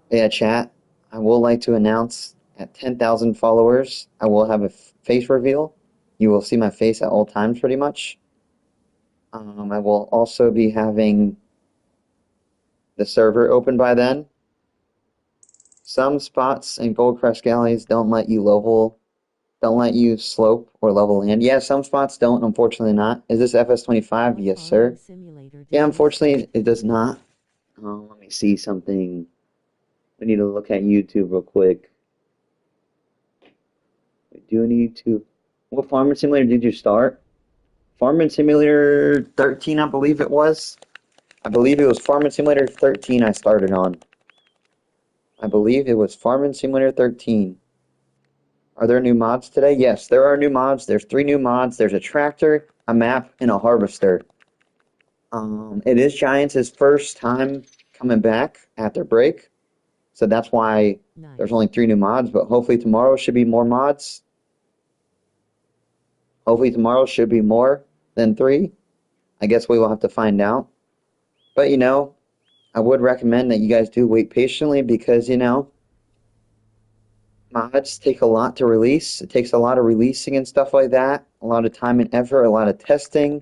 A: Yeah, chat. I will like to announce at 10,000 followers, I will have a face reveal. You will see my face at all times, pretty much. I will also be having the server open by then. Some spots in Goldcrest Galleys don't let you slope or level land. Yeah, some spots don't, unfortunately not. Is this Fs25? Yes, sir. Yeah, unfortunately it does not. Let me see something. We need to look at YouTube real quick. We do need to. What Farming Simulator did you start? Farming Simulator 13, I believe it was. I believe it was Farming Simulator 13 I started on. I believe it was Farming Simulator 13. Are there new mods today? Yes, there are new mods. There's 3 new mods. There's a tractor, a map, and a harvester. It is Giants' first time coming back after break, so that's why there's only 3 new mods, but hopefully tomorrow should be more mods. Hopefully tomorrow should be more than 3. I guess we will have to find out. But, I would recommend that you guys do wait patiently because, mods take a lot to release. It takes a lot of releasing and stuff like that, a lot of time and effort, a lot of testing.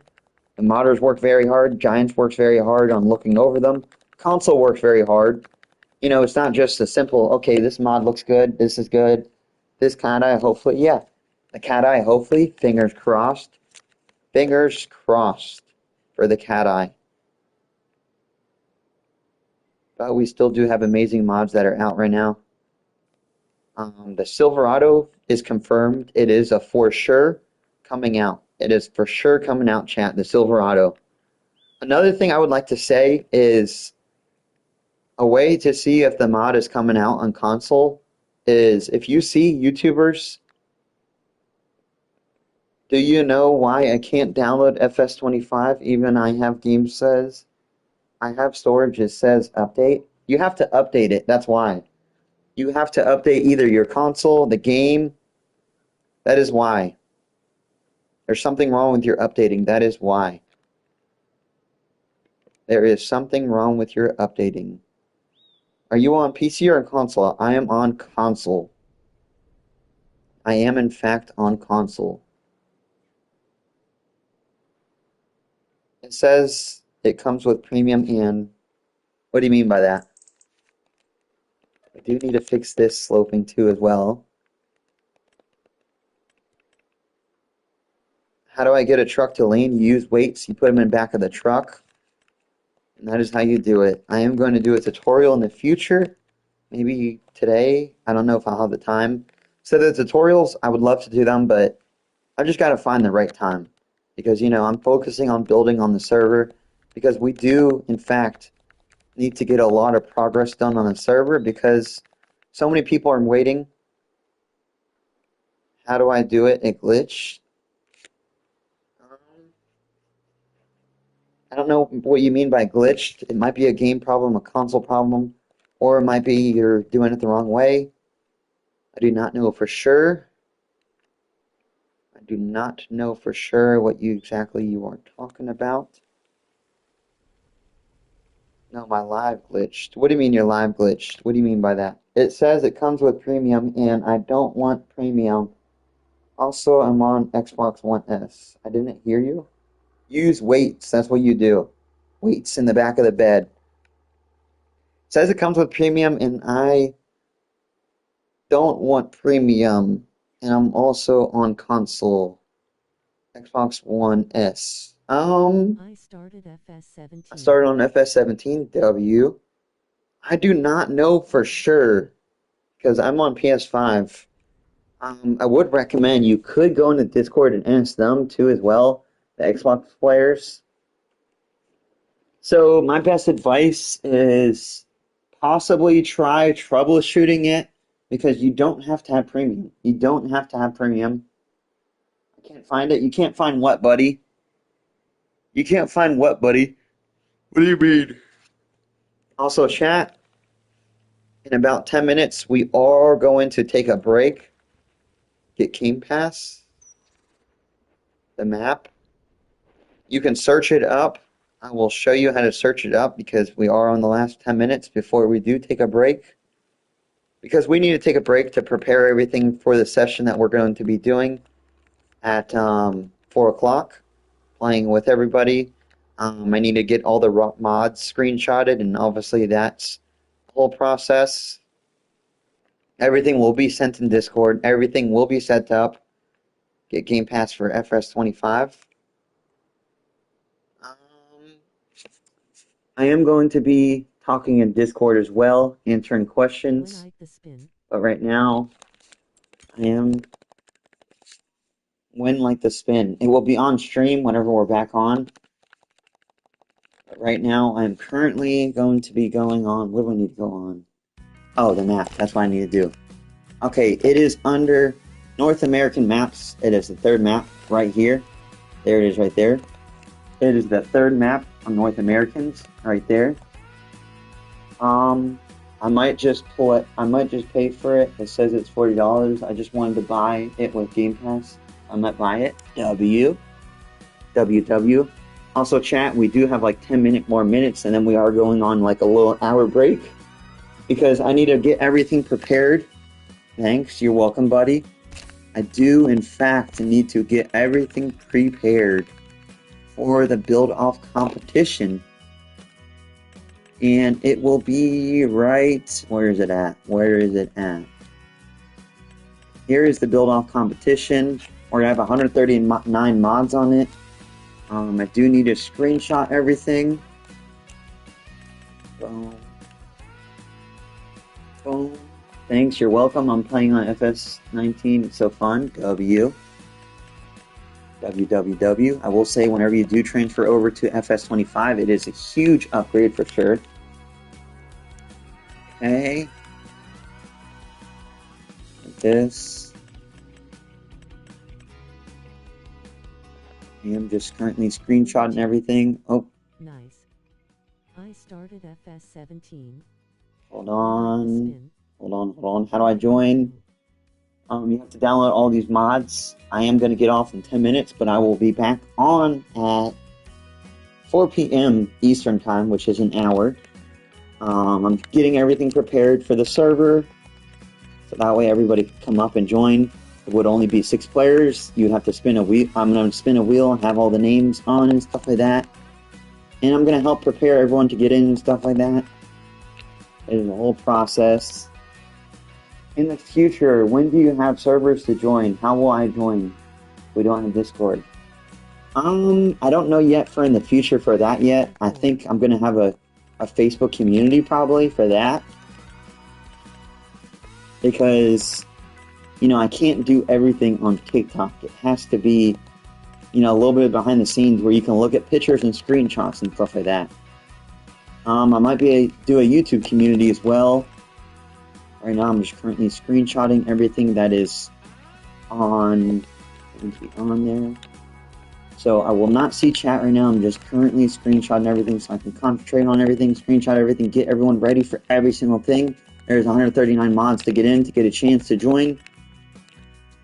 A: The modders work very hard. Giants works very hard on looking over them. Console works very hard. It's not just a simple, okay, this mod looks good, this is good, this cat eye, hopefully, yeah. The cat eye, hopefully, fingers crossed. Fingers crossed for the cat eye. But we still do have amazing mods that are out right now. The Silverado is confirmed. It is a for sure coming out. It is for sure coming out, chat, the Silverado. Another thing I would like to say is a way to see if the mod is coming out on console is if you see YouTubers, do you know why I can't download Fs25 even I have game says? I have storage, it says update. You have to update it, that's why. You have to update either your console, the game. That is why. There's something wrong with your updating, that is why. There is something wrong with your updating. Are you on PC or console? I am on console. I am in fact on console. It says it comes with premium and what do you mean by that? I do need to fix this sloping too as well. How do I get a truck to lane? You use weights, you put them in the back of the truck, and that is how you do it. I am going to do a tutorial in the future, maybe today. I don't know if I'll have the time. So the tutorials, I would love to do them, but I just got to find the right time because, I'm focusing on building on the server because we do, in fact, need to get a lot of progress done on the server because so many people are waiting. How do I do it? It glitched. I don't know what you mean by glitched. It might be a game problem, a console problem, or it might be you're doing it the wrong way. I do not know for sure. I do not know for sure what exactly you are talking about. No, my live glitched. What do you mean your live glitched? What do you mean by that? It says it comes with premium, and I don't want premium. Also, I'm on Xbox One S. I didn't hear you. Use weights. That's what you do. Weights in the back of the bed. It says it comes with premium, and I don't want premium. And I'm also on console. Xbox One S.
B: I started
A: I
B: FS17.
A: started on FS17W. I do not know for sure because I'm on PS5. I would recommend you could go into Discord and ask them too as well, the Xbox players. So my best advice is possibly try troubleshooting it because you don't have to have premium. You don't have to have premium. I can't find it. You can't find what, buddy? You can't find what, buddy? What do you mean? Also, chat, in about 10 minutes, we are going to take a break, get Game Pass, the map. You can search it up. I will show you how to search it up because we are on the last 10 minutes before we do take a break. Because we need to take a break to prepare everything for the session that we're going to be doing at 4 o'clock, playing with everybody. I need to get all the mods screenshotted, and obviously that's the whole process. Everything will be sent in Discord. Everything will be set up. Get Game Pass for Fs25. Um, I am going to be talking in Discord as well, answering
B: When
A: questions.
B: I the spin.
A: But right now, I am When Like the Spin. It will be on stream whenever we're back on. But right now, I'm currently going to be going on. What do I need to go on? Oh, the map. That's what I need to do. Okay, it is under North American maps. It is the third map right here. There it is right there. It is the third map on North Americans right there. I might just pull it. I might just pay for it. It says it's $40. I just wanted to buy it with Game Pass. I might buy it. WW. Also, chat, we do have like 10 more minutes, and then we are going on like a little hour break because I need to get everything prepared. Thanks. You're welcome, buddy. I do, in fact, need to get everything prepared for the build-off competition. And it will be right... Where is it at? Where is it at? Here is the build-off competition. We're going to have 139 mods on it. I do need to screenshot everything. Boom. Boom. Thanks, you're welcome. I'm playing on FS19. It's so fun. WWW. I will say, whenever you do transfer over to FS25, it is a huge upgrade for sure. Okay. Like this. I am just currently screenshotting everything. Oh.
B: Nice. I started FS17.
A: Hold on. Hold on. How do I join? You have to download all these mods. I am going to get off in 10 minutes, but I will be back on at 4 p.m. Eastern Time, which is an hour. I'm getting everything prepared for the server, so that way everybody can come up and join. It would only be 6 players. You'd have to spin a wheel. I'm going to spin a wheel and have all the names on and stuff like that. And I'm going to help prepare everyone to get in and stuff like that. It is a whole process. In the future, when do you have servers to join? How will I join? We don't have Discord. I don't know yet for in the future for that yet. I think I'm going to have a Facebook community probably for that. Because, I can't do everything on TikTok. It has to be, a little bit behind the scenes where you can look at pictures and screenshots and stuff like that. I might do a YouTube community as well. Right now, I'm just currently screenshotting everything that is on there. So I will not see chat right now. I'm just currently screenshotting everything so I can concentrate on everything, screenshot everything, get everyone ready for every single thing. There's 139 mods to get in to get a chance to join.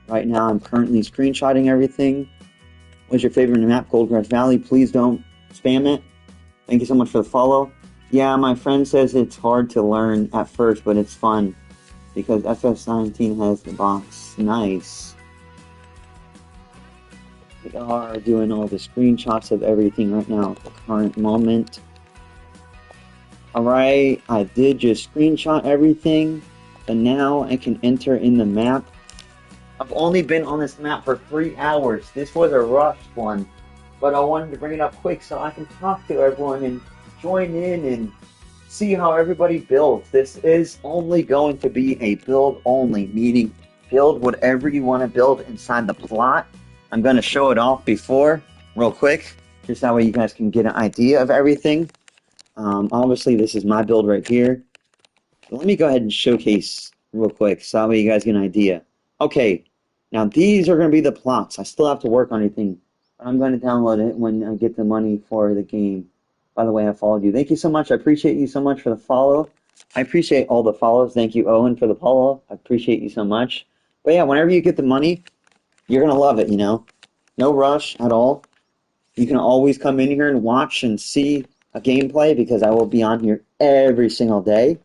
A: Right now, I'm currently screenshotting everything. What's your favorite map? Goldgrass Valley. Please don't spam it. Thank you so much for the follow. Yeah, my friend says it's hard to learn at first, but it's fun. Because FS19 has the box. Nice. We are doing all the screenshots of everything right now at the current moment. Alright, I did just screenshot everything, but now I can enter in the map. I've only been on this map for 3 hours. This was a rushed one, but I wanted to bring it up quick so I can talk to everyone and join in and see how everybody builds. This is only going to be a build only, meaning build whatever you want to build inside the plot. I'm going to show it off before, real quick, just that way you guys can get an idea of everything. Obviously, this is my build right here. But let me go ahead and showcase real quick so that way you guys get an idea. Okay, now these are going to be the plots. I still have to work on anything, but I'm going to download it when I get the money for the game. By the way, I followed you. Thank you so much. I appreciate you so much for the follow. I appreciate all the follows. Thank you, Owen, for the follow. I appreciate you so much. But yeah, whenever you get the money, you're going to love it, you know. No rush at all. You can always come in here and watch and see a gameplay because I will be on here every single day.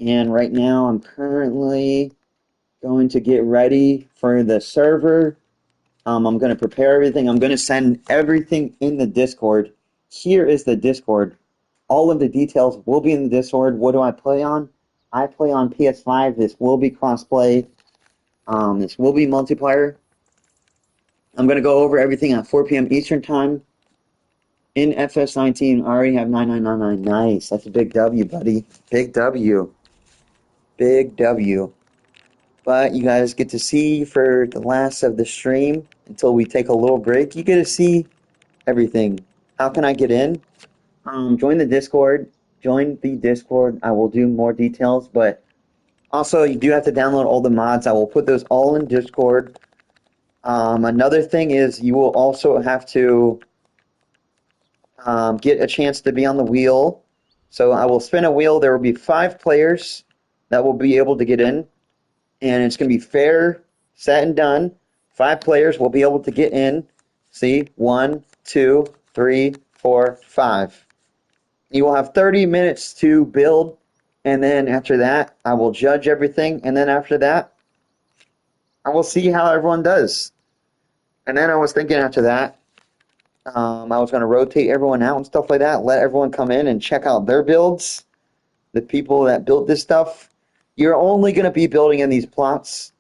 A: And right now I'm currently going to get ready for the server. I'm going to prepare everything. I'm going to send everything in the Discord. Here is the Discord. All of the details will be in the Discord. What do I play on? I play on PS5. This will be crossplay. This will be multiplayer. I'm going to go over everything at 4 p.m. Eastern Time. In FS19, I already have 9999. Nice. That's a big W, buddy. Big W. Big W. But you guys get to see for the last of the stream until we take a little break. You get to see everything. How can I get in? Join the Discord. Join the Discord. I will do more details, but also you do have to download all the mods. I will put those all in Discord. Another thing is you will also have to get a chance to be on the wheel. So I will spin a wheel. There will be 5 players that will be able to get in. And it's going to be fair, set, and done. 5 players will be able to get in. See? 1, 2, 3, 4, 5. You will have 30 minutes to build. And then after that, I will judge everything. And then after that, I will see how everyone does. And then I was thinking after that, I was going to rotate everyone out and stuff like that. Let everyone come in and check out their builds. The people that built this stuff. You're only going to be building in these plots.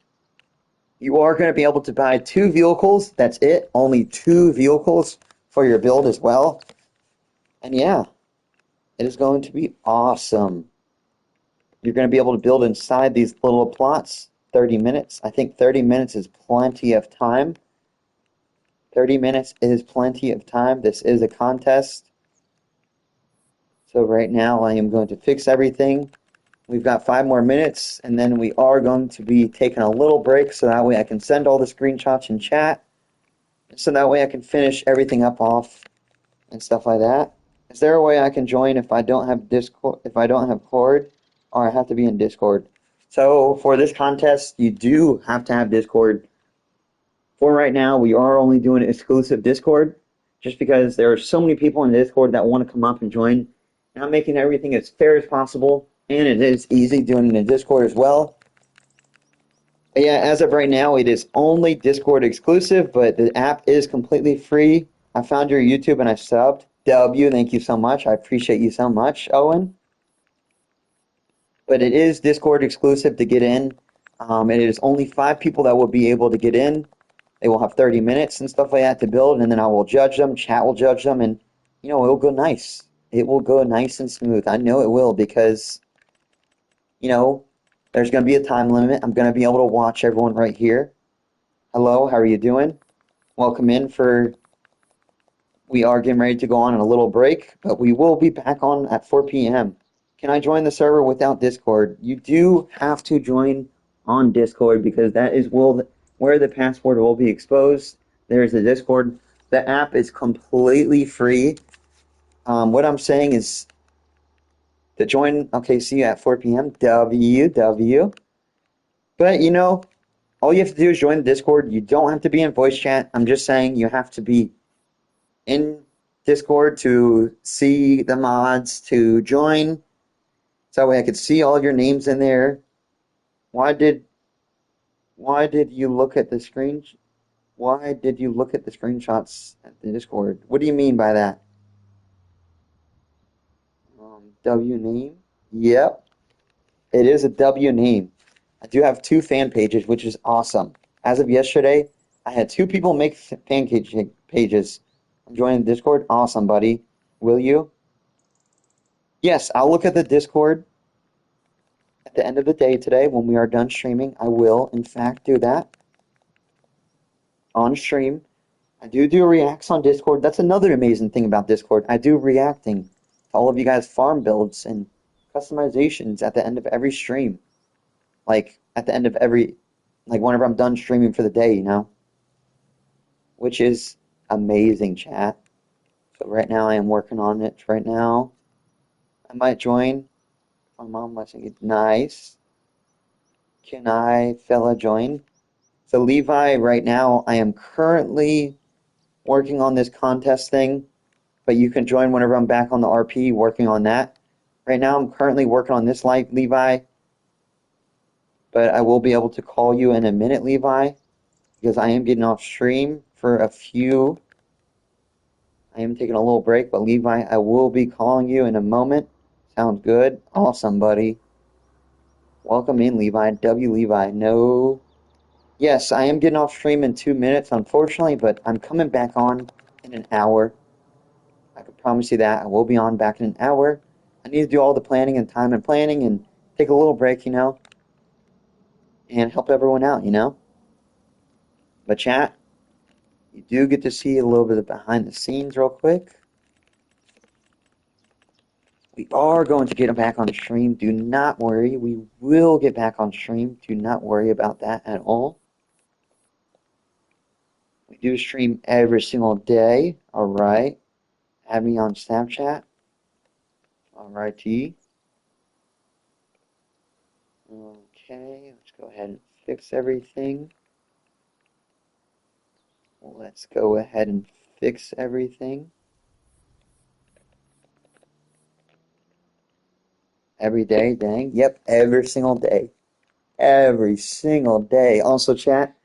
A: You are going to be able to buy 2 vehicles. That's it. Only 2 vehicles for your build as well. And yeah, it is going to be awesome. You're going to be able to build inside these little plots. 30 minutes. I think 30 minutes is plenty of time. 30 minutes is plenty of time. This is a contest. So right now I am going to fix everything. We've got 5 more minutes, and then we are going to be taking a little break so that way I can send all the screenshots in chat. So that way I can finish everything up off and stuff like that. Is there a way I can join if I don't have Discord, if I don't have Cord, or I have to be in Discord? So for this contest, you do have to have Discord. For right now, we are only doing exclusive Discord, just because there are so many people in Discord that want to come up and join. And I'm making everything as fair as possible, and it is easy doing it in Discord as well. But yeah, as of right now, it is only Discord exclusive, but the app is completely free. I found your YouTube and I subbed. W, thank you so much. I appreciate you so much, Owen. But it is Discord exclusive to get in. It is only 5 people that will be able to get in. They will have 30 minutes and stuff like that to build, and then I will judge them. Chat will judge them, and you know, it will go nice. It will go nice and smooth. I know it will because, you know, there's going to be a time limit. I'm going to be able to watch everyone right here. Hello, how are you doing? Welcome in for... We are getting ready to go on a little break, but we will be back on at 4 p.m. Can I join the server without Discord? You do have to join on Discord because that is where the password will be exposed. There's the Discord. The app is completely free. What I'm saying is to join. Okay, see you at 4 p.m. WW. But you know, all you have to do is join the Discord. You don't have to be in voice chat. I'm just saying you have to be in Discord to see the mods, to join. So that way I could see all of your names in there. Why did you look at the screen? Why did you look at the screenshots at the Discord? What do you mean by that? W name? Yep, it is a W name. I do have 2 fan pages, which is awesome. As of yesterday, I had 2 people make pages. I'm joining the Discord. Awesome, buddy. Will you? Yes, I'll look at the Discord at the end of the day today when we are done streaming. I will, in fact, do that on stream. I do reacts on Discord. That's another amazing thing about Discord. I do reacting to all of you guys' farm builds and customizations at the end of every stream. Like, at the end of every, like, whenever I'm done streaming for the day, you know? Which is amazing, chat. So right now I am working on it right now. I might join. My mom lets me. Nice. Can I, fella, join? So Levi, right now I am currently working on this contest thing, but you can join whenever I'm back on the RP working on that. Right now I'm currently working on this live, Levi, but I will be able to call you in a minute, Levi, because I am getting off stream for a few. I am taking a little break, but Levi, I will be calling you in a moment. Sounds good? Awesome, buddy. Welcome in, Levi. W. Levi. No. Yes, I am getting off stream in 2 minutes, unfortunately, but I'm coming back on in an hour. I can promise you that. I will be on back in an hour. I need to do all the planning and time and planning and take a little break, you know, and help everyone out, you know. But chat, you do get to see a little bit of behind the scenes real quick. We are going to get back on stream. Do not worry. We will get back on stream. Do not worry about that at all. We do stream every single day. All right. Add me on Snapchat. All righty. Okay, let's go ahead and fix everything. Let's go ahead and fix everything. Every day, dang. Yep, every single day. Every single day. Also, chat,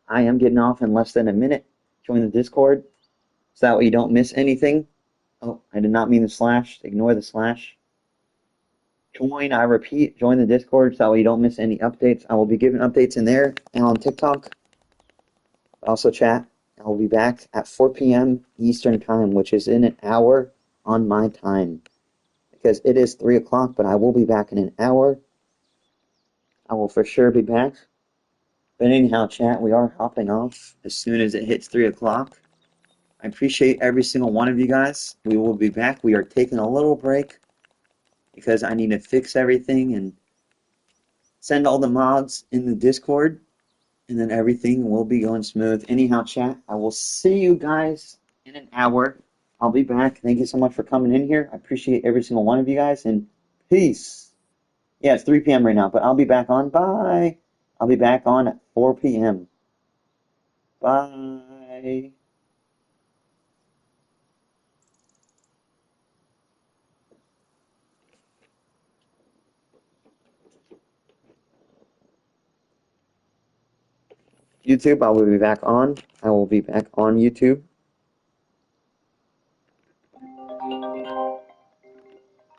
A: I am getting off in less than a minute. Join the Discord so that way you don't miss anything. Oh, I did not mean the slash. Ignore the slash. Join, I repeat, join the Discord so that way you don't miss any updates. I will be giving updates in there and on TikTok. Also, chat, I will be back at 4 p.m. Eastern Time, which is in an hour on my time. Because it is 3 o'clock, but I will be back in an hour. I will for sure be back. But anyhow, chat, we are hopping off as soon as it hits 3 o'clock. I appreciate every single one of you guys. We will be back. We are taking a little break because I need to fix everything and send all the mods in the Discord, and then everything will be going smooth. Anyhow, chat, I will see you guys in an hour. I'll be back. Thank you so much for coming in here. I appreciate every single one of you guys, and peace. Yeah, it's 3 p.m. right now, but I'll be back on. Bye. I'll be back on at 4 p.m. Bye. YouTube, I will be back on. I will be back on YouTube.